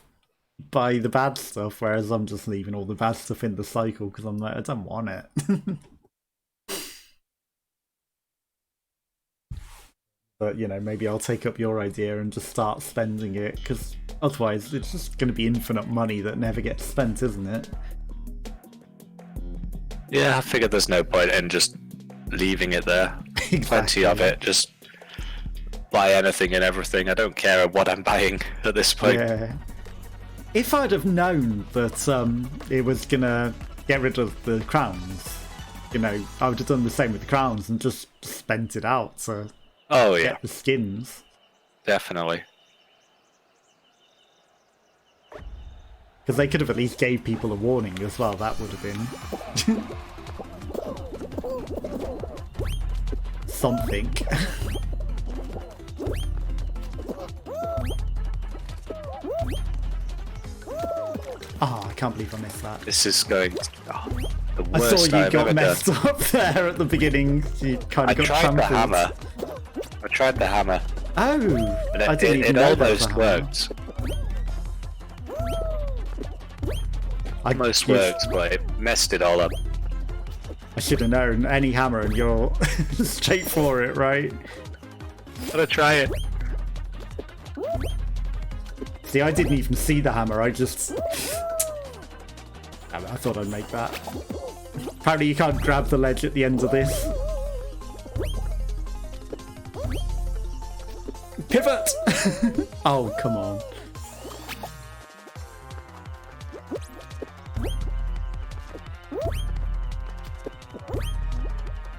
by the bad stuff, whereas I'm just leaving all the bad stuff in the cycle because I'm like, I don't want it. But, you know, maybe I'll take up your idea and just start spending it, because otherwise it's just going to be infinite money that never gets spent, isn't it? Yeah, I figured there's no point in just leaving it there. Exactly. Plenty of it, just buy anything and everything. I don't care what I'm buying at this point. Yeah. If I'd have known that it was going to get rid of the crowns, you know, I would have done the same with the crowns and just spent it out to get the skins. Definitely. Because they could have at least gave people a warning as well, that would have been something. Oh, I can't believe I missed that. This is going the I worst saw you I've got ever messed done. up there at the beginning. You kind of got tried trampled. the hammer. I tried the hammer. Oh, And I didn't even it know there was a almost hammer. worked. Almost worked, but it messed it all up. I should have known. Any hammer and you're straight for it, right? Gotta try it. See, I didn't even see the hammer. I just... Damn it, I thought I'd make that. Apparently you can't grab the ledge at the end of this. Pivot! Oh, come on.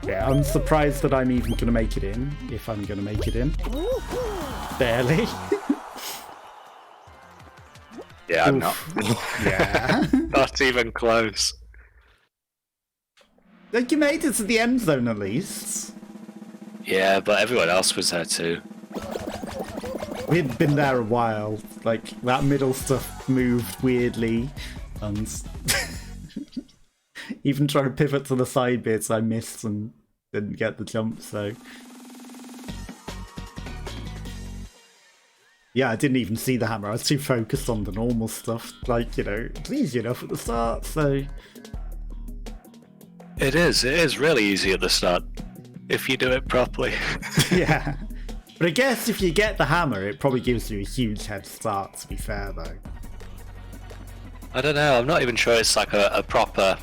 Yeah, I'm surprised that I'm even going to make it in, if I'm going to make it in. Barely. Yeah, I'm not. Yeah. Not even close. Like, you made it to the end zone at least. Yeah, but everyone else was there too. We'd been there a while. Like, that middle stuff moved weirdly. And even trying to pivot to the side bits, I missed and didn't get the jump, so... Yeah, I didn't even see the hammer. I was too focused on the normal stuff. Like, you know, it's easy enough at the start, so... It is really easy at the start, if you do it properly. Yeah. But I guess if you get the hammer, it probably gives you a huge head start, to be fair, though. I don't know, I'm not even sure it's like a proper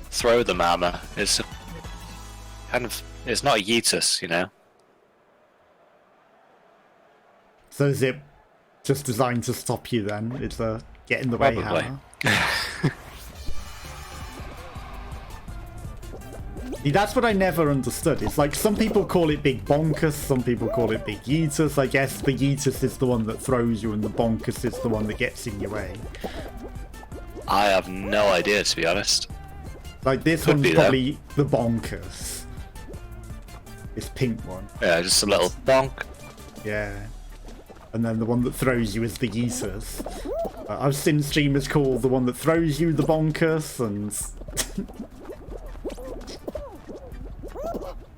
throw them hammer. It's a kind of... It's not a yeetus, you know? So is it just designed to stop you then? It's a get in the way hammer? See, that's what I never understood. It's like some people call it big bonkus, some people call it big yeetus. I guess the yeetus is the one that throws you and the bonkus is the one that gets in your way. I have no idea, to be honest. Like this one's probably the bonkers. This pink one. Yeah, just a little bonk. Yeah. And then the one that throws you is the yeetus. I've seen streamers call the one that throws you the bonkers, and...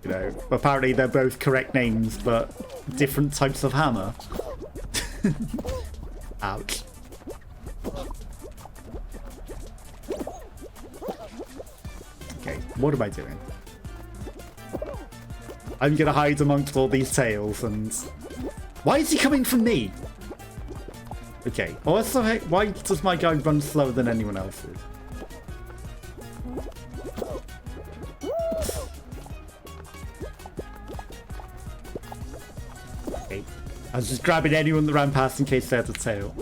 you know, apparently they're both correct names, but different types of hammer. Ouch. Okay, what am I doing? I'm gonna hide amongst all these tails and... Why is he coming from me? Okay, also, why does my guy run slower than anyone else's? Okay, I was just grabbing anyone that ran past in case they had a tail.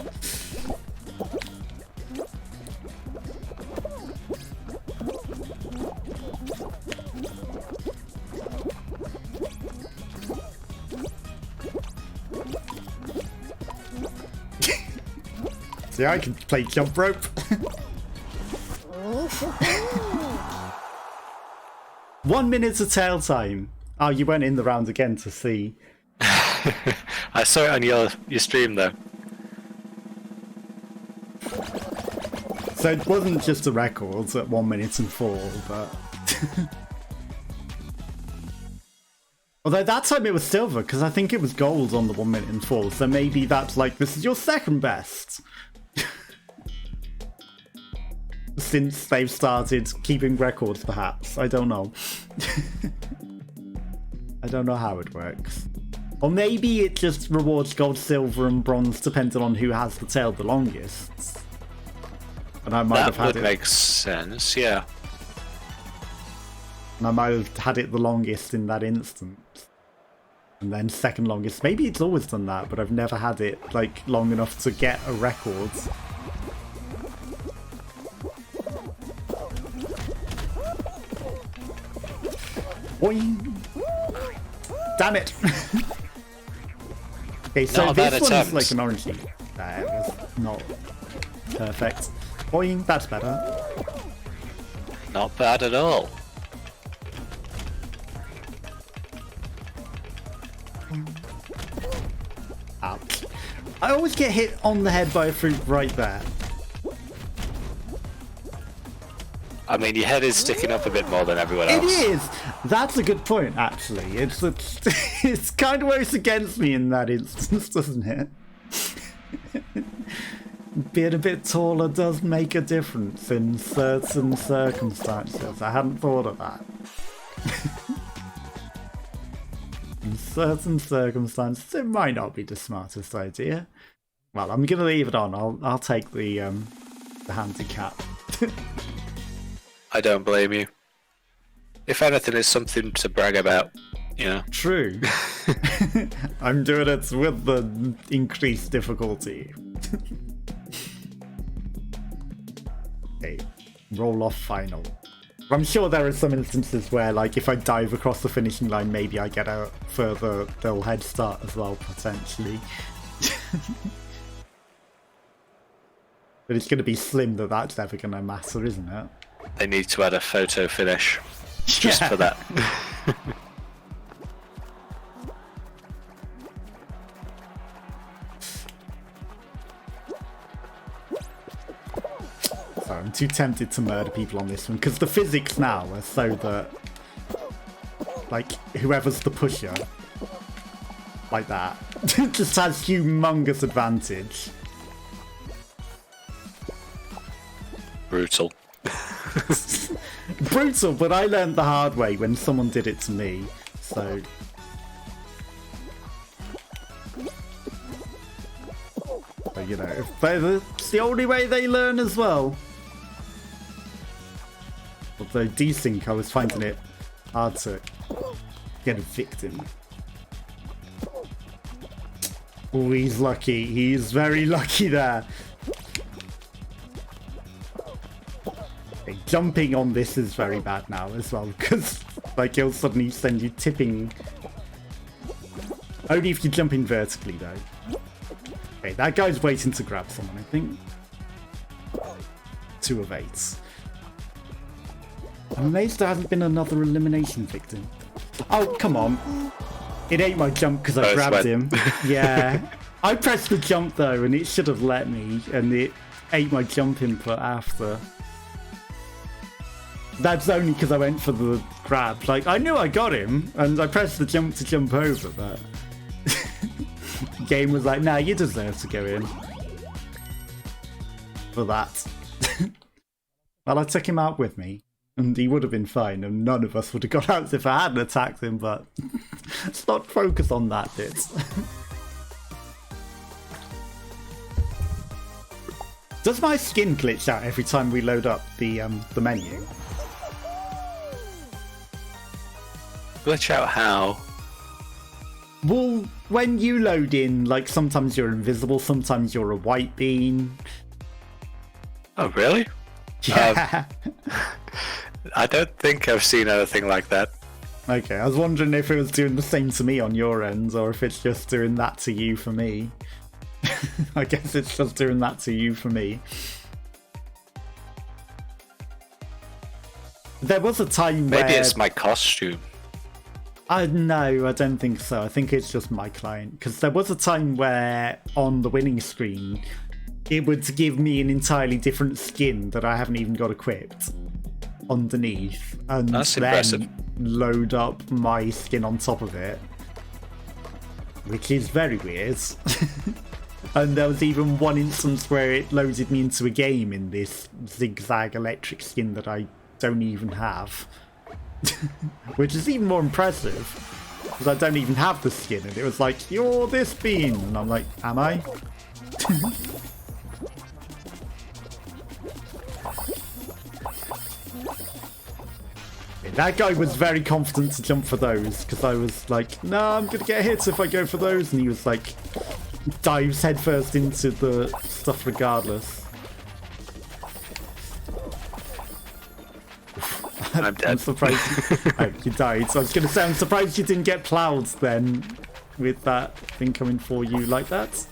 See, I can play jump rope. 1 minute of tail time. Oh, you went in the round again to see. I saw it on your stream though. So it wasn't just a record at 1 minute and 4, but... Although that time it was silver, because I think it was gold on the 1 minute and 4, so maybe that's like, this is your second best. Since they've started keeping records, perhaps. I don't know. I don't know how it works. Or maybe it just rewards gold, silver, and bronze depending on who has the tail the longest. And I might have had it. That would make sense, yeah. And I might have had it the longest in that instance. And then second longest. Maybe it's always done that, but I've never had it like long enough to get a record. Boing. Damn it! Okay, so this one's like an orangey. That was not perfect. Boing, that's better. Not bad at all. Ouch. I always get hit on the head by a fruit right there. I mean, your head is sticking up a bit more than everyone else. It is! That's a good point, actually. It's kind of works against me in that instance, doesn't it? Being a bit taller does make a difference in certain circumstances. I hadn't thought of that. In certain circumstances, it might not be the smartest idea. Well, I'm gonna leave it on. I'll take the handicap. I don't blame you. If anything, it's something to brag about, you know. True. I'm doing it with the increased difficulty. Okay, roll off final. I'm sure there are some instances where, like, if I dive across the finishing line, maybe I get a further little head start as well, potentially. But it's going to be slim that that's ever going to matter, isn't it? They need to add a photo finish just for that. So I'm too tempted to murder people on this one because the physics now are so that, like, whoever's the pusher, like that, Just has humongous advantage. Brutal. Brutal, but I learned the hard way when someone did it to me, so... But, you know, it's the only way they learn as well. Although desync, I was finding it hard to get a victim. Oh, he's lucky. He's very lucky there. Okay, jumping on this is very bad now as well, because like it'll suddenly send you tipping. Only if you're jumping vertically though. Okay, that guy's waiting to grab someone, I think. 2 of 8. I'm amazed there hasn't been another elimination victim. Oh, come on. It ate my jump because I grabbed him. Yeah. I pressed the jump though, and it should have let me, and it ate my jump input after. That's only because I went for the grab. Like, I knew I got him, and I pressed the jump to jump over, but... Game was like, nah, you deserve to go in. For that. Well, I took him out with me. And he would have been fine, and none of us would have got out if I hadn't attacked him, but let's not focus on that bit. Does my skin glitch out every time we load up the menu? Glitch out how? Well, when you load in, like, sometimes you're invisible, sometimes you're a white bean. Oh, really? Yeah. I don't think I've seen anything like that. Okay, I was wondering if it was doing the same to me on your end, or if it's just doing that to you for me. I guess it's just doing that to you for me. There was a time where... Maybe it's my costume. No, I don't think so. I think it's just my client. Because there was a time where on the winning screen, it would give me an entirely different skin that I haven't even got equipped underneath, and that's then impressive. Load up my skin on top of it, which is very weird. And there was even one instance where it loaded me into a game in this zigzag electric skin that I don't even have. Which is even more impressive, because I don't even have the skin, and it was like, you're this bean, and I'm like, am I? That guy was very confident to jump for those, because I was like, no, I'm going to get hit if I go for those, and he was like, dives headfirst into the stuff regardless. I'm dead. I'm surprised you died. So I was going to say, I'm surprised you didn't get ploughed then, with that thing coming for you like that.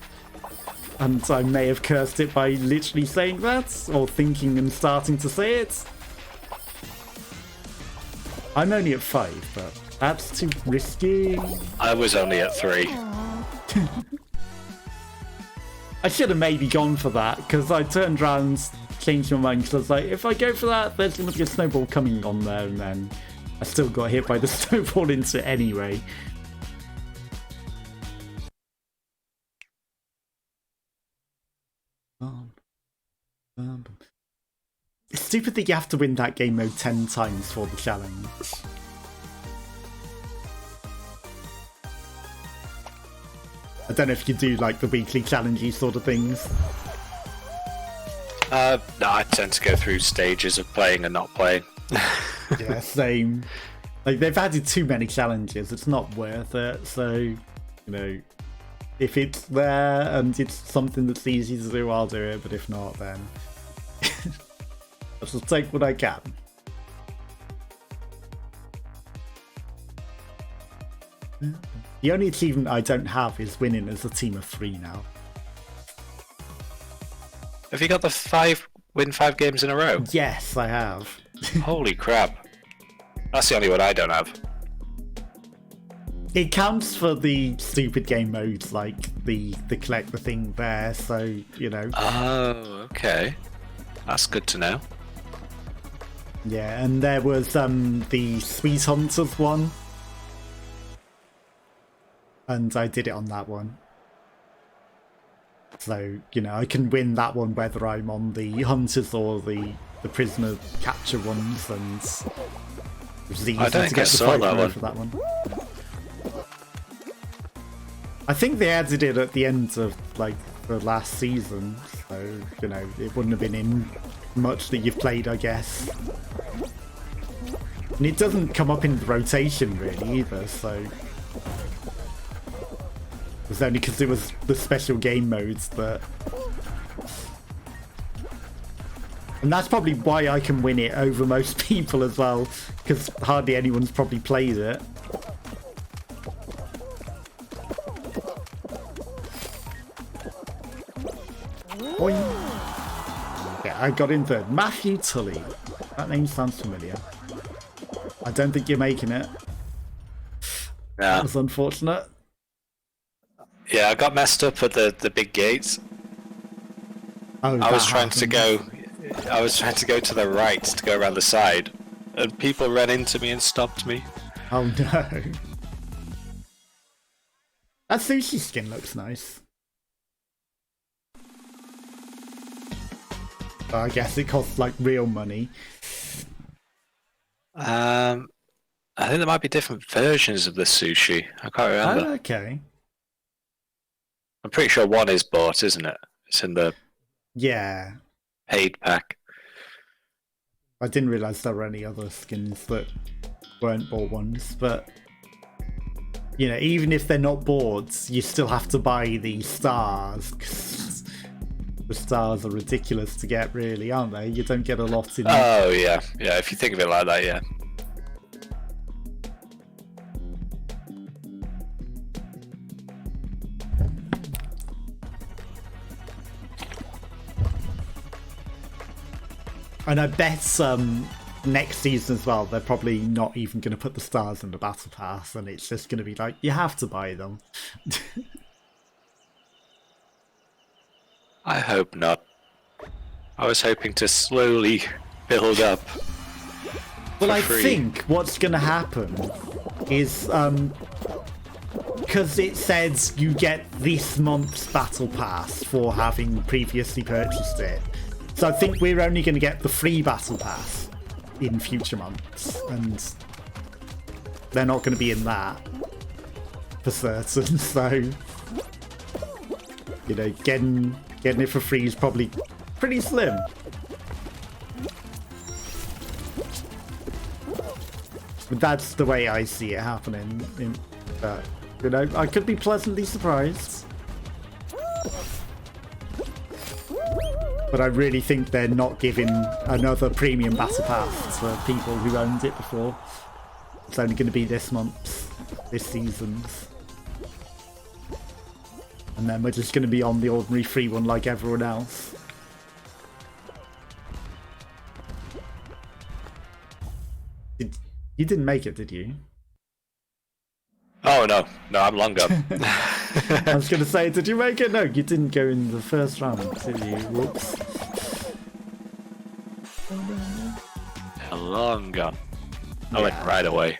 And I may have cursed it by literally saying that, or thinking and starting to say it. I'm only at 5, but that's too risky. I was only at 3. I should have maybe gone for that, because I turned around, changed my mind, because I was like, if I go for that, there's going to be a snowball coming on there, and then I still got hit by the snowball into it anyway. It's stupid that you have to win that game mode 10 times for the challenge. I don't know if you do like the weekly challengey sort of things. No, I tend to go through stages of playing and not playing. Yeah, same. Like, they've added too many challenges, it's not worth it, so, you know, if it's there and it's something that's easy to do, I'll do it, but if not, then I'll just take what I can. The only achievement I don't have is winning as a team of 3 now. Have you got the win 5 games in a row? Yes, I have. Holy crap. That's the only one I don't have. It counts for the stupid game modes, like the collect the thing there, so, you know. Oh, okay. That's good to know. Yeah, and there was the Sweet Hunters one. And I did it on that one. So, you know, I can win that one whether I'm on the hunters or the prisoner capture ones, and it's easy I don't to get the saw fight for that one. I think they added it at the end of like the last season, so you know it wouldn't have been in much that you've played, I guess. And it doesn't come up in the rotation really either, so it was only because it was the special game modes that. And that's probably why I can win it over most people as well, because hardly anyone's probably played it. Yeah, I got in third. Matthew Tully. That name sounds familiar. I don't think you're making it. Yeah. That was unfortunate. Yeah, I got messed up at the big gates. Oh, I was trying to go to the right to go around the side, and people ran into me and stopped me. Oh no. That sushi skin looks nice. I guess it costs like real money. I think there might be different versions of the sushi. I can't remember. Oh, okay. I'm pretty sure one is bought, isn't it? It's in the paid pack. I didn't realise there were any other skins that weren't bought ones, but you know, even if they're not bought, you still have to buy the stars. 'Cause the stars are ridiculous to get, really, aren't they? You don't get a lot in. Oh yeah, yeah. If you think of it like that, yeah. And I bet next season as well, they're probably not even going to put the stars in the battle pass, and it's just going to be like, you have to buy them. I hope not. I was hoping to slowly build up. Well, I think what's going to happen is, because it says you get this month's battle pass for having previously purchased it. So I think we're only going to get the free battle pass in future months, and they're not going to be in that for certain. So, you know, getting it for free is probably pretty slim. But that's the way I see it happening. You know, I could be pleasantly surprised. But I really think they're not giving another premium battle pass for people who owned it before. It's only going to be this season's. And then we're just going to be on the ordinary free one like everyone else. You didn't make it, did you? Oh no, I'm long gone. I was going to say, did you make it? No, you didn't go in the first round, did you? Whoops. Long gone. I went right away.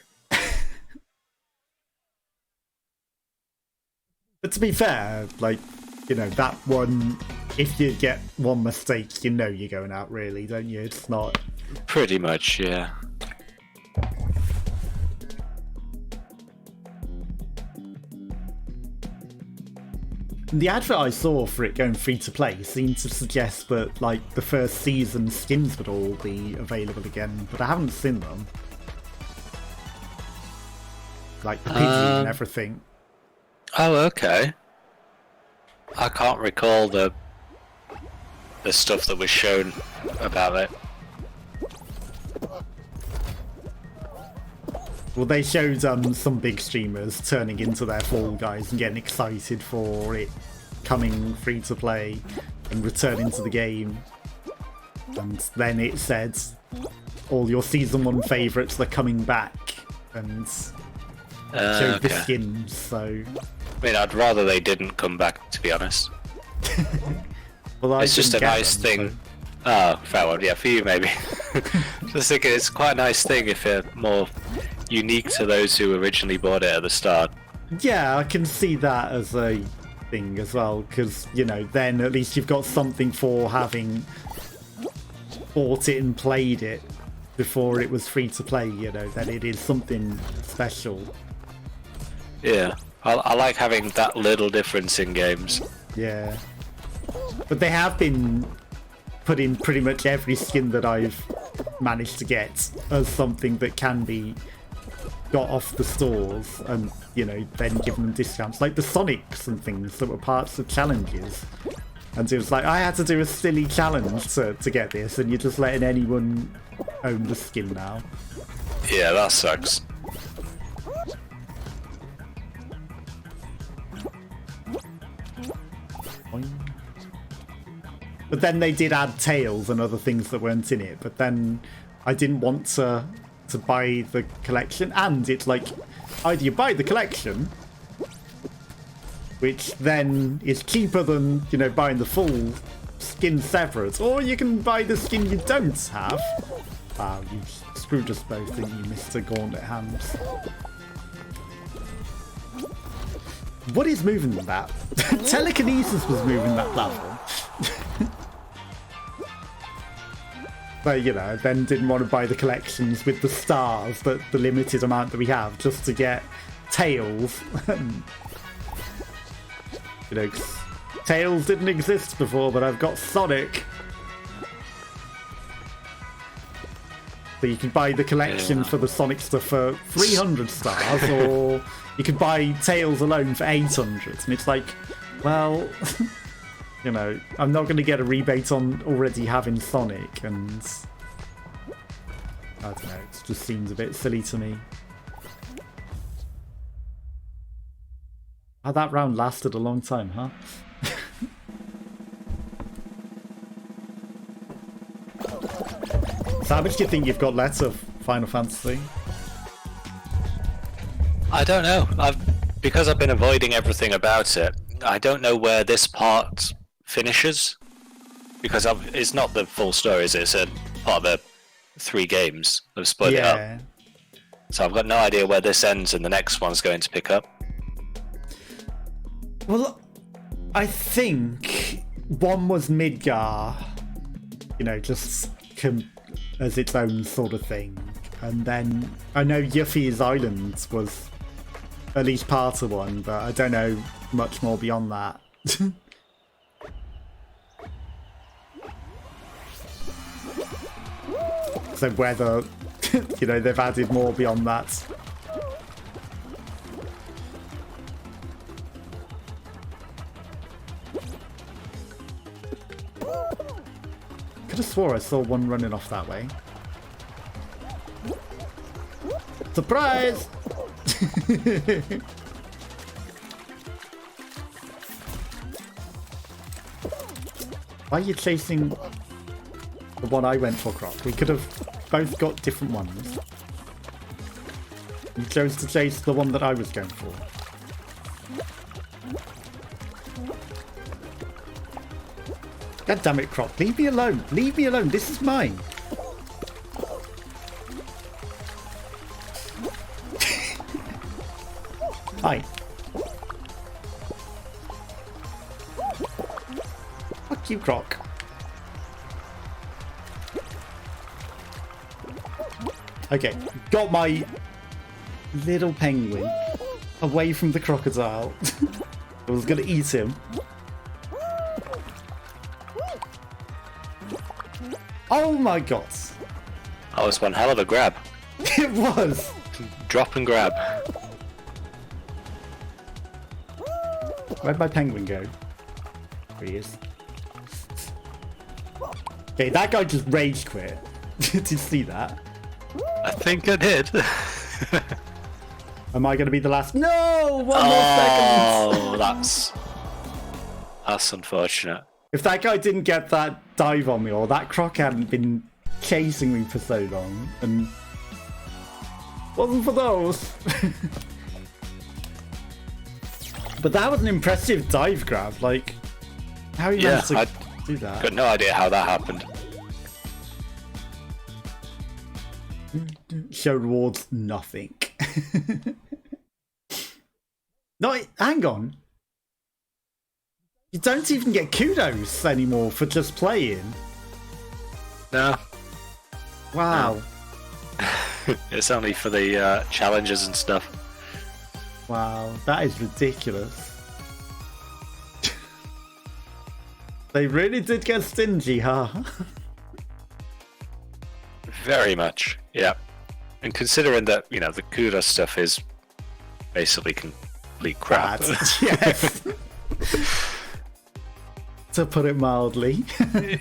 But to be fair, like, you know, that one, if you get one mistake, you know you're going out, really, don't you? It's not... Pretty much, yeah. The advert I saw for it going free to play seemed to suggest that, like, the first season skins would all be available again, but I haven't seen them. Like the Pidgey and everything. Oh, okay. I can't recall the stuff that was shown about it. Well, they showed some big streamers turning into their Fall Guys and getting excited for it coming free to play and returning to the game. And then it said all your Season 1 favourites are coming back and showed the skins, so... I mean, I'd rather they didn't come back, to be honest. Well, it's just a nice thing. So... Oh, fair one. Yeah, for you maybe. Just thinking it's quite a nice thing if they're more unique to those who originally bought it at the start. Yeah, I can see that as a thing as well, because, you know, then at least you've got something for having bought it and played it before it was free to play, you know, that it is something special. Yeah, I like having that little difference in games. Yeah. But they have been putting pretty much every skin that I've managed to get as something that can be got off the stores and, you know, then giving them discounts. Like the Sonics and things that were parts of challenges. And it was like, I had to do a silly challenge to get this, and you're just letting anyone own the skin now. Yeah, that sucks. But then they did add tails and other things that weren't in it, but then I didn't want to buy the collection, and it's like, either you buy the collection, which then is cheaper than, you know, buying the full skin separate, or you can buy the skin you don't have. Wow, you screwed us both, didn't you, Mr. Gauntlet Hands? What is moving that? Telekinesis was moving that level. But, you know, then didn't want to buy the collections with the stars, but the limited amount that we have, just to get tails. You know, tails didn't exist before, but I've got Sonic. So you can buy the collection for the Sonic stuff for 300 stars, or you could buy Tails alone for 800. And it's like, well, you know, I'm not going to get a rebate on already having Sonic, and I don't know, it just seems a bit silly to me. Oh, that round lasted a long time, huh? So how much do you think you've got left of Final Fantasy? I don't know. Because I've been avoiding everything about it, I don't know where this part finishes. Because it's not the full story, is it? It's a part of the 3 games. They've split it up. So I've got no idea where this ends and the next one's going to pick up. Well, I think one was Midgar, you know, just as its own sort of thing. And then I know Yuffie's Island was at least part of one, but I don't know much more beyond that. So whether, you know, they've added more beyond that. Could have swore I saw one running off that way. Surprise! Why are you chasing the one I went for, Croc? We could have both got different ones. You chose to chase the one that I was going for. God damn it, Croc. Leave me alone. Leave me alone. This is mine. Hi. Fuck you, Croc. Okay, got my little penguin away from the crocodile. I was gonna eat him. Oh my god. That was one hell of a grab. It was. Drop and grab. Where'd my penguin go? There he is. Okay, that guy just rage quit. Did you see that? I think I did. Am I going to be the last? No! One more second! Oh, that's unfortunate. If that guy didn't get that dive on me, or that croc hadn't been chasing me for so long, and wasn't for those. But that was an impressive dive grab. Like, how are you meant to do that? Got no idea how that happened. Show rewards nothing. No, hang on. You don't even get kudos anymore for just playing. No. Wow. No. It's only for the challenges and stuff. Wow, that is ridiculous. They really did get stingy, huh? Very much, yeah. And considering that, you know, the kudos stuff is basically complete crap. Yes. To put it mildly.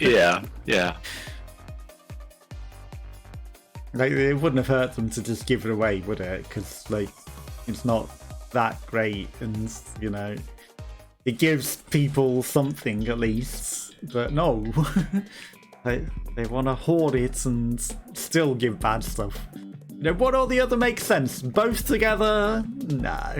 Yeah, yeah. Like, it wouldn't have hurt them to just give it away, would it? Because, like, it's not that great, and, you know, it gives people something at least. But no. They want to hoard it and still give bad stuff. You know, what or the other makes sense? Both together? No.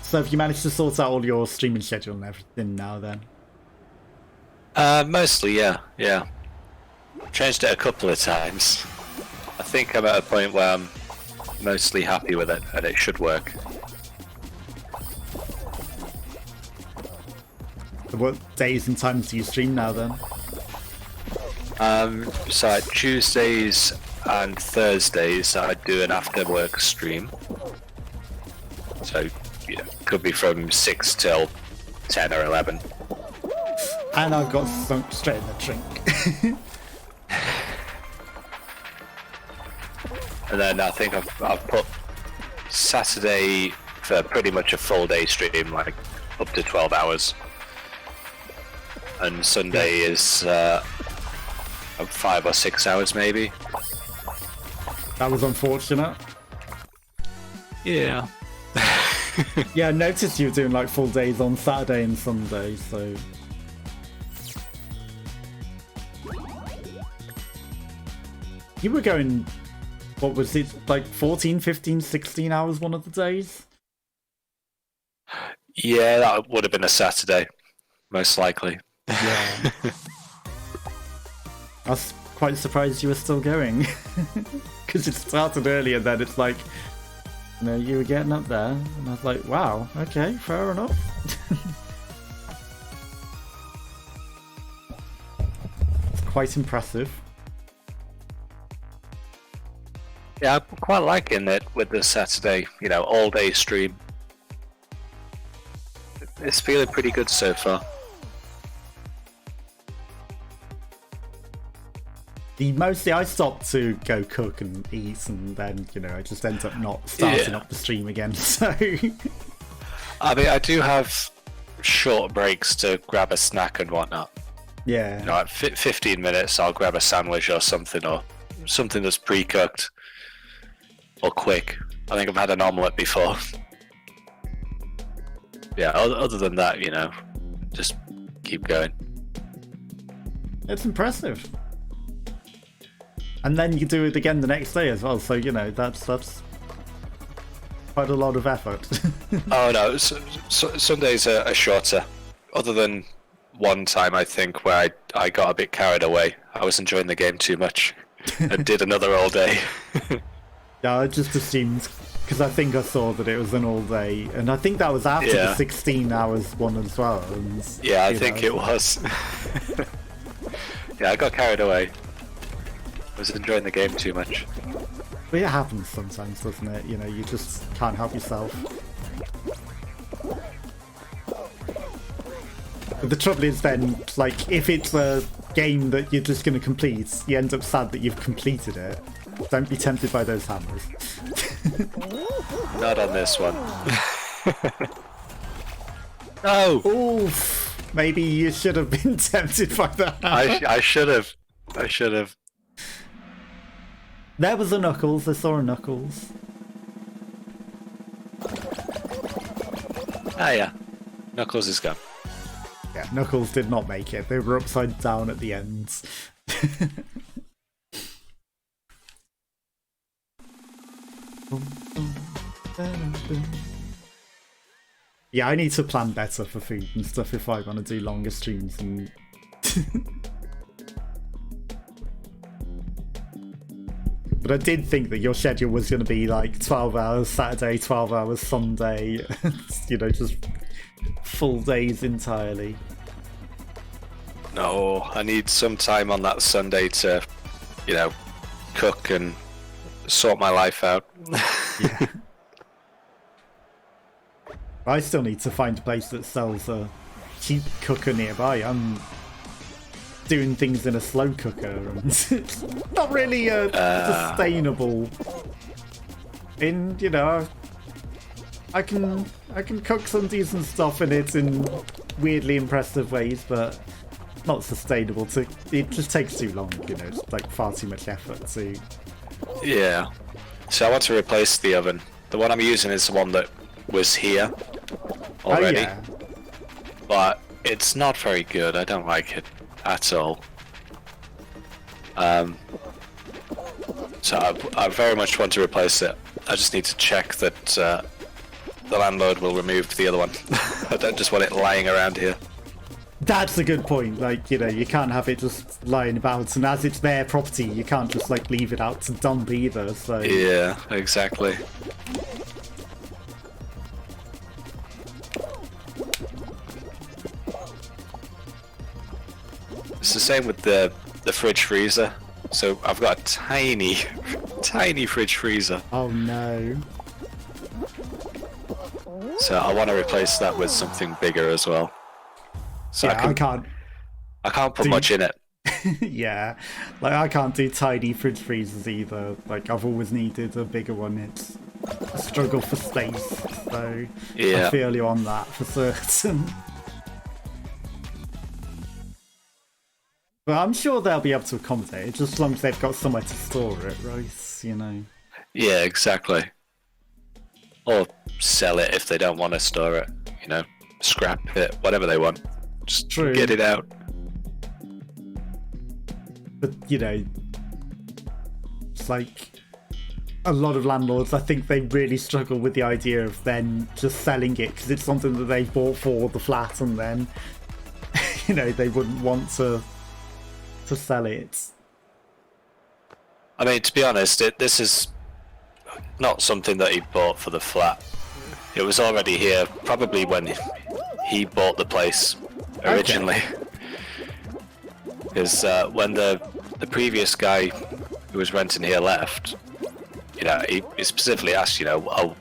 So have you managed to sort out all your streaming schedule and everything now then? Mostly, yeah. Changed it a couple of times. I think I'm at a point where I'm mostly happy with it, and it should work. What days and times do you stream now then? So at Tuesdays and Thursdays I do an after work stream. So, you know, could be from 6 till 10 or 11. And I've got sunk straight in the drink. And then I think I've put Saturday for pretty much a full day stream, like up to 12 hours. And Sunday is 5 or 6 hours maybe. That was unfortunate. Yeah. Yeah, I noticed you were doing like full days on Saturday and Sunday, so... You were going, what was it, like 14, 15, 16 hours one of the days? Yeah, that would have been a Saturday, most likely. Yeah. I was quite surprised you were still going. Because it started early and then it's like, you know, you were getting up there. And I was like, wow, okay, fair enough. It's quite impressive. Yeah, I'm quite liking it with the Saturday, you know, all day stream. It's feeling pretty good so far. Mostly I stopped to go cook and eat, and then, you know, I just end up not starting up the stream again, so... I mean, I do have short breaks to grab a snack and whatnot. Yeah. You know, at 15 minutes I'll grab a sandwich or something that's pre-cooked. Or quick. I think I've had an omelette before. Yeah, other than that, you know, just keep going. It's impressive. And then you do it again the next day as well, so, you know, that's quite a lot of effort. Oh no, Sundays are shorter. Other than one time, I think, where I got a bit carried away. I was enjoying the game too much and did another all day. Yeah, I just assumed, because I think I saw that it was an all day, and I think that was after the 16 hours one as well. And, yeah, I think it was. Yeah, I got carried away. I was enjoying the game too much. But it happens sometimes, doesn't it? You know, you just can't help yourself. But the trouble is then, like, if it's a game that you're just going to complete, you end up sad that you've completed it. Don't be tempted by those hammers. Not on this one. No! Oof! Maybe you should have been tempted by that. I should have. There was a Knuckles. I saw a Knuckles. Ah, yeah. Knuckles is gone. Yeah, Knuckles did not make it. They were upside down at the ends. Yeah, I need to plan better for food and stuff if I want to do longer streams and But I did think that your schedule was going to be like 12 hours Saturday, 12 hours Sunday, you know, just full days entirely. No, I need some time on that Sunday to, you know, cook and sort my life out. Yeah. I still need to find a place that sells a cheap cooker nearby. I'm doing things in a slow cooker, and it's not really sustainable. In, you know, I can cook some decent stuff in it in weirdly impressive ways, but not sustainable. It just takes too long, you know. It's like far too much effort to. Yeah. So I want to replace the oven. The one I'm using is the one that was here already. Oh, yeah. But it's not very good. I don't like it at all. So I very much want to replace it. I just need to check that the landlord will remove the other one. I don't just want it lying around here. That's a good point. Like, you know, you can't have it just lying about, and as it's their property, you can't just like leave it out to dump either. So yeah, exactly. It's the same with the fridge freezer. So I've got a tiny fridge freezer. Oh no. So I want to replace that with something bigger as well. So yeah, I can't put much in it. Yeah, like I can't do tiny fridge freezers either. Like I've always needed a bigger one. It's a struggle for space, so yeah. I feel you on that for certain. But I'm sure they'll be able to accommodate it, just as long as they've got somewhere to store it, right? You know. Yeah, exactly. Or sell it if they don't want to store it. You know, scrap it, whatever they want. Just True. Get it out. But, you know, it's like a lot of landlords, I think they really struggle with the idea of then just selling it because it's something that they bought for the flat, and then, you know, they wouldn't want to sell it. I mean, to be honest, this is not something that he bought for the flat. It was already here, probably when he bought the place originally. Because when the previous guy who was renting here left, you know, he specifically asked, you know, oh,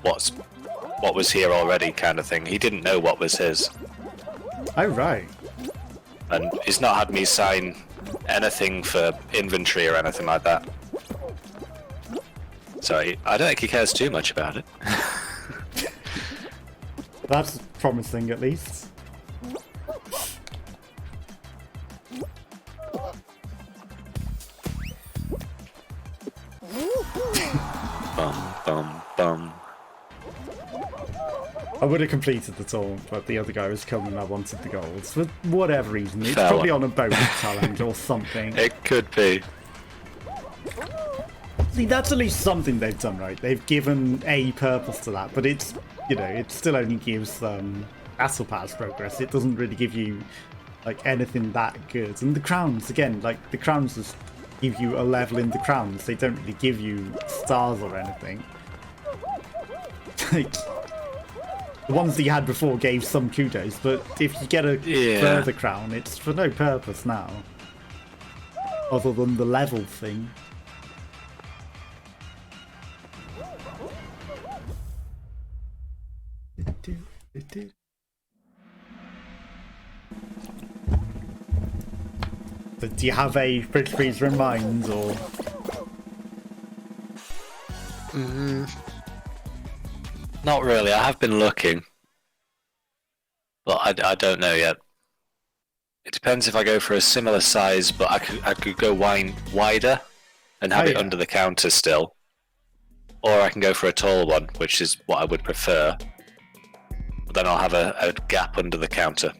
what was here already, kind of thing. He didn't know what was his. Oh right. And he's not had me sign anything for inventory or anything like that. So I don't think he cares too much about it. That's promising, at least. Bum, bum, bum. I would have completed the tour, but the other guy was coming and I wanted the gold. For whatever reason. It's Fella. probably on a bonus challenge or something. It could be. See, that's at least something they've done right. They've given a purpose to that, but it's, you know, it still only gives battle pass progress. It doesn't really give you, like, anything that good. And the crowns, again, like, the crowns just give you a level in the crowns. They don't really give you stars or anything. Like, the ones that you had before gave some kudos, but if you get a further crown, it's for no purpose now. Other than the level thing. So do you have a fridge freezer in mind, or? Not really. I have been looking, but I don't know yet. It depends if I go for a similar size, but I could go wider and have it under the counter still, or I can go for a tall one, which is what I would prefer. But then I'll have a gap under the counter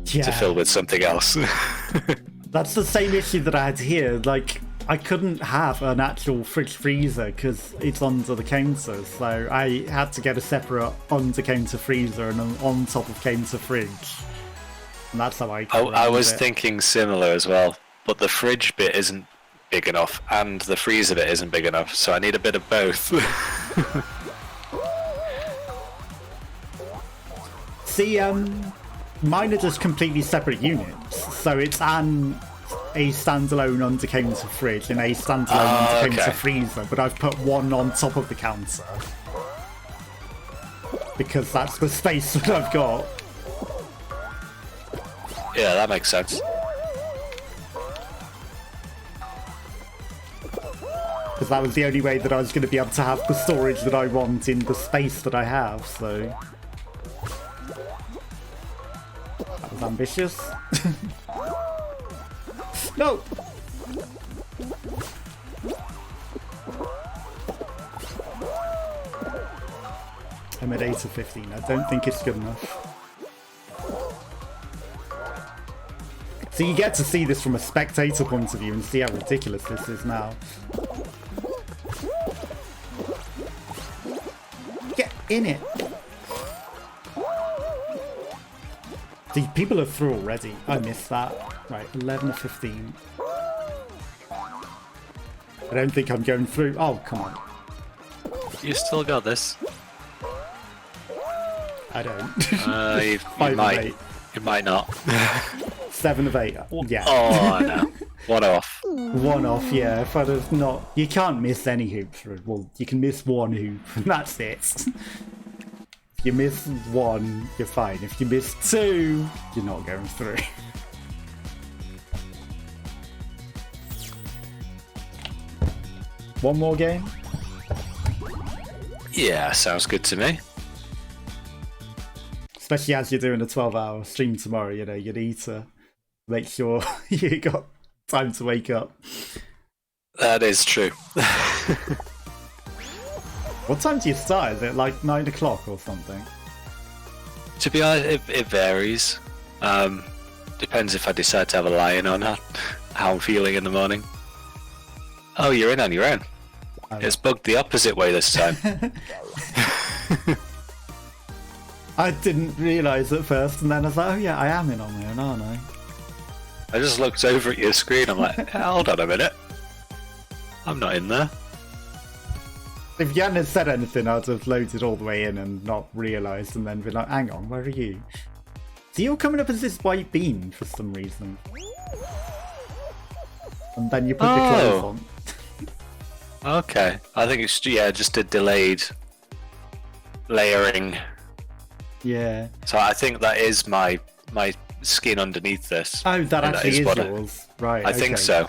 to fill with something else. That's the same issue that I had here. Like, I couldn't have an actual fridge freezer because it's under the counter, so I had to get a separate under counter freezer and an on top of counter fridge. And that's how I was thinking similar as well, but the fridge bit isn't big enough, and the freezer bit isn't big enough, so I need a bit of both. See, mine are just completely separate units, so it's a standalone under counter fridge and a standalone under counter freezer, but I've put one on top of the counter because that's the space that I've got. Yeah, that makes sense. Because that was the only way that I was going to be able to have the storage that I want in the space that I have, so... That was ambitious. No! I'm at 8 of 15. I don't think it's good enough. So you get to see this from a spectator point of view and see how ridiculous this is now. Get in it! See, people are through already. I missed that. Right, 11 of 15. I don't think I'm going through. Oh, come on. You still got this. I don't. You might. You might not. 7 of 8. Yeah. Oh, no. One off. One off, yeah. If I'd have not... You can't miss any hoops. Well, you can miss one hoop, and that's it. If you miss one, you're fine. If you miss two, you're not going through. One more game? Yeah, sounds good to me. Especially as you're doing a 12-hour stream tomorrow, you know, you need to make sure you got time to wake up. That is true. What time do you start? Is it like 9 o'clock or something? To be honest, it varies. Depends if I decide to have a lie-in or not. How I'm feeling in the morning. Oh, you're in on your own. It's bugged the opposite way this time. I didn't realise at first, and then I was like, oh yeah, I am in on my own, aren't I? I just looked over at your screen, I'm like, hold on a minute. I'm not in there. If you hadn't said anything, I'd have loaded all the way in and not realised, and then been like, hang on, where are you? So you're coming up as this white bean for some reason. And then you put your clothes on. Okay, I think it's just a delayed layering. Yeah. So I think that is my skin underneath this. Oh, that actually is yours. Right. I think so.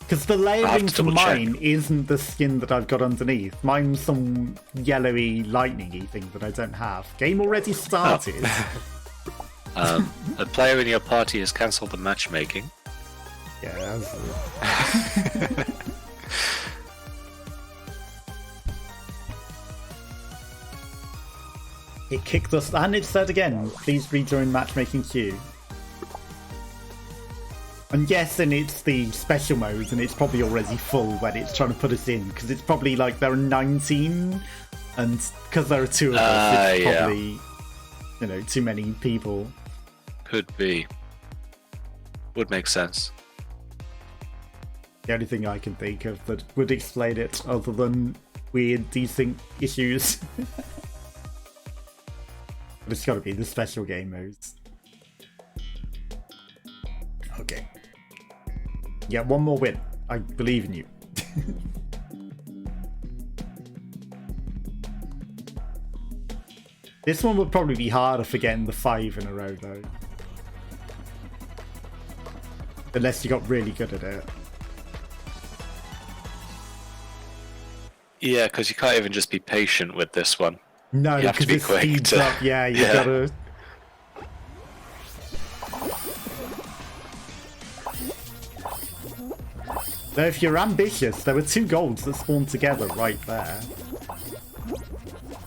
Because the layering for mine isn't the skin that I've got underneath. Mine's some yellowy, lightning-y thing that I don't have. Game already started. Oh. A player in your party has cancelled the matchmaking. Yeah, It kicked us, and it said again, please rejoin matchmaking queue. I'm guessing it's the special mode, and it's probably already full when it's trying to put us in, because it's probably like there are 19, and because there are 2 of us, it's probably, you know, too many people. Could be. Would make sense. The only thing I can think of that would explain it, other than weird desync issues. But it's got to be the special game modes. Okay. Yeah, one more win. I believe in you. This one would probably be harder for getting the 5 in a row, though. Unless you got really good at it. Yeah, because you can't even just be patient with this one. No, you have to be quick. Speeds up. Yeah, you gotta. So if you're ambitious, there were 2 golds that spawned together right there.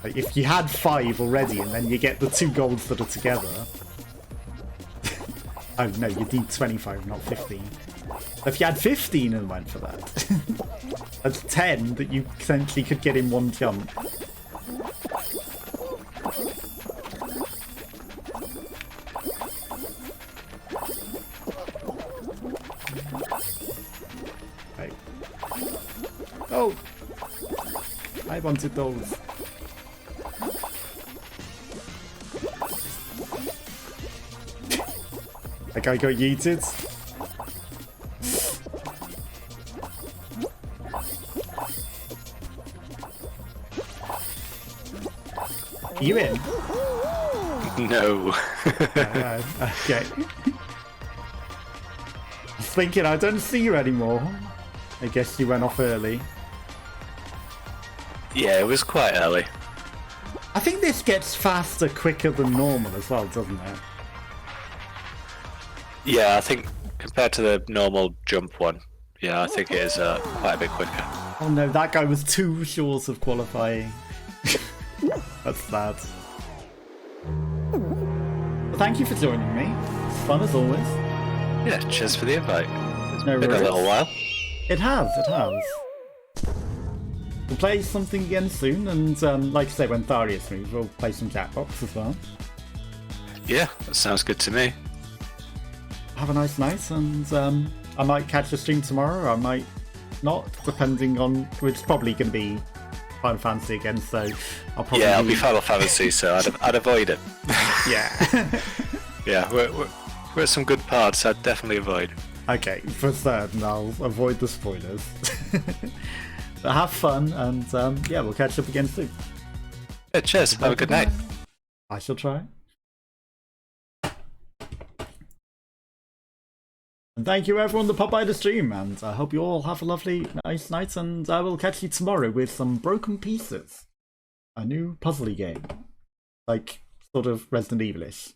Like if you had 5 already, and then you get the 2 golds that are together. Oh no, you need 25, not 15. If you had 15 and went for that, that's 10 that you potentially could get in one jump. I wanted those. That guy got yeeted. Are you in? No. Okay. I was thinking, I don't see you anymore. I guess you went off early. Yeah, it was quite early. I think this gets faster quicker than normal as well, doesn't it? Yeah, I think compared to the normal jump one, yeah, I think it is quite a bit quicker. Oh no, that guy was too short of qualifying. That's sad. Well, thank you for joining me. It's fun as always. Yeah, cheers for the invite. It's No been worries. a little while. It has. We'll play something again soon, and like I say, when Tharius moves, we'll play some Jackbox as well. Yeah, that sounds good to me. Have a nice night, and I might catch a stream tomorrow, I might not, depending on... It's probably going to be Final Fantasy again, so I'll probably... Yeah, it'll be Final Fantasy, so I'd avoid it. Yeah. Yeah, we're some good parts, I'd definitely avoid. Okay, for certain, I'll avoid the spoilers. But have fun, and yeah, we'll catch up again soon. Yeah, cheers, have a good night. I shall try. And thank you everyone that popped by the stream, and I hope you all have a lovely, nice night, and I will catch you tomorrow with some Broken Pieces. A new puzzly game. Like, sort of Resident Evil-ish.